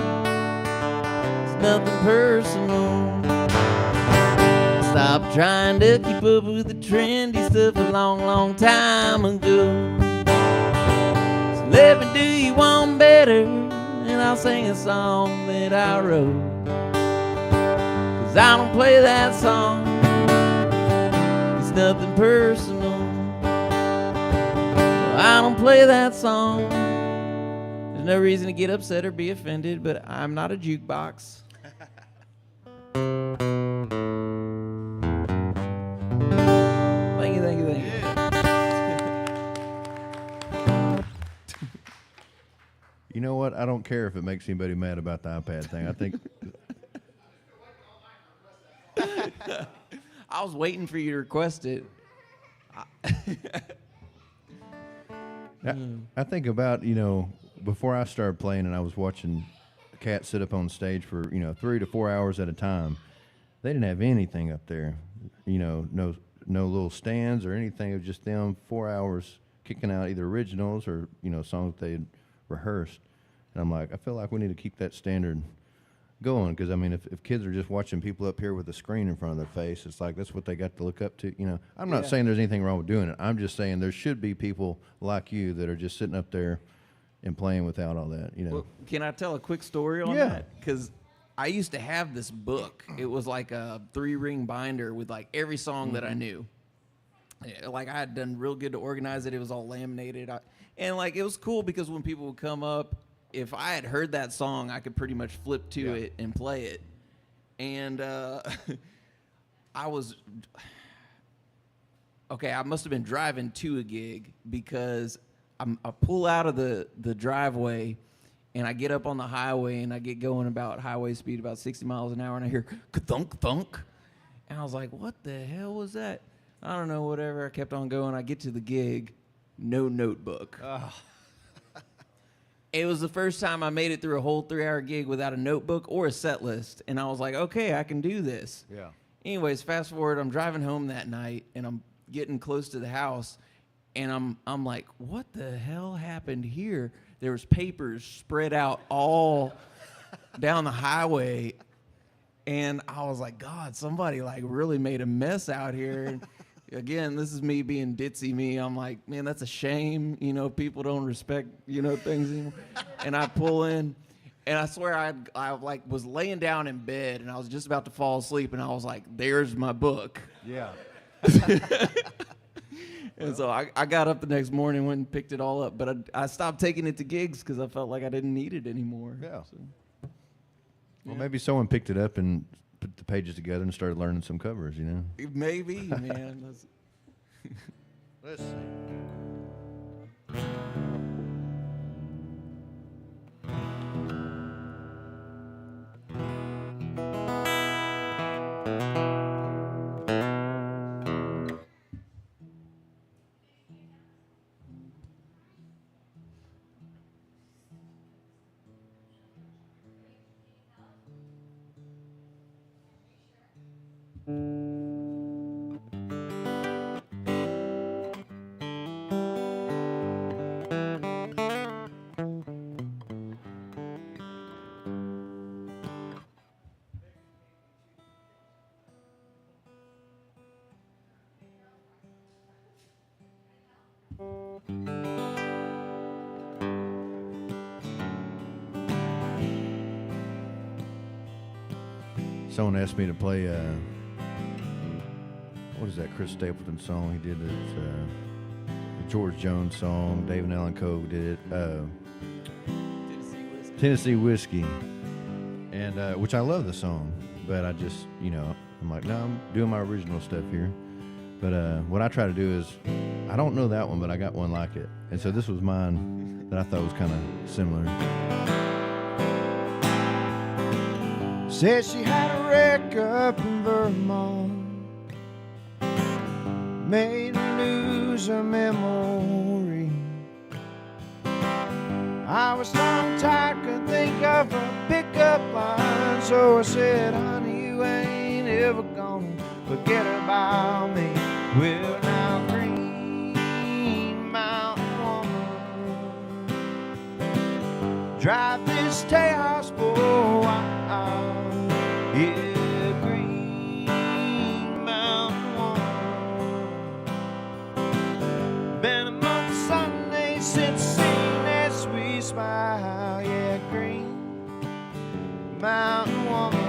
it's nothing personal. Stop trying to keep up with the trendy stuff a long, long time ago. So let me do you one better, and I'll sing a song that I wrote. 'Cause I don't play that song, it's nothing personal. I don't play that song. There's no reason to get upset or be offended, but I'm not a jukebox. Thank you, thank you, thank you. You know what? I don't care if it makes anybody mad about the iPad thing. I think I was waiting for you to request it. I think about, before I started playing and I was watching cats sit up on stage for, 3 to 4 hours at a time. They didn't have anything up there, no little stands or anything. It was just them 4 hours kicking out either originals or, songs they had rehearsed. And I'm like, I feel like we need to keep that standard going, because, if kids are just watching people up here with a screen in front of their face, it's like that's what they got to look up to. I'm not saying there's anything wrong with doing it. I'm just saying there should be people like you that are just sitting up there and playing without all that, Well, can I tell a quick story on Yeah. that? Because I used to have this book. It was like a 3-ring binder with like every song that I knew. Like I had done real good to organize it. It was all laminated. And like it was cool because when people would come up, if I had heard that song, I could pretty much flip to it and play it. And I must have been driving to a gig because I pull out of the driveway and I get up on the highway and I get going about highway speed about 60 miles an hour and I hear ka-thunk thunk. And I was like, what the hell was that? I don't know, whatever. I kept on going. I get to the gig, no notebook. It was the first time I made it through a whole 3-hour gig without a notebook or a set list. And I was like, okay, I can do this. Yeah. Anyways, fast forward, I'm driving home that night and I'm getting close to the house and I'm like, what the hell happened here? There was papers spread out all down the highway. And I was like, God, somebody like really made a mess out here. And again, this is me being ditzy me. I'm like, man, that's a shame. People don't respect, things anymore. And I pull in, and I swear I like was laying down in bed, and I was just about to fall asleep, and I was like, there's my book. Yeah. And so I got up the next morning, went and picked it all up. But I stopped taking it to gigs because I felt like I didn't need it anymore. Yeah. So, Well, maybe someone picked it up and put the pages together and started learning some covers, maybe, man. Let's see. Someone asked me to play what is that Chris Stapleton song? He did it. The George Jones song. Dave and Alan Coe did it. Tennessee Whiskey. And which I love the song, but I just, I'm like, no, I'm doing my original stuff here. But what I try to do is, I don't know that one, but I got one like it. And so this was mine that I thought was kind of similar. Said she had a wreck up in Vermont, made me lose her memory. I was tongue-tied, couldn't think of a pickup line, so I said, honey, you ain't ever gonna forget about me. Well, now, Green Mountain woman, drive this Tejas for a while. Yeah, Green Mountain woman, been a month Sunday since seen that sweet smile. Yeah, Green Mountain woman.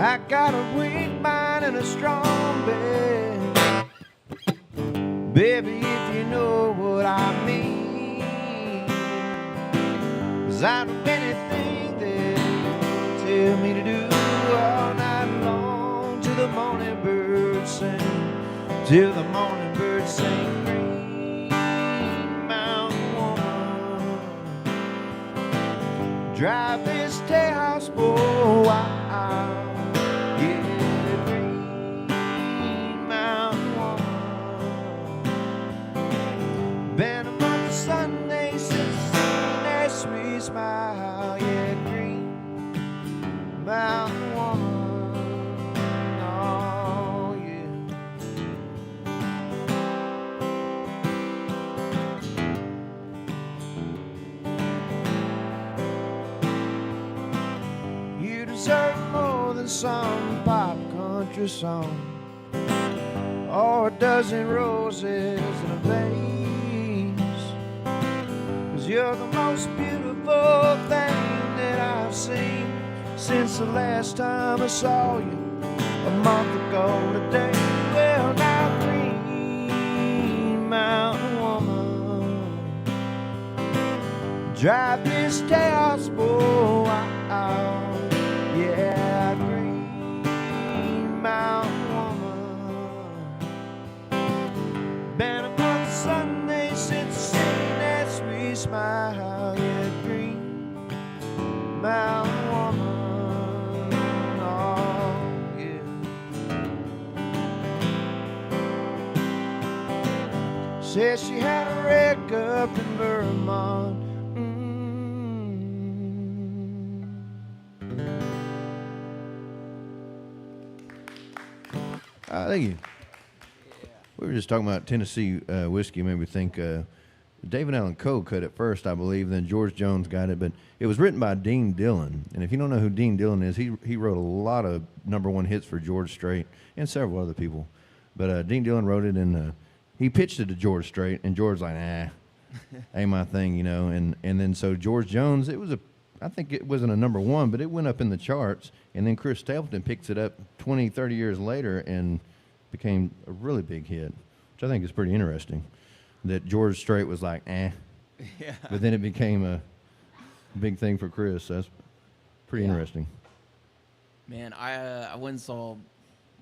I got a weak mind and a strong bed, baby, if you know what I mean. 'Cause I do anything that you tell me to do all night long, till the morning birds sing, till the morning birds sing. Green Mountain woman, drive this Tejas for a while. Smile, yeah, Green Mountain woman, oh yeah. You deserve more than some pop country song or a dozen roses in a vase. 'Cause you're the most beautiful thing that I've seen since the last time I saw you a month ago today. Well, now, Green Mountain woman, drive this Tejas for a while. Yeah, Green Mountain woman, been a month Sunday since seen that sweet smile. Yeah, Green Mountain woman, oh yeah. Said she had a wreck up in Vermont. Thank you. We were just talking about Tennessee whiskey. Made me think David Allen Coe cut it first, I believe. Then George Jones got it, but it was written by Dean Dillon. And if you don't know who Dean Dillon is, he wrote a lot of #1 hits for George Strait and several other people. But Dean Dillon wrote it, and he pitched it to George Strait, and George's like, ain't my thing, And then so George Jones, I think it wasn't a #1, but it went up in the charts. And then Chris Stapleton picks it up 20, 30 years later and became a really big hit, which I think is pretty interesting. That George Strait was like, yeah. But then it became a big thing for Chris. So that's pretty interesting. Man, I went and saw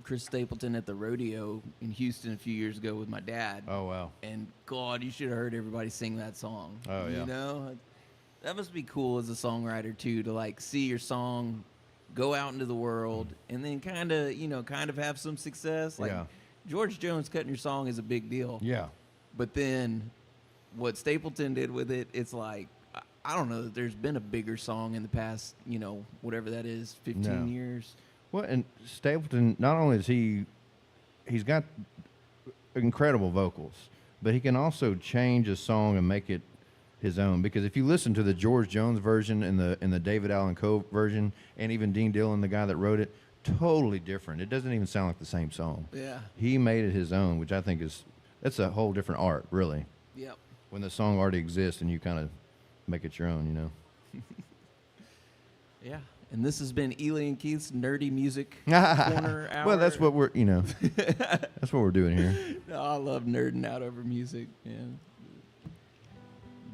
Chris Stapleton at the rodeo in Houston a few years ago with my dad. Oh, wow. And God, you should have heard everybody sing that song. Oh, yeah. You know? That must be cool as a songwriter, too, to, like, see your song go out into the world and then kind of have some success. Like, George Jones cutting your song is a big deal. Yeah. But then what Stapleton did with it, it's like, I don't know that there's been a bigger song in the past, whatever that is, 15 years. Well, and Stapleton, not only is he's got incredible vocals, but he can also change a song and make it his own. Because if you listen to the George Jones version and the David Allen Coe version, and even Dean Dillon, the guy that wrote it, totally different. It doesn't even sound like the same song. Yeah. He made it his own, which I think is that's a whole different art, really. Yep. When the song already exists and you kind of make it your own, you know. Yeah. And this has been Eley and Keith's Nerdy Music Corner Hour. Well, that's what we're, that's what we're doing here. No, I love nerding out over music. Yeah.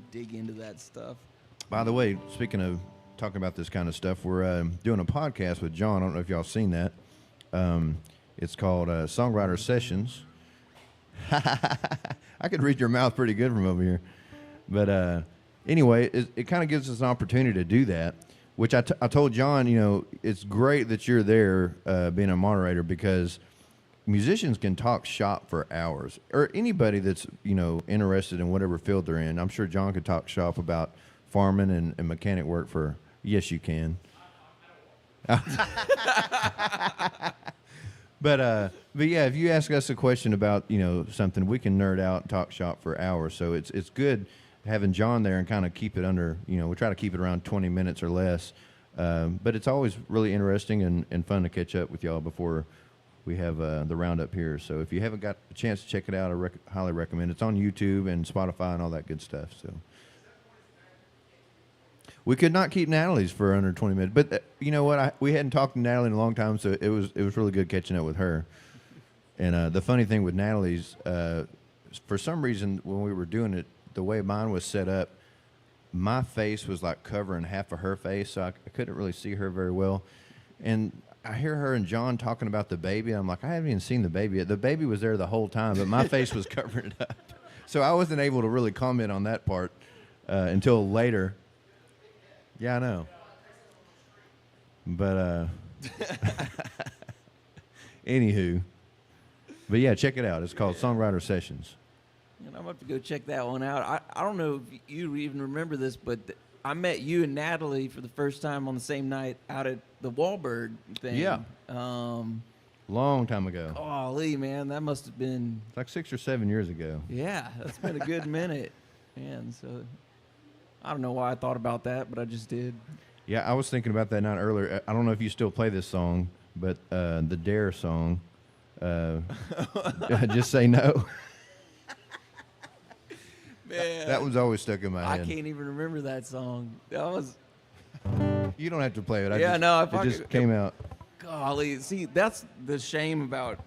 Dig into that stuff. By the way, speaking of talking about this kind of stuff, we're doing a podcast with John. I don't know if y'all seen that. It's called Songwriter Sessions. I could read your mouth pretty good from over here. But anyway, it kind of gives us an opportunity to do that, which I told John, it's great that you're there being a moderator, because musicians can talk shop for hours, or anybody that's, interested in whatever field they're in. I'm sure John could talk shop about farming and mechanic work for, yes, you can. But yeah, if you ask us a question about, something, we can nerd out and talk shop for hours. So it's good having John there and kind of keep it under, we try to keep it around 20 minutes or less. But it's always really interesting and fun to catch up with y'all before we have the roundup here. So if you haven't got a chance to check it out, I highly recommend it. It's on YouTube and Spotify and all that good stuff. So we could not keep Natalie's for under 20 minutes. But you know what? We hadn't talked to Natalie in a long time, so it was really good catching up with her. And the funny thing with Natalie's, for some reason, when we were doing it, the way mine was set up, my face was like covering half of her face, so I couldn't really see her very well. And I hear her and John talking about the baby. I'm like, I haven't even seen the baby yet. The baby was there the whole time, but my face was covering it up. So I wasn't able to really comment on that part until later. Yeah, I know. But anywho. But yeah, check it out. It's called Songwriter Sessions. And I'm about to go check that one out. I don't know if you even remember this, but I met you and Natalie for the first time on the same night out at the Wahlberg thing. Yeah. Long time ago. Golly, man, that must have been... It's like 6 or 7 years ago. Yeah, that's been a good minute. Man, so I don't know why I thought about that, but I just did. Yeah, I was thinking about that night earlier. I don't know if you still play this song, but the Dare song, Just Say No. Man, that one's always stuck in my head. I can't even remember that song. That was... You don't have to play it. It just came out. Golly, see, that's the shame about...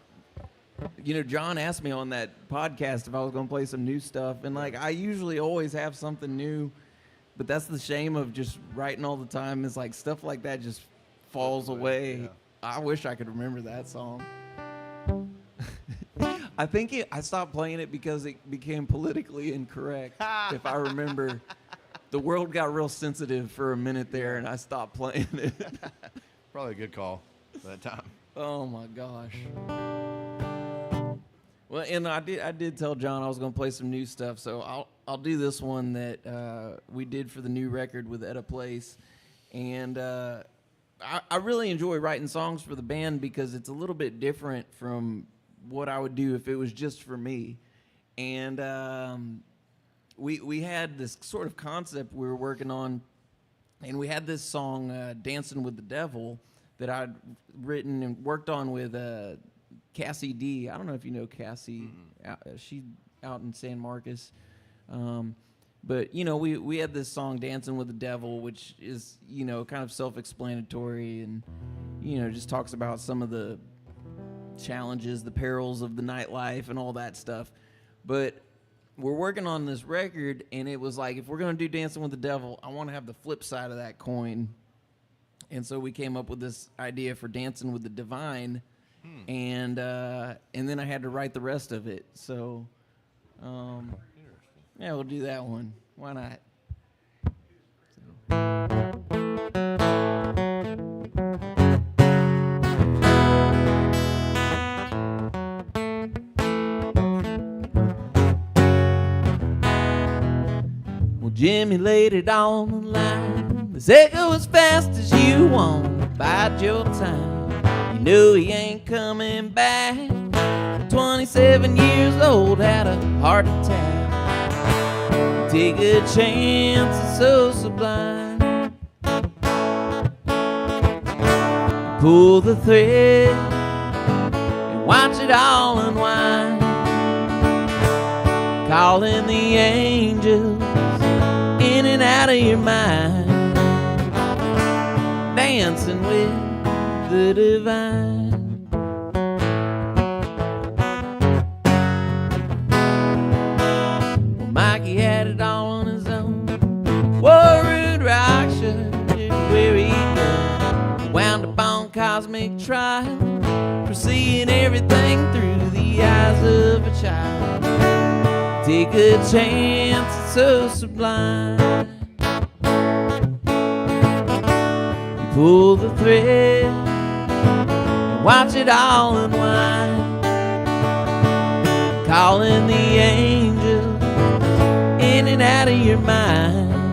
John asked me on that podcast if I was going to play some new stuff, and I usually always have something new, but that's the shame of just writing all the time. It's like stuff like that just falls away. Yeah. I wish I could remember that song. I think I stopped playing it because it became politically incorrect. If I remember, the world got real sensitive for a minute there, and I stopped playing it. Probably a good call at that time. Oh my gosh. Well, and I did tell John I was going to play some new stuff, so I'll do this one that we did for the new record with Etta Place, and I really enjoy writing songs for the band because it's a little bit different from what I would do if it was just for me. And we had this sort of concept we were working on, and we had this song, Dancing with the Devil, that I'd written and worked on with Cassie D. I don't know if you know Cassie. She's out in San Marcos. But, we had this song, Dancing with the Devil, which is, kind of self-explanatory and, just talks about some of the challenges, the perils of the nightlife and all that stuff. But we're working on this record, and it was like, if we're going to do Dancing with the Devil, I want to have the flip side of that coin. And so we came up with this idea for Dancing with the Divine, and then I had to write the rest of it. So, yeah, we'll do that one. Why not? Jimmy laid it on the line. Let's go as fast as you want. Bide your time. You know he ain't coming back. 27 years old, had a heart attack. Take a chance, it's so sublime. Pull the thread and watch it all unwind. calling the angels in and out of your mind, dancing with the divine. Well, Mikey had it all on his own, wore a rude rock shirt where he'd go, wound up on cosmic trial, for seeing everything through the eyes of a child. Take a chance, it's so sublime. You pull the thread and watch it all unwind, calling the angels in and out of your mind,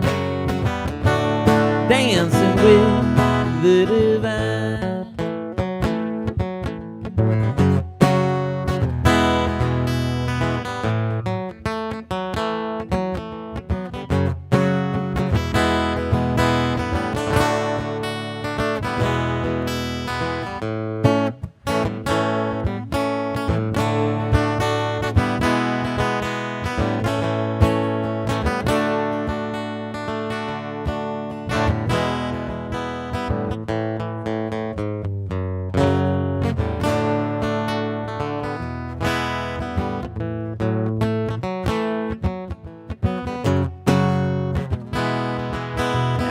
dancing with the divine.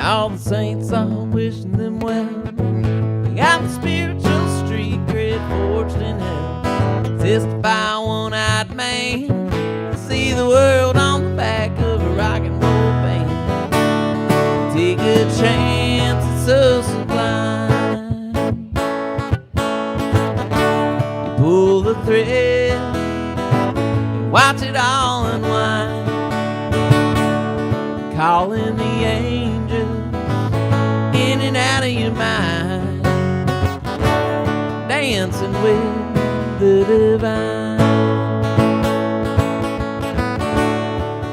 All the saints are wishing them well. They got the spiritual street grid forged in hell. Testify one-eyed man, see the world on the back of a rock and roll band. Take a chance, it's so sublime. You pull the thread and watch it all unwind, calling the angels in and out of your mind, dancing with the divine,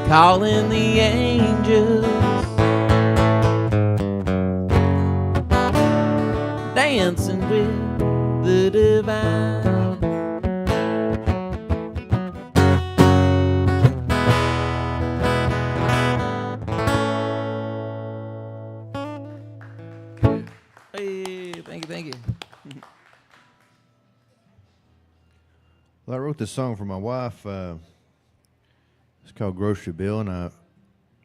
calling the angels, dancing with the divine. Hey, thank you. Well, I wrote this song for my wife. It's called Grocery Bill, and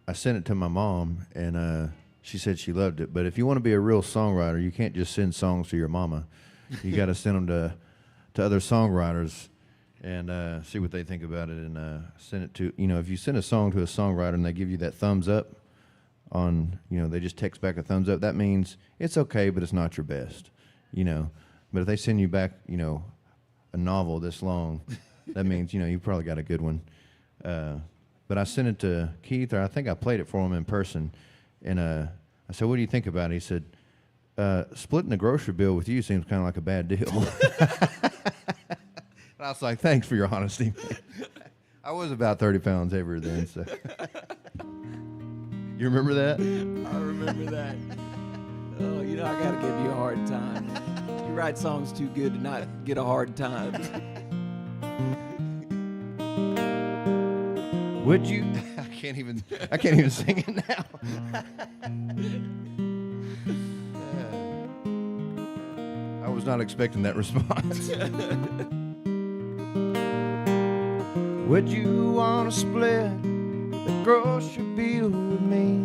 I sent it to my mom, and she said she loved it. But if you want to be a real songwriter, you can't just send songs to your mama. You got to send them to other songwriters and see what they think about it, and send it to, if you send a song to a songwriter and they give you that thumbs up on, they just text back a thumbs up, that means it's okay, but it's not your best, But if they send you back, a novel this long, that means, you probably got a good one. But I sent it to Keith, or I think I played it for him in person, and I said, what do you think about it? He said, splitting the grocery bill with you seems kind of like a bad deal. And I was like, thanks for your honesty, man. I was about 30 pounds heavier then, so. You remember that? I remember that. Oh, I gotta give you a hard time. You write songs too good to not get a hard time. Would you? I can't even sing it now. I was not expecting that response. Would you want to split the grocery bill with me?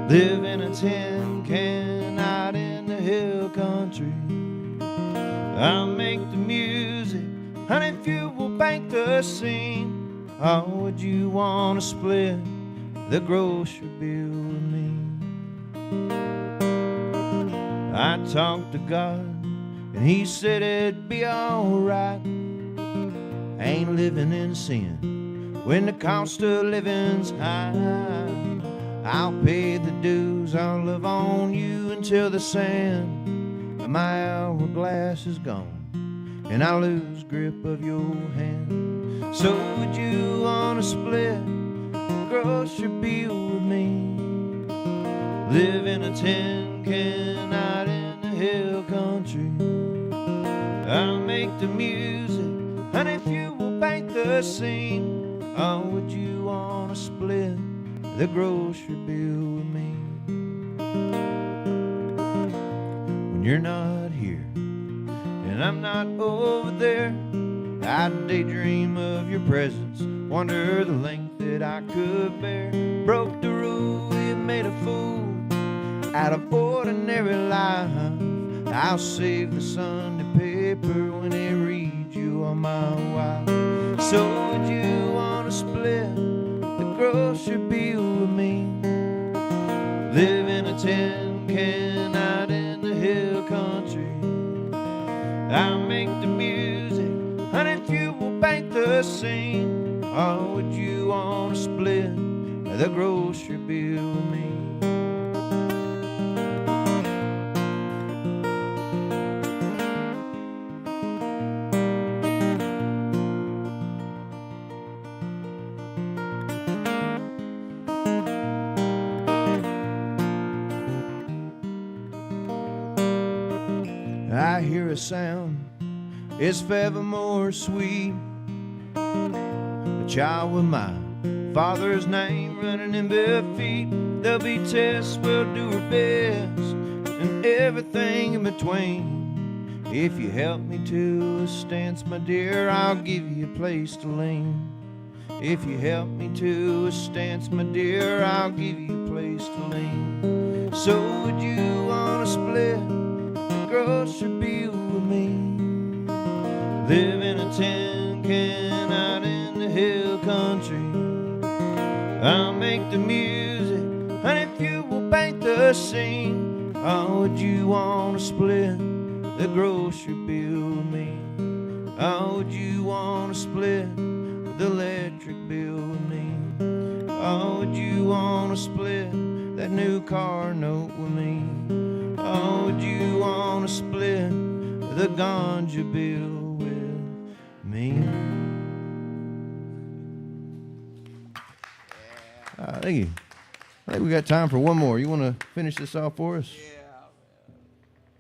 Live in a tin can out in the hill country. I'll make the music, honey, if you will paint the scene. How would you want to split the grocery bill with me? I talked to God and he said it'd be alright. Ain't living in sin when the cost of living's high. I'll pay the dues, I'll love on you until the sand of my hourglass is gone and I lose grip of your hand. So would you want to split the grocery bill with me? Live in a tin can out in the hill country. I'll make the music, and if you will paint the scene, Oh, would you wanna split the grocery bill with me? When you're not here and I'm not over there, I daydream of your presence, wonder the length that I could bear. Broke the rule, it made a fool out of ordinary life. I'll save the Sunday paper when it reads you on my wife. So would you wanna split the grocery bill with me? Live in a tin can out in the hill country. I'll make the music, honey, if you will paint the scene. Or would you wanna split the grocery bill with me? I hear a sound, it's forevermore sweet. A child with my Father's name running in bare feet. There'll be tests, we'll do our best, and everything in between. If you help me to a stance, my dear, I'll give you a place to lean. If you help me to a stance, my dear, I'll give you a place to lean. So would you wanna split the grocery bill with me? Live in a tin can out in the hill country. I'll make the music, honey, if you will paint the scene. Oh, would you wanna split the grocery bill with me? Oh, would you wanna split the electric bill with me? Oh, would you wanna split that new car note with me? Oh, would you wanna split the ganja bill with me? Thank you. I think we got time for one more. You want to finish this off for us? Yeah.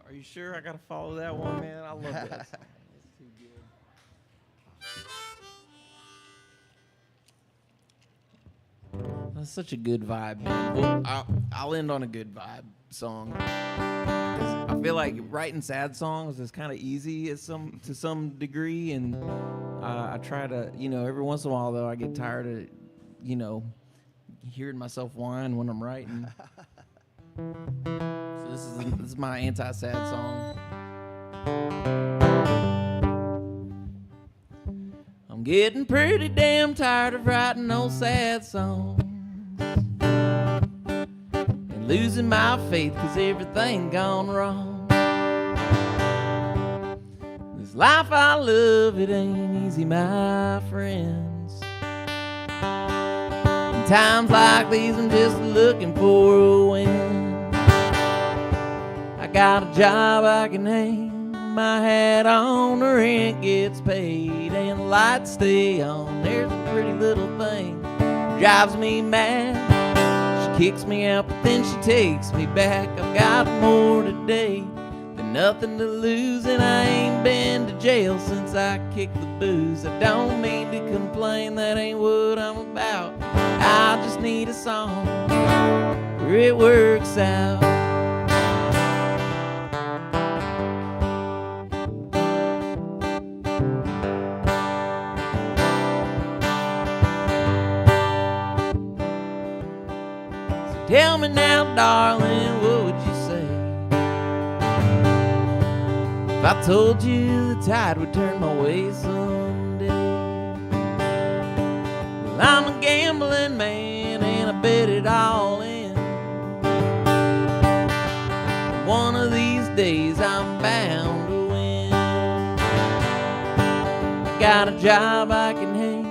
Are you sure I got to follow that one, man? I love that song. It's too good. That's such a good vibe, man. Well, I'll end on a good vibe song. I feel like writing sad songs is kind of easy to some degree, and I try to, every once in a while, though, I get tired of, hearing myself whine when I'm writing. So this is my anti-sad song. I'm getting pretty damn tired of writing those sad songs and losing my faith 'cause everything gone wrong. This life I love, it ain't easy, my friends. Times like these, I'm just looking for a win. I got a job I can hang my hat on, the rent gets paid, and the lights stay on. There's a pretty little thing drives me mad. She kicks me out, but then she takes me back. I've got more today than nothing to lose, and I ain't been to jail since I kicked the booze. I don't mean to complain, that ain't what I'm about. I just need a song where it works out. So tell me now, darling, what would you say if I told you the tide would turn my way someday? Well, I'm a gambling man and I bet it all in. One of these days I'm bound to win. I got a job I can hang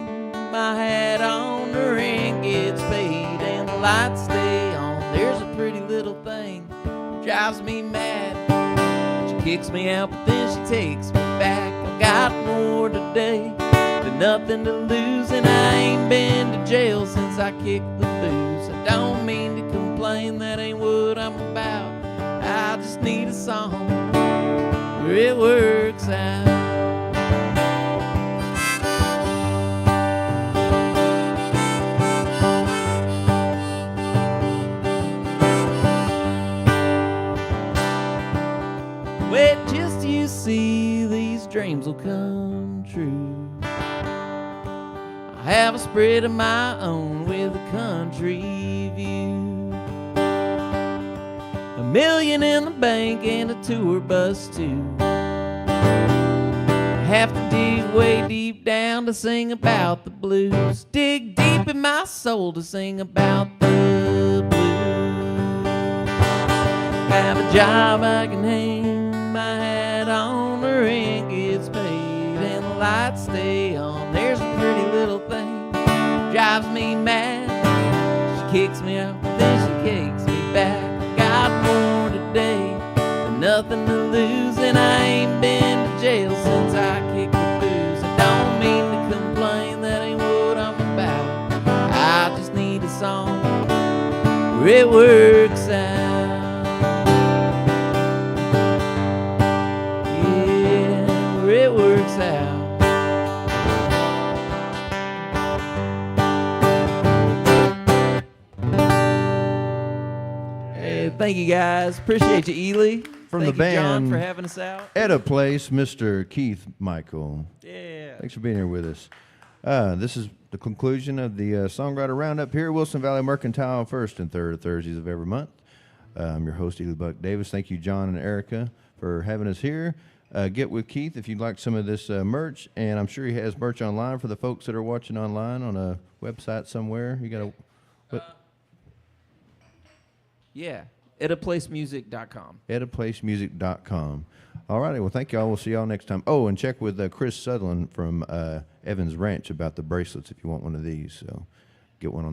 my hat on, the rent gets paid and the lights stay on. There's a pretty little thing that drives me mad. She kicks me out, but then she takes me back. I've got more today than nothing to lose, and I ain't been to jail since I kicked the booze. I don't mean to complain, that ain't what I'm about. I just need a song where it works out. just you see, these dreams will come true. I have a spread of my own with a country view. $1 million in the bank and a tour bus too. Have to dig way deep down to sing about the blues. Dig deep in my soul to sing about the blues. Have a job I can hang my hat on, the rent gets paid and the lights stay on. There's a pretty little thing, drives me mad. She kicks me out, then she kicks me back. Got more today than nothing to lose, and I ain't been to jail since I kicked the booze. I don't mean to complain, that ain't what I'm about. I just need a song where it works out. Yeah, where it works out. Hey, thank you guys. Appreciate you, Eley. From Thank the you, John, band for having us out. At a Place, Mr. Keith Michael. Yeah. Thanks for being here with us. This is the conclusion of the Songwriter Roundup here at Wilson Valley Mercantile, first and third Thursdays of every month. I'm your host, Eley Buck Davis. Thank you, John and Erica, for having us here. Get with Keith if you'd like some of this merch, and I'm sure he has merch online for the folks that are watching online on a website somewhere. You got a Yeah. Etaplacemusic.com. etaplacemusic.com. All righty. Well, thank y'all. We'll see y'all next time. Oh, and check with Chris Sutherland from Evans Ranch about the bracelets if you want one of these. So get one on.